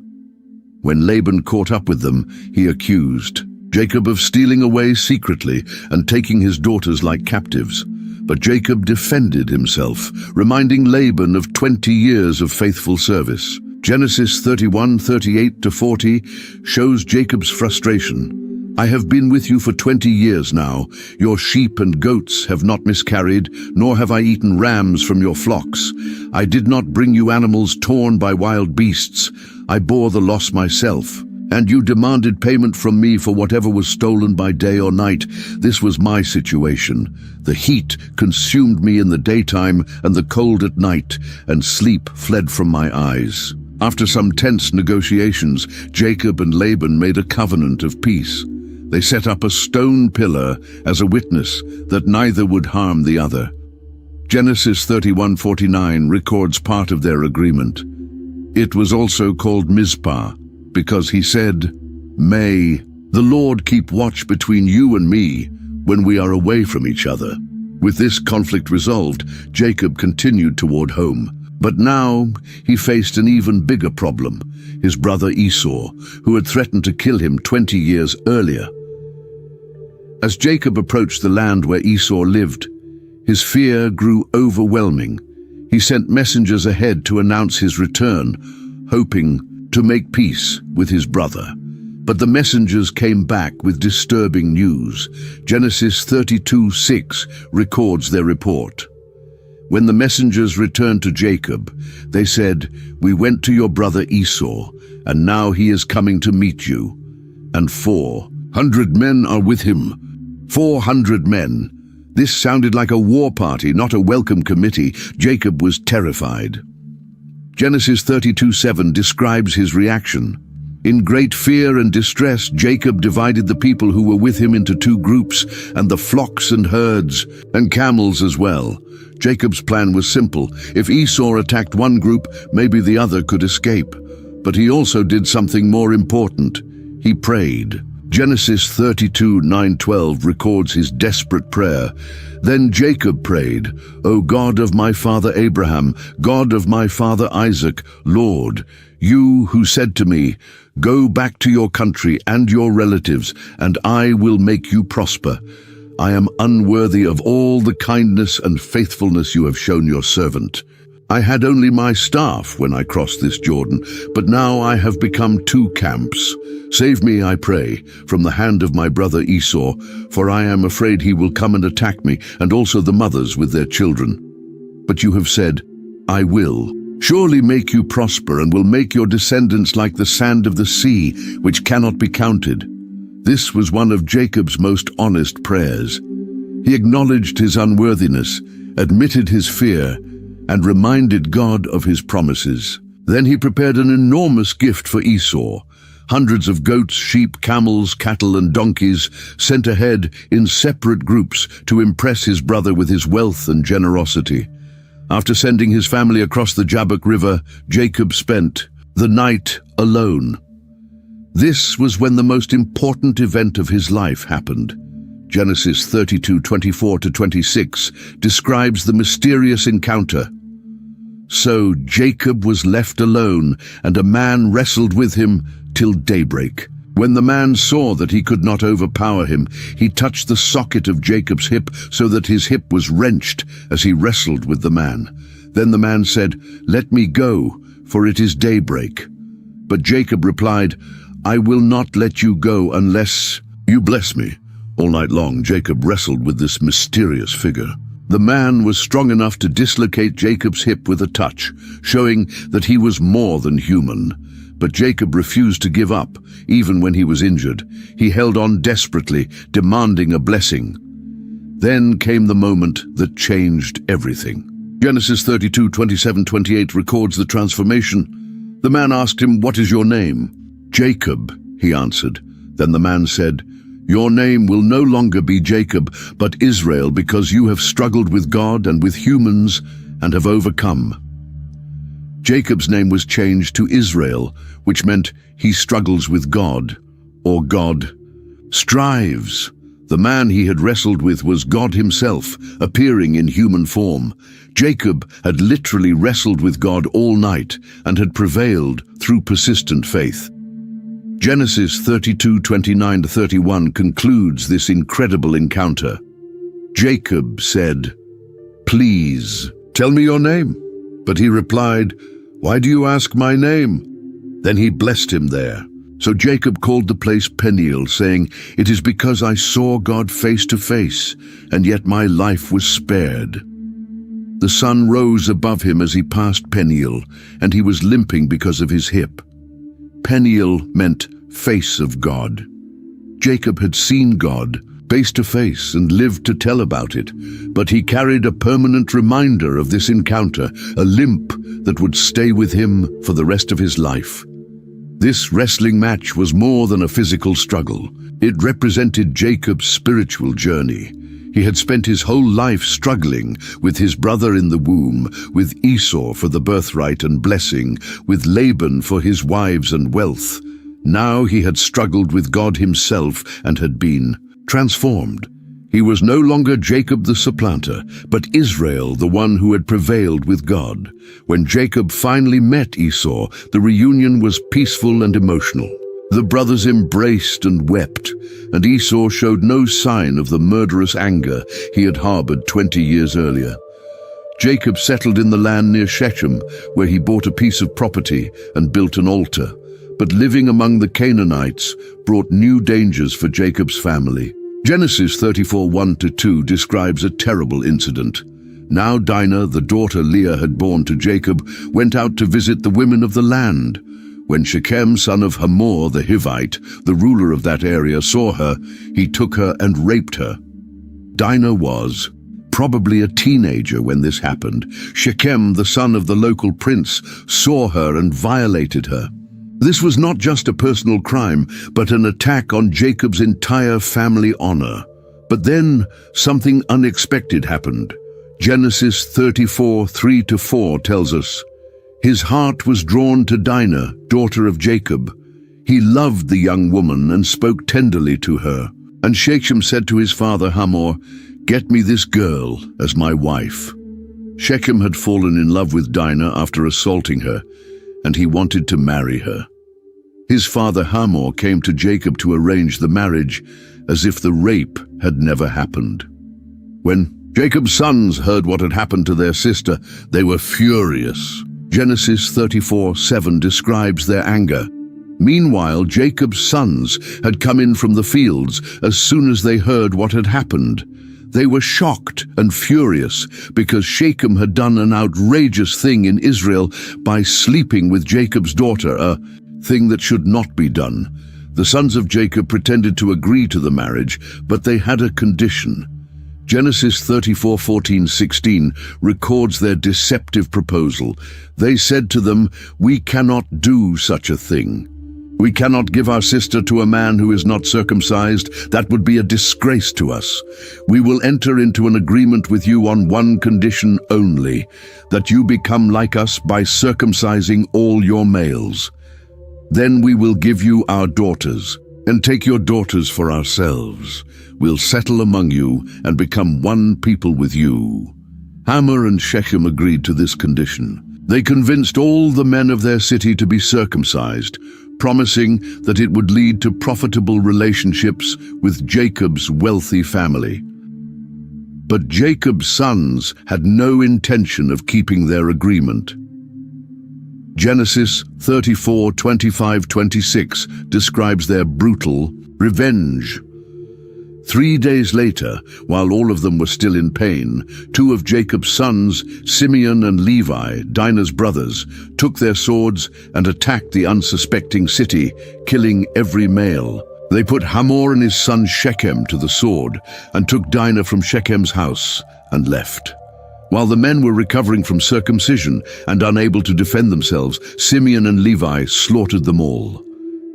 When Laban caught up with them, he accused Jacob of stealing away secretly and taking his daughters like captives. But Jacob defended himself, reminding Laban of 20 years of faithful service. Genesis 31:38-40 shows Jacob's frustration. "I have been with you for 20 years now. Your sheep and goats have not miscarried, nor have I eaten rams from your flocks. I did not bring you animals torn by wild beasts. I bore the loss myself. And you demanded payment from me for whatever was stolen by day or night. This was my situation. The heat consumed me in the daytime and the cold at night, and sleep fled from my eyes." After some tense negotiations, Jacob and Laban made a covenant of peace. They set up a stone pillar as a witness that neither would harm the other. Genesis 31:49 records part of their agreement. It was also called Mizpah, because he said, "May the Lord keep watch between you and me when we are away from each other." With this conflict resolved, Jacob continued toward home. But now he faced an even bigger problem, his brother Esau, who had threatened to kill him 20 years earlier. As Jacob approached the land where Esau lived, his fear grew overwhelming. He sent messengers ahead to announce his return, hoping to make peace with his brother. But the messengers came back with disturbing news. Genesis 32:6 records their report. When the messengers returned to Jacob, they said, "We went to your brother Esau, and now he is coming to meet you. And 400 men are with him." 400 men. This sounded like a war party, not a welcome committee. Jacob was terrified. Genesis 32:7 describes his reaction. In great fear and distress, Jacob divided the people who were with him into 2 groups, and the flocks and herds, and camels as well. Jacob's plan was simple. If Esau attacked one group, maybe the other could escape. But he also did something more important. He prayed. Genesis 32:9-12 records his desperate prayer. Then Jacob prayed, "O God of my father Abraham, God of my father Isaac, Lord, you who said to me, Go back to your country and your relatives, and I will make you prosper. I am unworthy of all the kindness and faithfulness you have shown your servant. I had only my staff when I crossed this Jordan, but now I have become two camps. Save me, I pray, from the hand of my brother Esau, for I am afraid he will come and attack me, and also the mothers with their children. But you have said, I will surely make you prosper and will make your descendants like the sand of the sea, which cannot be counted. This was one of Jacob's most honest prayers. He acknowledged his unworthiness, admitted his fear, and reminded God of his promises. Then he prepared an enormous gift for Esau. Hundreds of goats, sheep, camels, cattle, and donkeys sent ahead in separate groups to impress his brother with his wealth and generosity. After sending his family across the Jabbok River, Jacob spent the night alone. This was when the most important event of his life happened. Genesis 32:24-26 describes the mysterious encounter. So Jacob was left alone, and a man wrestled with him till daybreak. When the man saw that he could not overpower him, he touched the socket of Jacob's hip so that his hip was wrenched as he wrestled with the man. Then the man said, "Let me go, for it is daybreak." But Jacob replied, "I will not let you go unless you bless me." All night long, Jacob wrestled with this mysterious figure. The man was strong enough to dislocate Jacob's hip with a touch, showing that he was more than human. But Jacob refused to give up, even when he was injured. He held on desperately, demanding a blessing. Then came the moment that changed everything. Genesis 32:27-28 records the transformation. The man asked him, "What is your name?" "Jacob," he answered. Then the man said, "Your name will no longer be Jacob, but Israel, because you have struggled with God and with humans and have overcome." Jacob's name was changed to Israel, which meant he struggles with God, or God strives. The man he had wrestled with was God himself, appearing in human form. Jacob had literally wrestled with God all night and had prevailed through persistent faith. Genesis 32:29-31 concludes this incredible encounter. Jacob said, "Please, tell me your name." But he replied, "Why do you ask my name?" Then he blessed him there. So Jacob called the place Peniel, saying, "It is because I saw God face to face, and yet my life was spared." The sun rose above him as he passed Peniel, and he was limping because of his hip. Peniel meant face of God. Jacob had seen God face to face and lived to tell about it, but he carried a permanent reminder of this encounter, a limp that would stay with him for the rest of his life. This wrestling match was more than a physical struggle. It represented Jacob's spiritual journey. He had spent his whole life struggling with his brother in the womb, with Esau for the birthright and blessing, with Laban for his wives and wealth. Now he had struggled with God himself and had been transformed. He was no longer Jacob the supplanter, but Israel, the one who had prevailed with God. When Jacob finally met Esau, the reunion was peaceful and emotional. The brothers embraced and wept, and Esau showed no sign of the murderous anger he had harbored 20 years earlier. Jacob settled in the land near Shechem, where he bought a piece of property and built an altar. But living among the Canaanites brought new dangers for Jacob's family. Genesis 34:1-2 describes a terrible incident. Now Dinah, the daughter Leah had borne to Jacob, went out to visit the women of the land. When Shechem, son of Hamor the Hivite, the ruler of that area, saw her, he took her and raped her. Dinah was probably a teenager when this happened. Shechem, the son of the local prince, saw her and violated her. This was not just a personal crime, but an attack on Jacob's entire family honor. But then something unexpected happened. Genesis 34:3-4 tells us, "His heart was drawn to Dinah, daughter of Jacob. He loved the young woman and spoke tenderly to her. And Shechem said to his father Hamor, 'Get me this girl as my wife.'" Shechem had fallen in love with Dinah after assaulting her, and he wanted to marry her. His father Hamor came to Jacob to arrange the marriage, as if the rape had never happened. When Jacob's sons heard what had happened to their sister, they were furious. Genesis 34:7 describes their anger. Meanwhile, Jacob's sons had come in from the fields as soon as they heard what had happened. They were shocked and furious because Shechem had done an outrageous thing in Israel by sleeping with Jacob's daughter, a thing that should not be done. The sons of Jacob pretended to agree to the marriage, but they had a condition. Genesis 34:14-16 records their deceptive proposal. They said to them, "We cannot do such a thing. We cannot give our sister to a man who is not circumcised. That would be a disgrace to us. We will enter into an agreement with you on one condition only, that you become like us by circumcising all your males. Then we will give you our daughters, and take your daughters for ourselves. We'll settle among you and become one people with you." Hamor and Shechem agreed to this condition. They convinced all the men of their city to be circumcised, promising that it would lead to profitable relationships with Jacob's wealthy family. But Jacob's sons had no intention of keeping their agreement. Genesis 34:25-26 describes their brutal revenge. 3 days later, while all of them were still in pain, 2 of Jacob's sons, Simeon and Levi, Dinah's brothers, took their swords and attacked the unsuspecting city, killing every male. They put Hamor and his son Shechem to the sword and took Dinah from Shechem's house and left. While the men were recovering from circumcision and unable to defend themselves, Simeon and Levi slaughtered them all.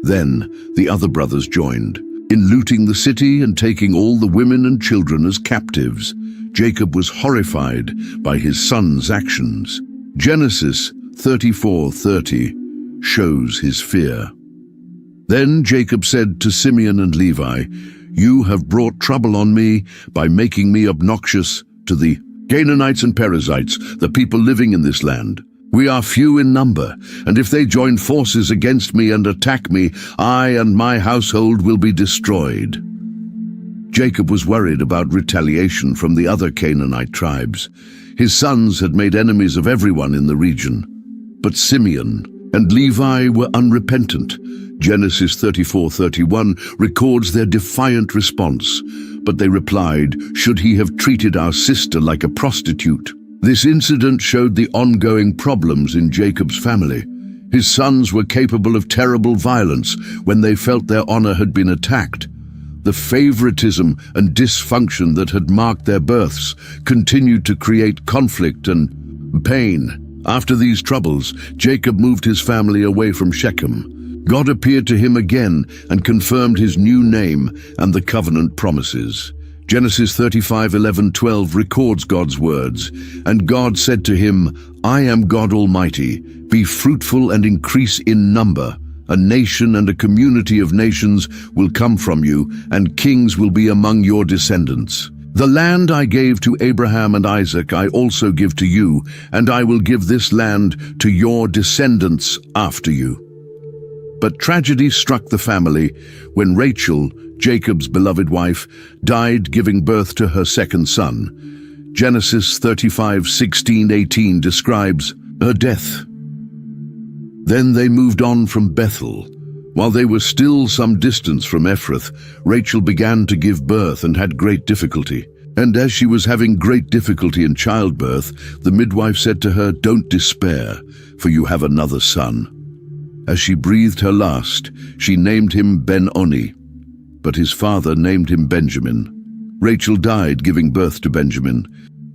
Then the other brothers joined in looting the city and taking all the women and children as captives. Jacob was horrified by his sons' actions. Genesis 34:30 shows his fear. Then Jacob said to Simeon and Levi, "You have brought trouble on me by making me obnoxious to the Canaanites and Perizzites, the people living in this land. We are few in number, and if they join forces against me and attack me, I and my household will be destroyed." Jacob was worried about retaliation from the other Canaanite tribes. His sons had made enemies of everyone in the region. But Simeon and Levi were unrepentant. Genesis 34:31 records their defiant response. But they replied, "Should he have treated our sister like a prostitute?" This incident showed the ongoing problems in Jacob's family. His sons were capable of terrible violence when they felt their honor had been attacked. The favoritism and dysfunction that had marked their births continued to create conflict and pain. After these troubles, Jacob moved his family away from Shechem. God appeared to him again and confirmed his new name and the covenant promises. Genesis 35:11-12 records God's words, "And God said to him, I am God Almighty. Be fruitful and increase in number. A nation and a community of nations will come from you, and kings will be among your descendants. The land I gave to Abraham and Isaac I also give to you, and I will give this land to your descendants after you." But tragedy struck the family when Rachel, Jacob's beloved wife, died giving birth to her second son. Genesis 35:16-18 describes her death. Then they moved on from Bethel. While they were still some distance from Ephrath, Rachel began to give birth and had great difficulty. And as she was having great difficulty in childbirth, the midwife said to her, "Don't despair, for you have another son." As she breathed her last, she named him Ben-Oni, but his father named him Benjamin. Rachel died giving birth to Benjamin,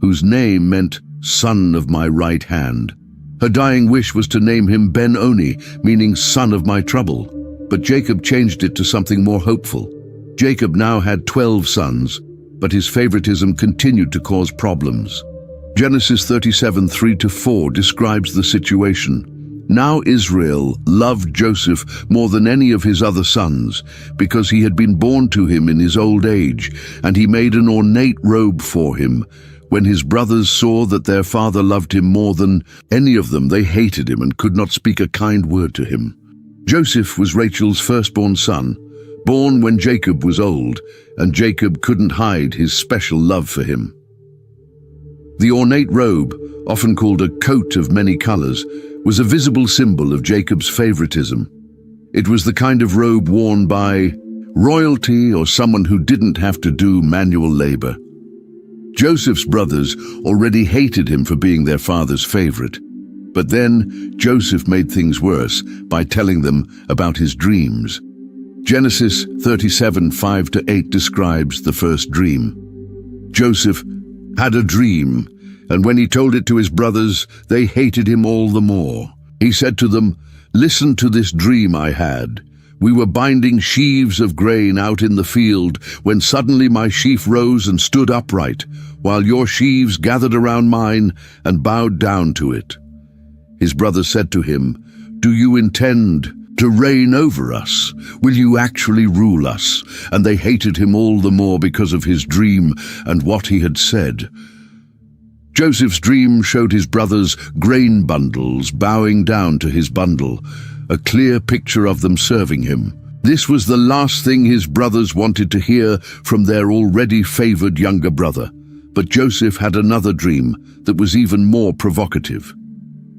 whose name meant "son of my right hand." Her dying wish was to name him Ben-Oni, meaning son of my trouble. But Jacob changed it to something more hopeful. Jacob now had 12 sons, but his favoritism continued to cause problems. Genesis 37:3-4 describes the situation. Now Israel loved Joseph more than any of his other sons, because he had been born to him in his old age, and he made an ornate robe for him. When his brothers saw that their father loved him more than any of them, they hated him and could not speak a kind word to him. Joseph was Rachel's firstborn son, born when Jacob was old, and Jacob couldn't hide his special love for him. The ornate robe, often called a coat of many colors, was a visible symbol of Jacob's favoritism. It was the kind of robe worn by royalty or someone who didn't have to do manual labor. Joseph's brothers already hated him for being their father's favorite. But then Joseph made things worse by telling them about his dreams. Genesis 37:5-8 describes the first dream. Joseph had a dream, and when he told it to his brothers, they hated him all the more. He said to them, "Listen to this dream I had. We were binding sheaves of grain out in the field when suddenly my sheaf rose and stood upright, while your sheaves gathered around mine and bowed down to it." His brothers said to him, "Do you intend to reign over us? Will you actually rule us?" And they hated him all the more because of his dream and what he had said. Joseph's dream showed his brothers grain bundles bowing down to his bundle, a clear picture of them serving him. This was the last thing his brothers wanted to hear from their already favored younger brother. But Joseph had another dream that was even more provocative.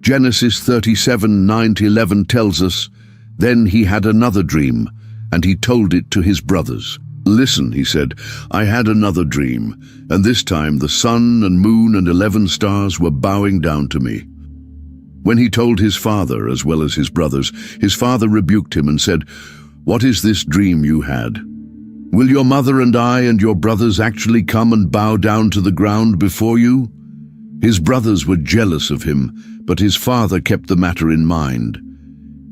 Genesis 37:9-11 tells us, "Then he had another dream, and he told it to his brothers. 'Listen,' he said, 'I had another dream, and this time the sun and moon and 11 stars were bowing down to me.' When he told his father as well as his brothers, his father rebuked him and said, 'What is this dream you had? Will your mother and I and your brothers actually come and bow down to the ground before you?' His brothers were jealous of him, but his father kept the matter in mind.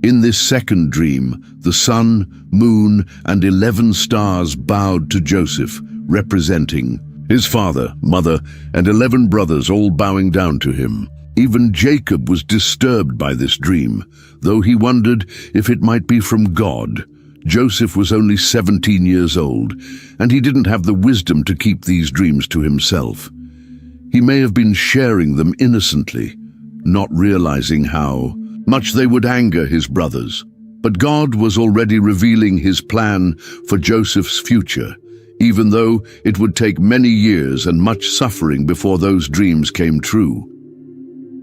In this second dream, the sun, moon, and 11 stars bowed to Joseph, representing his father, mother, and 11 brothers all bowing down to him. Even Jacob was disturbed by this dream, though he wondered if it might be from God. Joseph was only 17 years old, and he didn't have the wisdom to keep these dreams to himself. He may have been sharing them innocently, not realizing how much they would anger his brothers. But God was already revealing his plan for Joseph's future, even though it would take many years and much suffering before those dreams came true.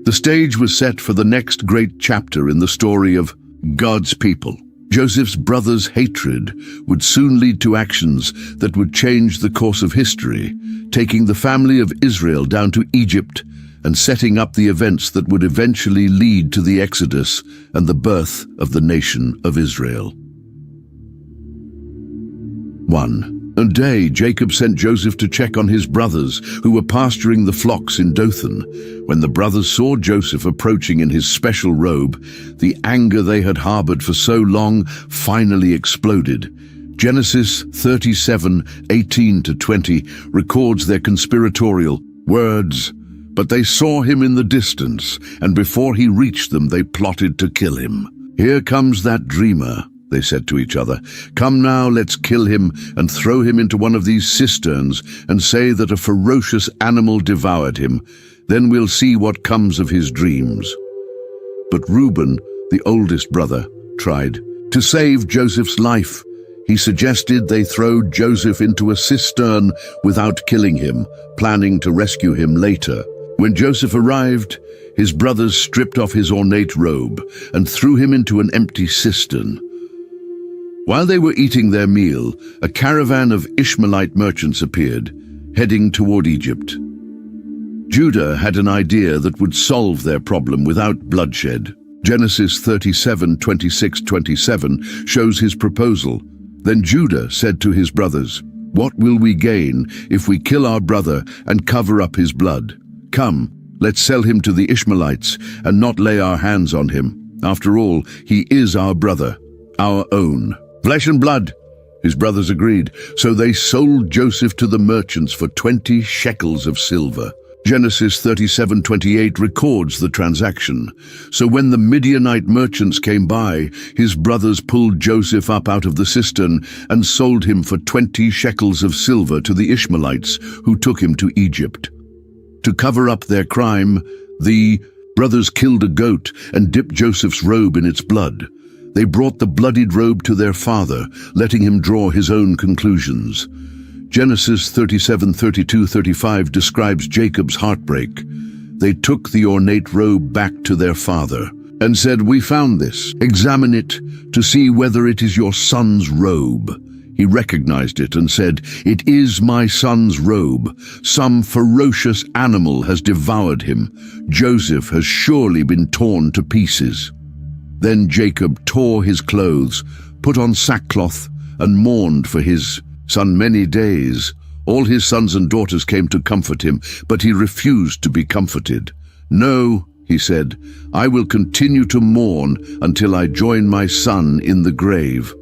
The stage was set for the next great chapter in the story of God's people. Joseph's brothers' hatred would soon lead to actions that would change the course of history, taking the family of Israel down to Egypt and setting up the events that would eventually lead to the Exodus and the birth of the nation of Israel. 1. A day, Jacob sent Joseph to check on his brothers who were pasturing the flocks in Dothan. When the brothers saw Joseph approaching in his special robe, the anger they had harbored for so long finally exploded. Genesis 37:18-20 records their conspiratorial words. But they saw him in the distance, and before he reached them, they plotted to kill him. "Here comes that dreamer," they said to each other. "Come now, let's kill him and throw him into one of these cisterns and say that a ferocious animal devoured him. Then we'll see what comes of his dreams." But Reuben, the oldest brother, tried to save Joseph's life. He suggested they throw Joseph into a cistern without killing him, planning to rescue him later. When Joseph arrived, his brothers stripped off his ornate robe and threw him into an empty cistern. While they were eating their meal, a caravan of Ishmaelite merchants appeared, heading toward Egypt. Judah had an idea that would solve their problem without bloodshed. Genesis 37:26-27 shows his proposal. Then Judah said to his brothers, "What will we gain if we kill our brother and cover up his blood? Come, let's sell him to the Ishmaelites and not lay our hands on him. After all, he is our brother, our own. Flesh and blood." His brothers agreed, so they sold Joseph to the merchants for 20 shekels of silver. Genesis 37:28 records the transaction. So when the Midianite merchants came by, his brothers pulled Joseph up out of the cistern and sold him for 20 shekels of silver to the Ishmaelites, who took him to Egypt. To cover up their crime, the brothers killed a goat and dipped Joseph's robe in its blood. They brought the bloodied robe to their father, letting him draw his own conclusions. Genesis 37:32-35 describes Jacob's heartbreak. They took the ornate robe back to their father and said, "We found this. Examine it to see whether it is your son's robe." He recognized it and said, "It is my son's robe. Some ferocious animal has devoured him. Joseph has surely been torn to pieces." Then Jacob tore his clothes, put on sackcloth, and mourned for his son many days. All his sons and daughters came to comfort him, but he refused to be comforted. "No," he said, "I will continue to mourn until I join my son in the grave."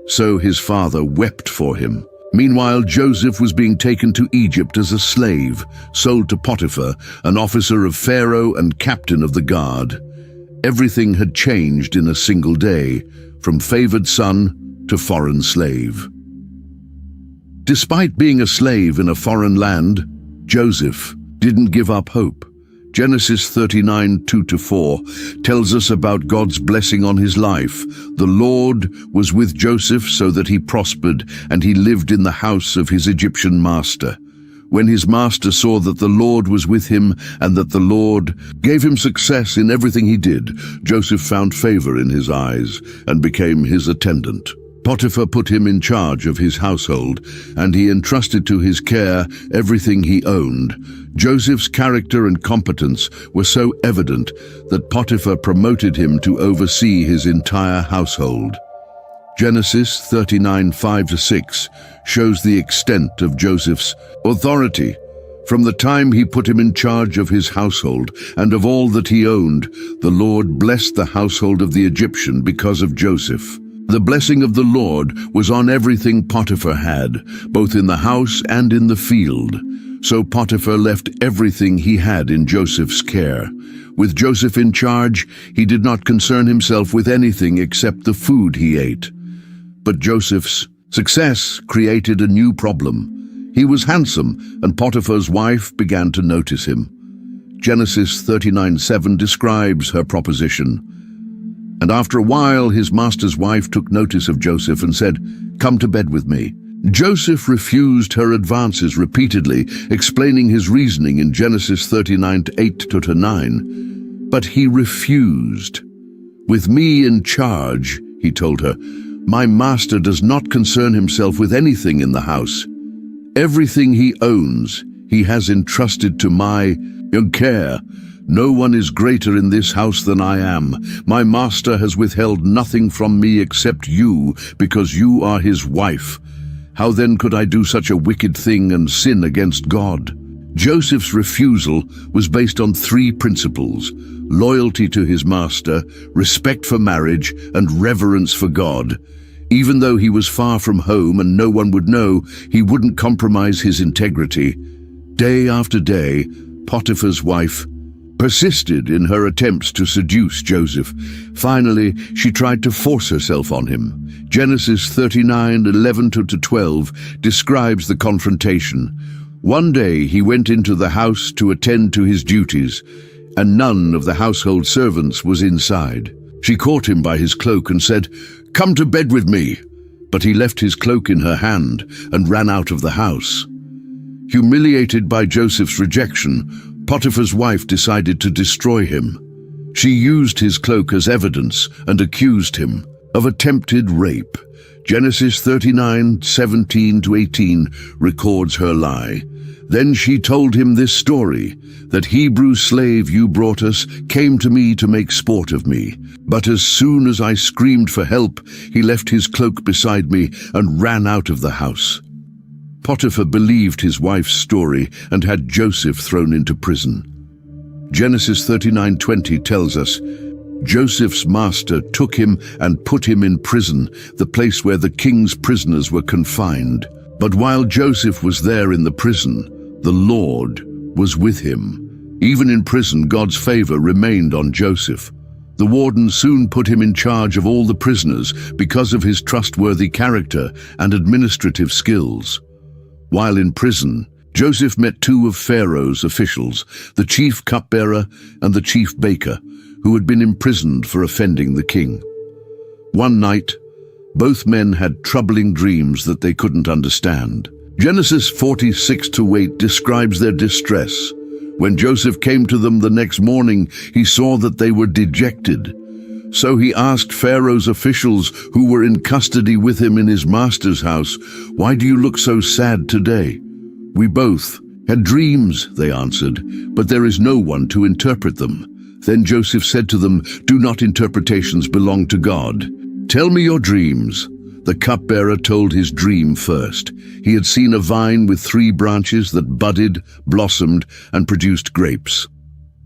So his father wept for him. Meanwhile, Joseph was being taken to Egypt as a slave, sold to Potiphar, an officer of Pharaoh and captain of the guard. Everything had changed in a single day, from favored son to foreign slave. Despite being a slave in a foreign land, Joseph didn't give up hope. Genesis 39:2-4 tells us about God's blessing on his life. The Lord was with Joseph so that he prospered, and he lived in the house of his Egyptian master. When his master saw that the Lord was with him and that the Lord gave him success in everything he did, Joseph found favor in his eyes and became his attendant. Potiphar put him in charge of his household, and he entrusted to his care everything he owned. Joseph's character and competence were so evident that Potiphar promoted him to oversee his entire household. Genesis 39:5-6 shows the extent of Joseph's authority. From the time he put him in charge of his household and of all that he owned, the Lord blessed the household of the Egyptian because of Joseph. The blessing of the Lord was on everything Potiphar had, both in the house and in the field. So Potiphar left everything he had in Joseph's care. With Joseph in charge, he did not concern himself with anything except the food he ate. But Joseph's success created a new problem. He was handsome, and Potiphar's wife began to notice him. Genesis 39:7 describes her proposition. And after a while, his master's wife took notice of Joseph and said, "Come to bed with me." Joseph refused her advances repeatedly, explaining his reasoning in Genesis 39:8-9. But he refused. "With me in charge," he told her, "my master does not concern himself with anything in the house. Everything he owns, he has entrusted to my care. No one is greater in this house than I am. My master has withheld nothing from me except you, because you are his wife. How then could I do such a wicked thing and sin against God?" Joseph's refusal was based on three principles: loyalty to his master, respect for marriage, and reverence for God. Even though he was far from home and no one would know, he wouldn't compromise his integrity. Day after day, Potiphar's wife persisted in her attempts to seduce Joseph. Finally, she tried to force herself on him. Genesis 39:11-12 describes the confrontation. One day he went into the house to attend to his duties, and none of the household servants was inside. She caught him by his cloak and said, "Come to bed with me." But he left his cloak in her hand and ran out of the house. Humiliated by Joseph's rejection, Potiphar's wife decided to destroy him. She used his cloak as evidence and accused him of attempted rape. Genesis 39:17-18 records her lie. Then she told him this story: "That Hebrew slave you brought us came to me to make sport of me. But as soon as I screamed for help, he left his cloak beside me and ran out of the house." Potiphar believed his wife's story and had Joseph thrown into prison. Genesis 39:20 tells us, Joseph's master took him and put him in prison, the place where the king's prisoners were confined. But while Joseph was there in the prison, the Lord was with him. Even in prison, God's favor remained on Joseph. The warden soon put him in charge of all the prisoners because of his trustworthy character and administrative skills. While in prison, Joseph met two of Pharaoh's officials, the chief cupbearer and the chief baker, who had been imprisoned for offending the king. One night, both men had troubling dreams that they couldn't understand. Genesis 46:8 describes their distress. When Joseph came to them the next morning, he saw that they were dejected. So he asked Pharaoh's officials who were in custody with him in his master's house, "Why do you look so sad today?" "We both had dreams," they answered, "but there is no one to interpret them." Then Joseph said to them, "Do not interpretations belong to God? Tell me your dreams." The cupbearer told his dream first. He had seen a vine with 3 branches that budded, blossomed, and produced grapes.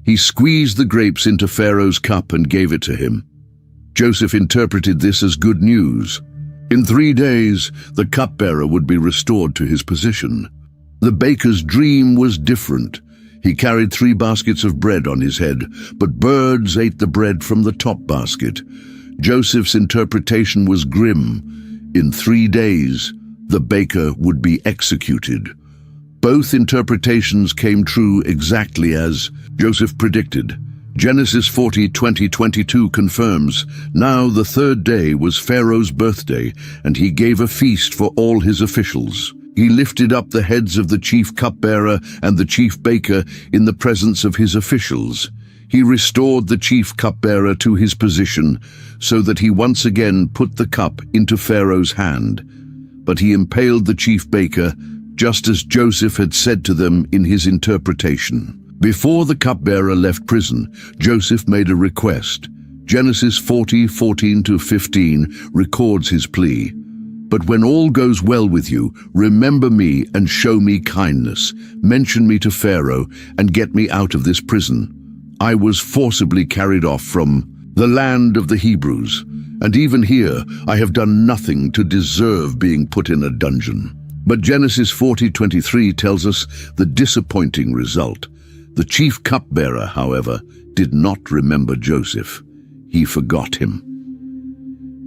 He squeezed the grapes into Pharaoh's cup and gave it to him. Joseph interpreted this as good news. In 3 days, the cupbearer would be restored to his position. The baker's dream was different. He carried 3 baskets of bread on his head, but birds ate the bread from the top basket. Joseph's interpretation was grim. In 3 days, the baker would be executed. Both interpretations came true exactly as Joseph predicted. Genesis 40:20-22 confirms, "Now the 3rd day was Pharaoh's birthday, and he gave a feast for all his officials. He lifted up the heads of the chief cupbearer and the chief baker in the presence of his officials. He restored the chief cupbearer to his position, so that he once again put the cup into Pharaoh's hand. But he impaled the chief baker, just as Joseph had said to them in his interpretation." Before the cupbearer left prison, Joseph made a request. Genesis 40:14-15 records his plea. "But when all goes well with you, remember me and show me kindness. Mention me to Pharaoh and get me out of this prison. I was forcibly carried off from the land of the Hebrews, and even here I have done nothing to deserve being put in a dungeon." But Genesis 40:23 tells us the disappointing result. The chief cupbearer, however, did not remember Joseph. He forgot him.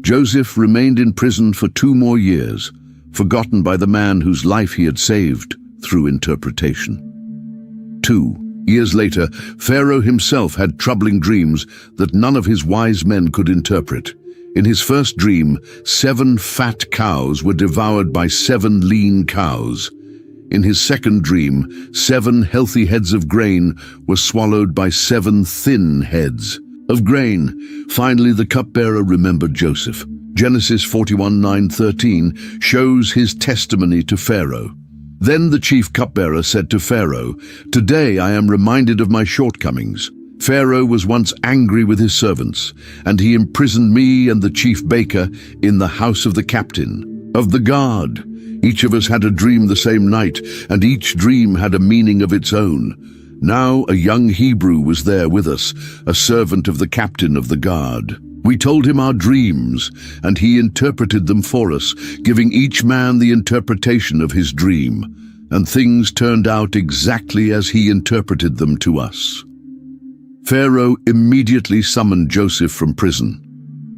Joseph remained in prison for 2 more years, forgotten by the man whose life he had saved through interpretation. 2 years later, Pharaoh himself had troubling dreams that none of his wise men could interpret. In his first dream, 7 fat cows were devoured by 7 lean cows. In his second dream, 7 healthy heads of grain were swallowed by 7 thin heads of grain. Finally, the cupbearer remembered Joseph. Genesis 41:9-13 shows his testimony to Pharaoh. Then the chief cupbearer said to Pharaoh, "Today I am reminded of my shortcomings. Pharaoh was once angry with his servants, and he imprisoned me and the chief baker in the house of the captain of the guard. Each of us had a dream the same night, and each dream had a meaning of its own. Now a young Hebrew was there with us, a servant of the captain of the guard. We told him our dreams, and he interpreted them for us, giving each man the interpretation of his dream, and things turned out exactly as he interpreted them to us." Pharaoh immediately summoned Joseph from prison.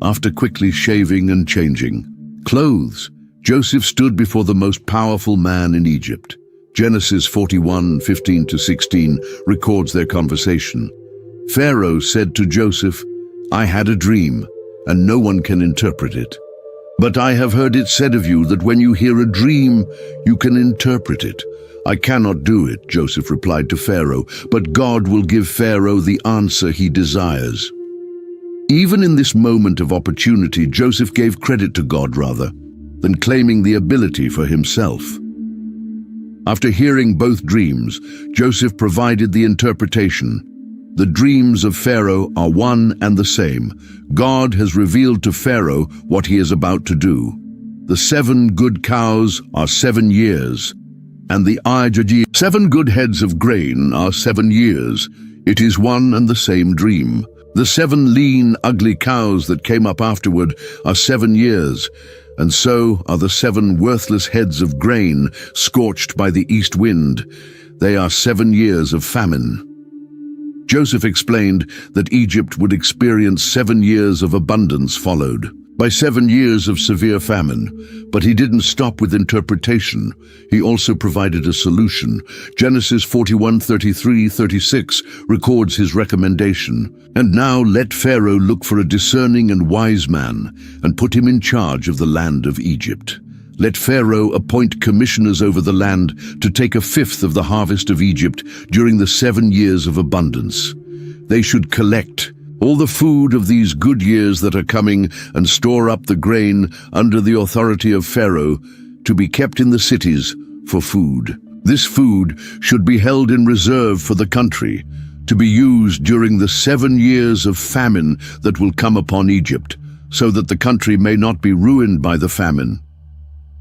After quickly shaving and changing clothes, Joseph stood before the most powerful man in Egypt. Genesis 41:15-16 records their conversation. Pharaoh said to Joseph, "I had a dream, and no one can interpret it. But I have heard it said of you that when you hear a dream, you can interpret it." "I cannot do it," Joseph replied to Pharaoh, "but God will give Pharaoh the answer he desires." Even in this moment of opportunity, Joseph gave credit to God rather than claiming the ability for himself. After hearing both dreams, Joseph provided the interpretation. The dreams of Pharaoh are one and the same. God has revealed to Pharaoh what he is about to do. The 7 good cows are 7 years, and the 7 good heads of grain are 7 years. It is one and the same dream. The 7 lean, ugly cows that came up afterward are 7 years, and so are the 7 worthless heads of grain scorched by the east wind. They are 7 years of famine. Joseph explained that Egypt would experience 7 years of abundance followed. by 7 years of severe famine. But he didn't stop with interpretation. He also provided a solution. Genesis 41:33-36 records his recommendation. And now let Pharaoh look for a discerning and wise man and put him in charge of the land of Egypt. Let Pharaoh appoint commissioners over the land to take 1/5 of the harvest of Egypt during the 7 years of abundance. They should collect all the food of these good years that are coming and store up the grain under the authority of Pharaoh to be kept in the cities for food. This food should be held in reserve for the country, to be used during the 7 years of famine that will come upon Egypt, so that the country may not be ruined by the famine.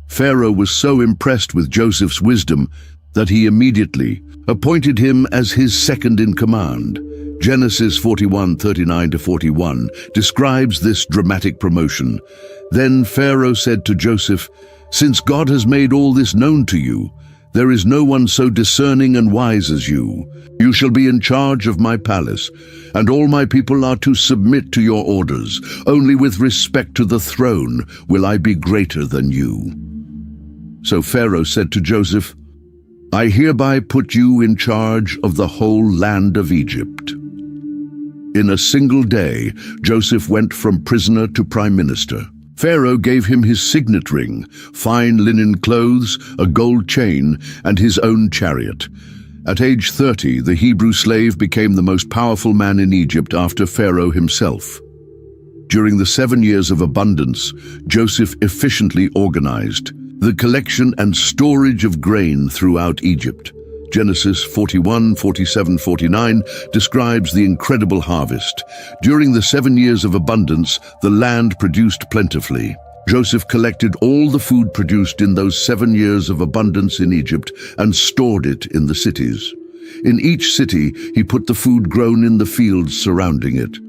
Pharaoh was so impressed with Joseph's wisdom that he immediately appointed him as his second in command. Genesis 41:39-41 describes this dramatic promotion. Then Pharaoh said to Joseph, "Since God has made all this known to you, there is no one so discerning and wise as you. You shall be in charge of my palace, and all my people are to submit to your orders. Only with respect to the throne will I be greater than you." So Pharaoh said to Joseph, "I hereby put you in charge of the whole land of Egypt." In a single day, Joseph went from prisoner to prime minister. Pharaoh gave him his signet ring, fine linen clothes, a gold chain, and his own chariot. At age 30, the Hebrew slave became the most powerful man in Egypt after Pharaoh himself. During the 7 years of abundance, Joseph efficiently organized the collection and storage of grain throughout Egypt. Genesis 41:47-49 describes the incredible harvest. During the 7 years of abundance, the land produced plentifully. Joseph collected all the food produced in those 7 years of abundance in Egypt and stored it in the cities. In each city, he put the food grown in the fields surrounding it.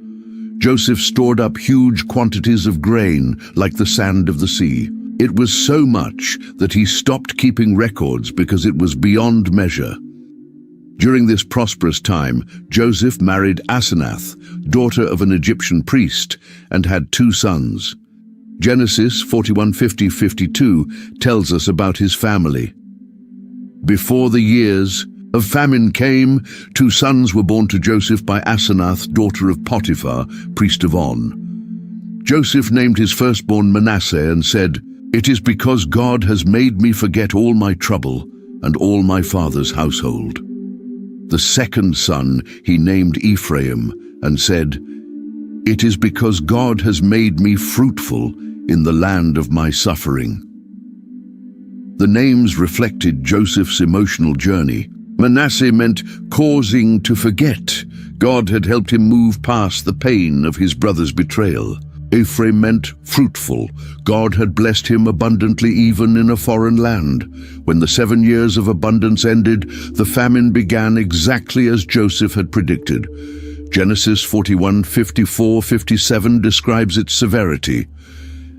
Joseph stored up huge quantities of grain like the sand of the sea. It was so much that he stopped keeping records because it was beyond measure. During this prosperous time, Joseph married Asenath, daughter of an Egyptian priest, and had 2 sons. Genesis 41:50-52 tells us about his family. Before the years of famine came, 2 sons were born to Joseph by Asenath, daughter of Potiphar, priest of On. Joseph named his firstborn Manasseh and said, "It is because God has made me forget all my trouble and all my father's household." The second son he named Ephraim and said, "It is because God has made me fruitful in the land of my suffering." The names reflected Joseph's emotional journey. Manasseh meant causing to forget. God had helped him move past the pain of his brother's betrayal. Ephraim meant fruitful. God had blessed him abundantly even in a foreign land. When the 7 years of abundance ended, the famine began exactly as Joseph had predicted. Genesis 41:54-57 describes its severity.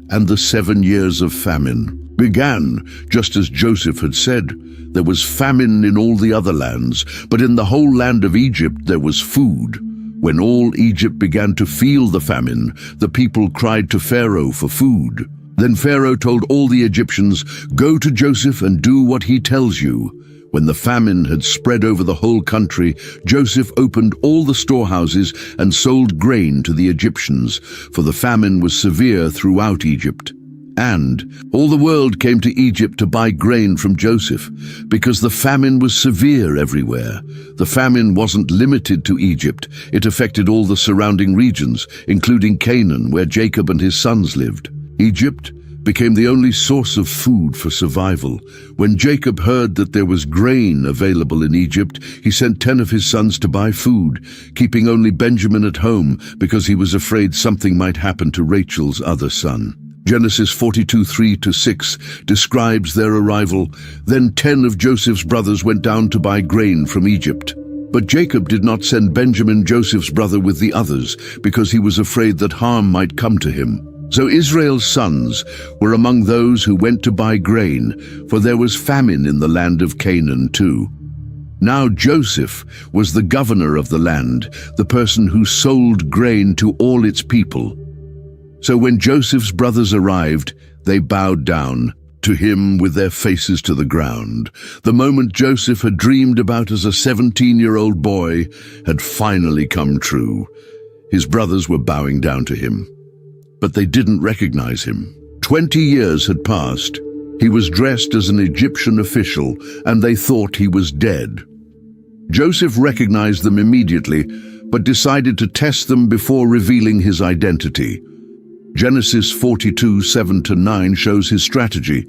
And the 7 years of famine began just as Joseph had said. There was famine in all the other lands, but in the whole land of Egypt there was food. When all Egypt began to feel the famine, the people cried to Pharaoh for food. Then Pharaoh told all the Egyptians, "Go to Joseph and do what he tells you." When the famine had spread over the whole country, Joseph opened all the storehouses and sold grain to the Egyptians, for the famine was severe throughout Egypt. And all the world came to Egypt to buy grain from Joseph, because the famine was severe everywhere. The famine wasn't limited to Egypt. It affected all the surrounding regions, including Canaan, where Jacob and his sons lived. Egypt became the only source of food for survival. When Jacob heard that there was grain available in Egypt, he sent 10 of his sons to buy food, keeping only Benjamin at home because he was afraid something might happen to Rachel's other son. Genesis 42:3-6 describes their arrival. Then 10 of Joseph's brothers went down to buy grain from Egypt. But Jacob did not send Benjamin, Joseph's brother, with the others, because he was afraid that harm might come to him. So Israel's sons were among those who went to buy grain, for there was famine in the land of Canaan too. Now Joseph was the governor of the land, the person who sold grain to all its people. So when Joseph's brothers arrived, they bowed down to him with their faces to the ground. The moment Joseph had dreamed about as a 17-year-old boy had finally come true. His brothers were bowing down to him, but they didn't recognize him. 20 years had passed. He was dressed as an Egyptian official, and they thought he was dead. Joseph recognized them immediately, but decided to test them before revealing his identity. Genesis 42:7-9 shows his strategy.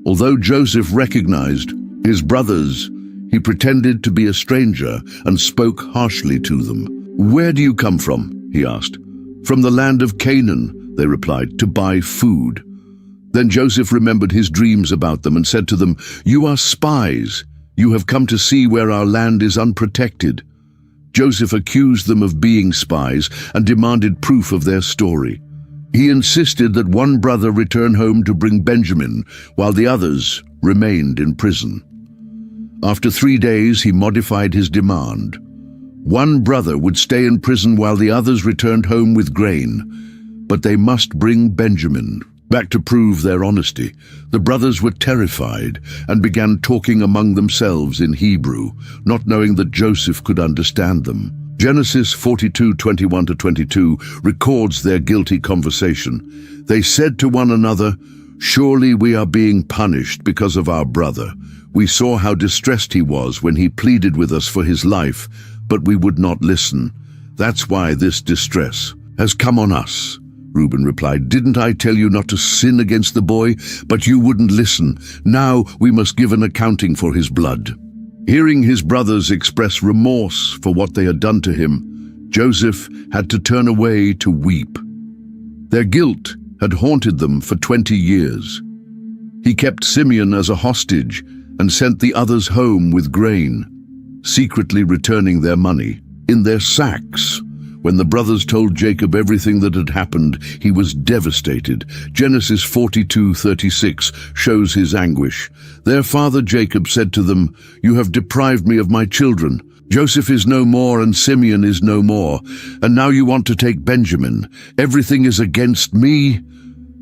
Although Joseph recognized his brothers, he pretended to be a stranger and spoke harshly to them. "Where do you come from?" he asked. "From the land of Canaan," they replied, "to buy food." Then Joseph remembered his dreams about them and said to them, "You are spies. You have come to see where our land is unprotected." Joseph accused them of being spies and demanded proof of their story. He insisted that one brother return home to bring Benjamin, while the others remained in prison. After 3 days, he modified his demand. One brother would stay in prison while the others returned home with grain, but they must bring Benjamin back to prove their honesty. The brothers were terrified and began talking among themselves in Hebrew, not knowing that Joseph could understand them. Genesis 42:21-22 records their guilty conversation. They said to one another, "Surely we are being punished because of our brother. We saw how distressed he was when he pleaded with us for his life, but we would not listen. That's why this distress has come on us." Reuben replied, "Didn't I tell you not to sin against the boy? But you wouldn't listen. Now we must give an accounting for his blood." Hearing his brothers express remorse for what they had done to him, Joseph had to turn away to weep. Their guilt had haunted them for 20 years. He kept Simeon as a hostage and sent the others home with grain, secretly returning their money in their sacks. When the brothers told Jacob everything that had happened, he was devastated. Genesis 42:36 shows his anguish. Their father Jacob said to them, "You have deprived me of my children. Joseph is no more and Simeon is no more, and now you want to take Benjamin. Everything is against me."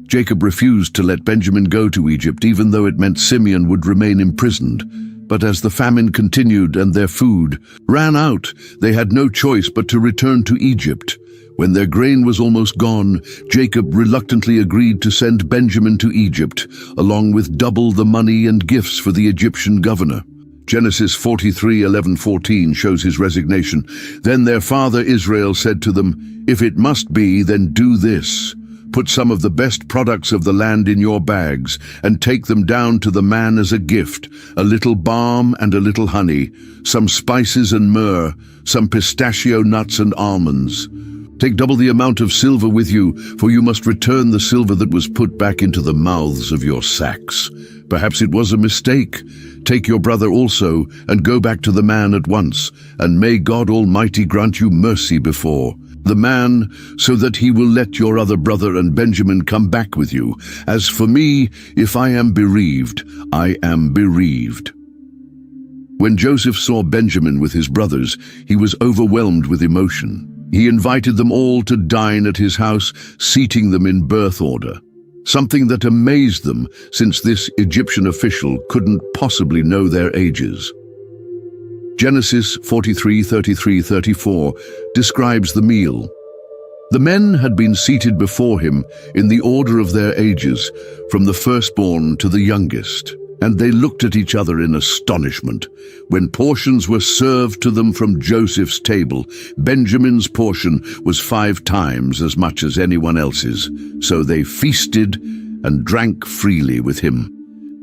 Jacob refused to let Benjamin go to Egypt, even though it meant Simeon would remain imprisoned. But as the famine continued and their food ran out, they had no choice but to return to Egypt. When their grain was almost gone, Jacob reluctantly agreed to send Benjamin to Egypt, along with double the money and gifts for the Egyptian governor. Genesis 43:11-14 shows his resignation. Then their father Israel said to them, "If it must be, then do this. Put some of the best products of the land in your bags and take them down to the man as a gift, a little balm and a little honey, some spices and myrrh, some pistachio nuts and almonds. Take double the amount of silver with you, for you must return the silver that was put back into the mouths of your sacks. Perhaps it was a mistake. Take your brother also and go back to the man at once, and may God Almighty grant you mercy before the man, so that he will let your other brother and Benjamin come back with you. As for me, if I am bereaved, I am bereaved." When Joseph saw Benjamin with his brothers, he was overwhelmed with emotion. He invited them all to dine at his house, seating them in birth order, something that amazed them, since this Egyptian official couldn't possibly know their ages. Genesis 43:33-34 describes the meal. The men had been seated before him in the order of their ages, from the firstborn to the youngest, and they looked at each other in astonishment. When portions were served to them from Joseph's table, Benjamin's portion was 5 times as much as anyone else's, so they feasted and drank freely with him.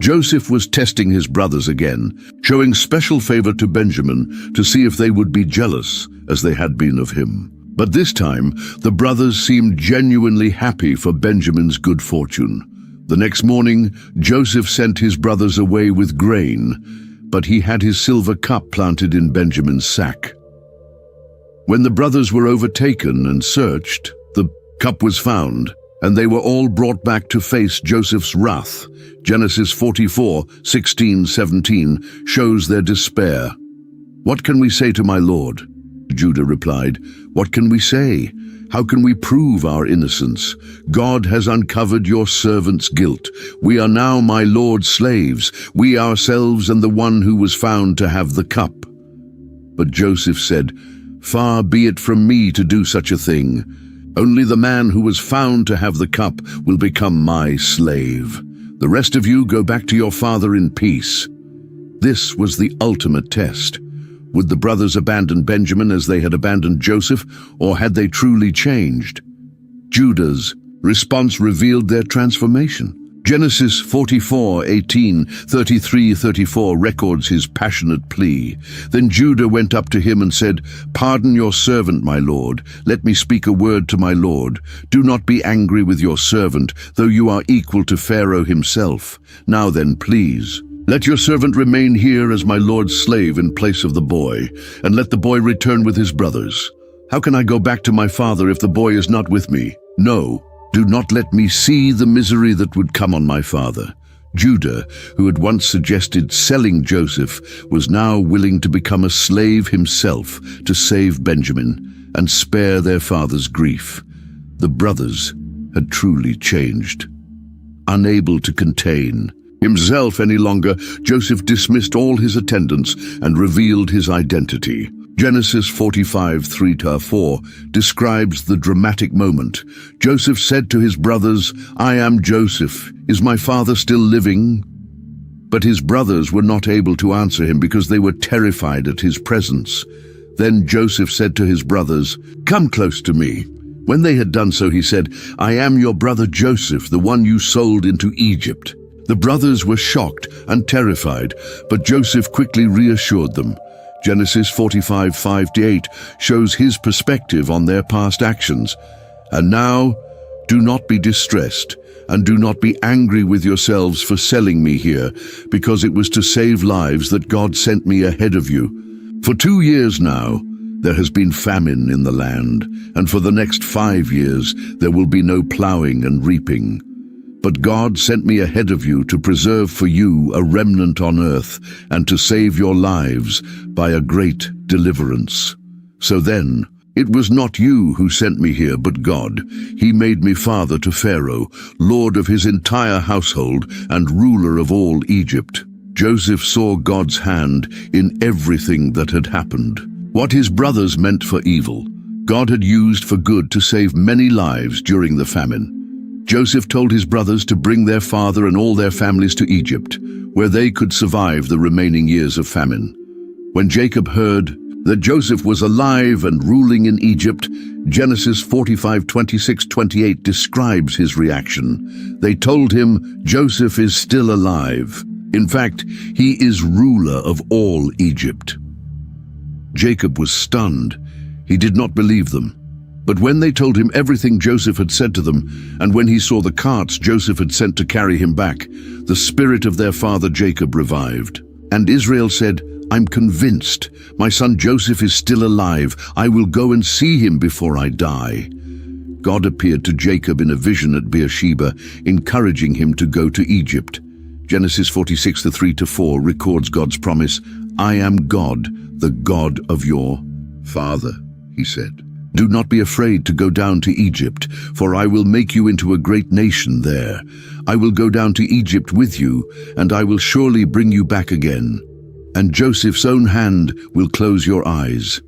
Joseph was testing his brothers again, showing special favor to Benjamin to see if they would be jealous as they had been of him. But this time, the brothers seemed genuinely happy for Benjamin's good fortune. The next morning, Joseph sent his brothers away with grain, but he had his silver cup planted in Benjamin's sack. When the brothers were overtaken and searched, the cup was found, and they were all brought back to face Joseph's wrath. Genesis 44:16-17 shows their despair. "What can we say to my lord?" Judah replied, "What can we say? How can we prove our innocence? God has uncovered your servant's guilt. We are now my Lord's slaves, we ourselves and the one who was found to have the cup." But Joseph said, "Far be it from me to do such a thing. Only the man who was found to have the cup will become my slave. The rest of you go back to your father in peace." This was the ultimate test. Would the brothers abandon Benjamin as they had abandoned Joseph, or had they truly changed? Judah's response revealed their transformation. Genesis 44:18, 33-34 records his passionate plea. Then Judah went up to him and said, "Pardon your servant, my lord. Let me speak a word to my lord. Do not be angry with your servant, though you are equal to Pharaoh himself. Now then, please, let your servant remain here as my lord's slave in place of the boy, and let the boy return with his brothers. How can I go back to my father if the boy is not with me? No, do not let me see the misery that would come on my father." Judah, who had once suggested selling Joseph, was now willing to become a slave himself to save Benjamin and spare their father's grief. The brothers had truly changed. Unable to contain himself any longer, Joseph dismissed all his attendants and revealed his identity. Genesis 45:3-4 describes the dramatic moment. Joseph said to his brothers, "I am Joseph. Is my father still living?" But his brothers were not able to answer him because they were terrified at his presence. Then Joseph said to his brothers, "Come close to me." When they had done so, he said, "I am your brother Joseph, the one you sold into Egypt." The brothers were shocked and terrified, but Joseph quickly reassured them. Genesis 45:5-8 shows his perspective on their past actions. "And now, do not be distressed, and do not be angry with yourselves for selling me here, because it was to save lives that God sent me ahead of you. For 2 years now, there has been famine in the land, and for the next 5 years there will be no plowing and reaping. But God sent me ahead of you to preserve for you a remnant on earth and to save your lives by a great deliverance. So then, it was not you who sent me here, but God. He made me father to Pharaoh, lord of his entire household and ruler of all Egypt." Joseph saw God's hand in everything that had happened. What his brothers meant for evil, God had used for good to save many lives during the famine. Joseph told his brothers to bring their father and all their families to Egypt, where they could survive the remaining years of famine. When Jacob heard that Joseph was alive and ruling in Egypt, Genesis 45:26-28 describes his reaction. They told him, "Joseph is still alive. In fact, he is ruler of all Egypt." Jacob was stunned. He did not believe them. But when they told him everything Joseph had said to them, and when he saw the carts Joseph had sent to carry him back, the spirit of their father Jacob revived. And Israel said, "I'm convinced. My son Joseph is still alive. I will go and see him before I die." God appeared to Jacob in a vision at Beersheba, encouraging him to go to Egypt. Genesis 46:3-4 records God's promise, "I am God, the God of your father," he said. "Do not be afraid to go down to Egypt, for I will make you into a great nation there. I will go down to Egypt with you, and I will surely bring you back again. And Joseph's own hand will close your eyes."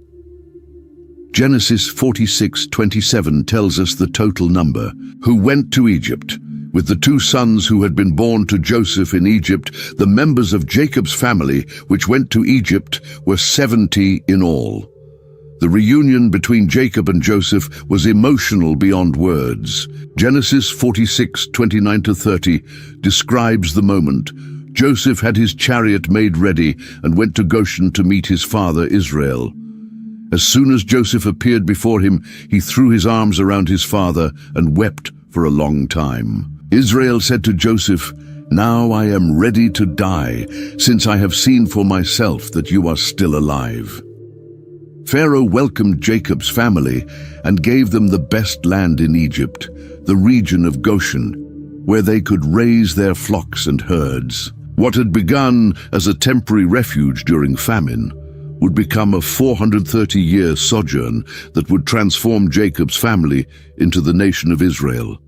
Genesis 46:27 tells us the total number who went to Egypt. With the 2 sons who had been born to Joseph in Egypt, the members of Jacob's family which went to Egypt were 70 in all. The reunion between Jacob and Joseph was emotional beyond words. Genesis 46:29-30 describes the moment. Joseph had his chariot made ready and went to Goshen to meet his father Israel. As soon as Joseph appeared before him, he threw his arms around his father and wept for a long time. Israel said to Joseph, "Now I am ready to die, since I have seen for myself that you are still alive." Pharaoh welcomed Jacob's family and gave them the best land in Egypt, the region of Goshen, where they could raise their flocks and herds. What had begun as a temporary refuge during famine would become a 430-year sojourn that would transform Jacob's family into the nation of Israel.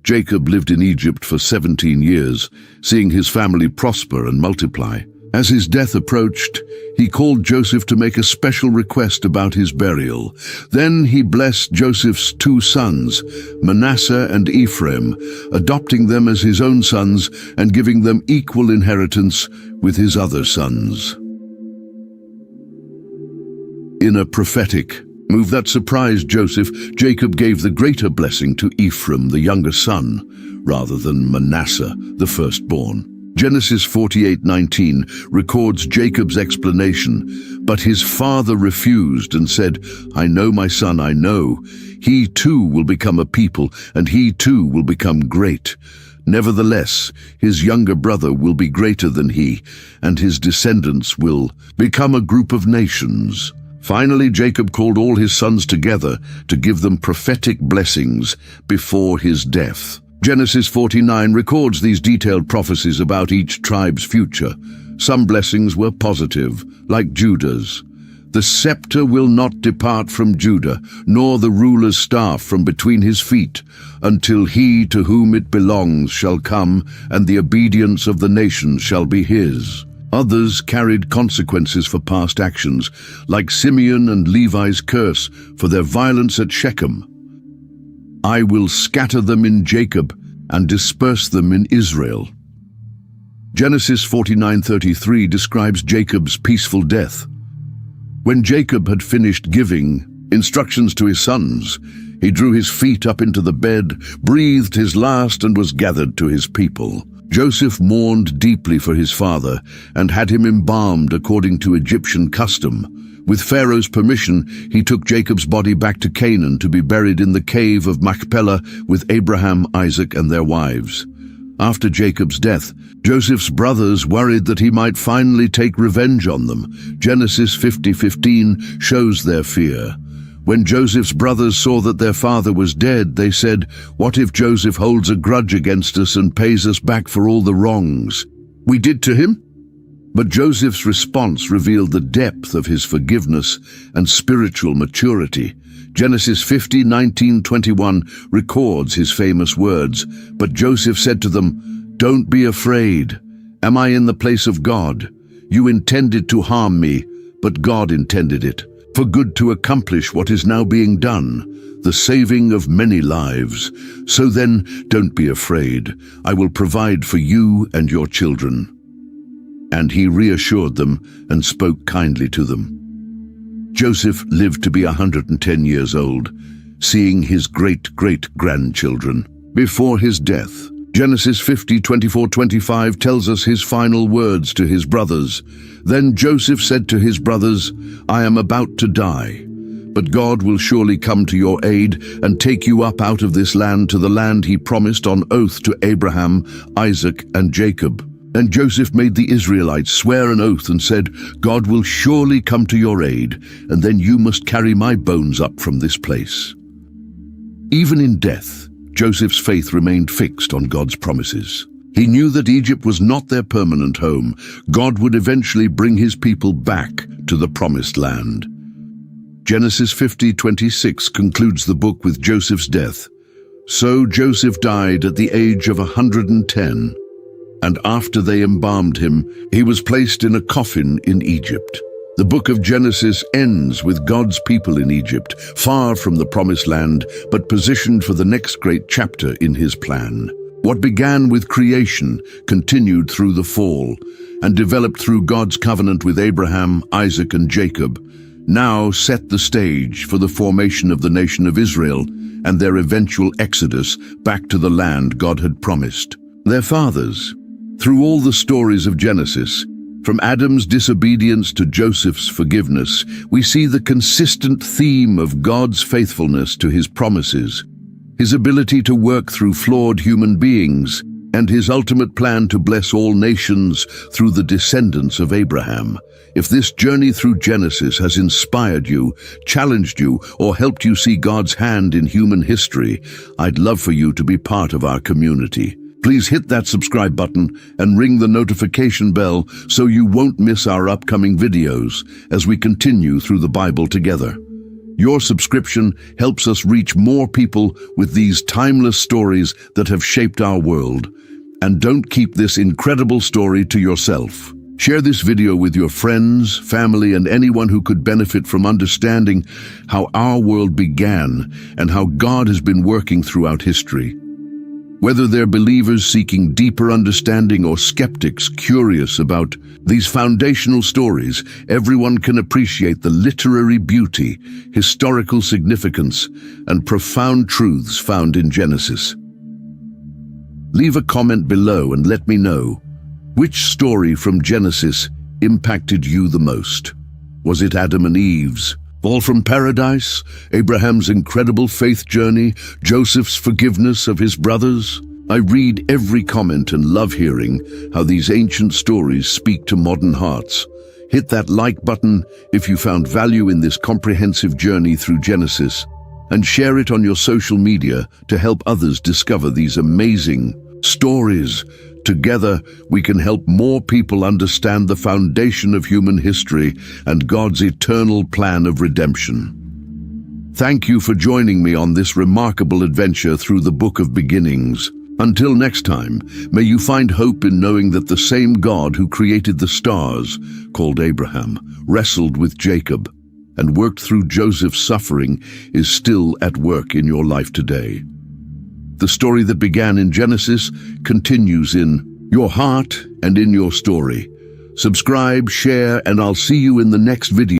Jacob lived in Egypt for 17 years, seeing his family prosper and multiply. As his death approached, he called Joseph to make a special request about his burial. Then he blessed Joseph's 2 sons, Manasseh and Ephraim, adopting them as his own sons and giving them equal inheritance with his other sons. In a prophetic move that surprised Joseph, Jacob gave the greater blessing to Ephraim, the younger son, rather than Manasseh, the firstborn. Genesis 48:19 records Jacob's explanation, but his father refused and said, "I know, my son, I know. He too will become a people, and he too will become great. Nevertheless, his younger brother will be greater than he, and his descendants will become a group of nations." Finally, Jacob called all his sons together to give them prophetic blessings before his death. Genesis 49 records these detailed prophecies about each tribe's future. Some blessings were positive, like Judah's. "The scepter will not depart from Judah, nor the ruler's staff from between his feet, until he to whom it belongs shall come, and the obedience of the nations shall be his." Others carried consequences for past actions, like Simeon and Levi's curse for their violence at Shechem. "I will scatter them in Jacob and disperse them in Israel." Genesis 49:33 describes Jacob's peaceful death. When Jacob had finished giving instructions to his sons, he drew his feet up into the bed, breathed his last, and was gathered to his people. Joseph mourned deeply for his father and had him embalmed according to Egyptian custom. With Pharaoh's permission, he took Jacob's body back to Canaan to be buried in the cave of Machpelah with Abraham, Isaac, and their wives. After Jacob's death, Joseph's brothers worried that he might finally take revenge on them. Genesis 50:15 shows their fear. When Joseph's brothers saw that their father was dead, they said, "What if Joseph holds a grudge against us and pays us back for all the wrongs we did to him?" But Joseph's response revealed the depth of his forgiveness and spiritual maturity. Genesis 50:19-21 records his famous words, "But Joseph said to them, 'Don't be afraid. Am I in the place of God? You intended to harm me, but God intended it for good to accomplish what is now being done, the saving of many lives. So then, don't be afraid. I will provide for you and your children.'" And he reassured them and spoke kindly to them. Joseph lived to be 110 years old, seeing his great-great-grandchildren. Before his death, Genesis 50:24-25 tells us his final words to his brothers. "Then Joseph said to his brothers, 'I am about to die, but God will surely come to your aid and take you up out of this land to the land he promised on oath to Abraham, Isaac, and Jacob.' And Joseph made the Israelites swear an oath and said, 'God will surely come to your aid, and then you must carry my bones up from this place.'" Even in death, Joseph's faith remained fixed on God's promises. He knew that Egypt was not their permanent home. God would eventually bring his people back to the promised land. Genesis 50:26 concludes the book with Joseph's death. "So Joseph died at the age of 110. And after they embalmed him, he was placed in a coffin in Egypt." The book of Genesis ends with God's people in Egypt, far from the promised land, but positioned for the next great chapter in his plan. What began with creation continued through the fall, and developed through God's covenant with Abraham, Isaac, and Jacob, now set the stage for the formation of the nation of Israel and their eventual exodus back to the land God had promised. Their fathers. Through all the stories of Genesis, from Adam's disobedience to Joseph's forgiveness, we see the consistent theme of God's faithfulness to his promises, his ability to work through flawed human beings, and his ultimate plan to bless all nations through the descendants of Abraham. If this journey through Genesis has inspired you, challenged you, or helped you see God's hand in human history, I'd love for you to be part of our community. Please hit that subscribe button and ring the notification bell so you won't miss our upcoming videos as we continue through the Bible together. Your subscription helps us reach more people with these timeless stories that have shaped our world. And don't keep this incredible story to yourself. Share this video with your friends, family, and anyone who could benefit from understanding how our world began and how God has been working throughout history. Whether they're believers seeking deeper understanding or skeptics curious about these foundational stories, everyone can appreciate the literary beauty, historical significance, and profound truths found in Genesis. Leave a comment below and let me know, which story from Genesis impacted you the most? Was it Adam and Eve's fall from paradise, Abraham's incredible faith journey, Joseph's forgiveness of his brothers? I read every comment and love hearing how these ancient stories speak to modern hearts. Hit that like button if you found value in this comprehensive journey through Genesis, and share it on your social media to help others discover these amazing stories. Together, we can help more people understand the foundation of human history and God's eternal plan of redemption. Thank you for joining me on this remarkable adventure through the Book of Beginnings. Until next time, may you find hope in knowing that the same God who created the stars, called Abraham, wrestled with Jacob, and worked through Joseph's suffering is still at work in your life today. The story that began in Genesis continues in your heart and in your story. Subscribe, share, and I'll see you in the next video.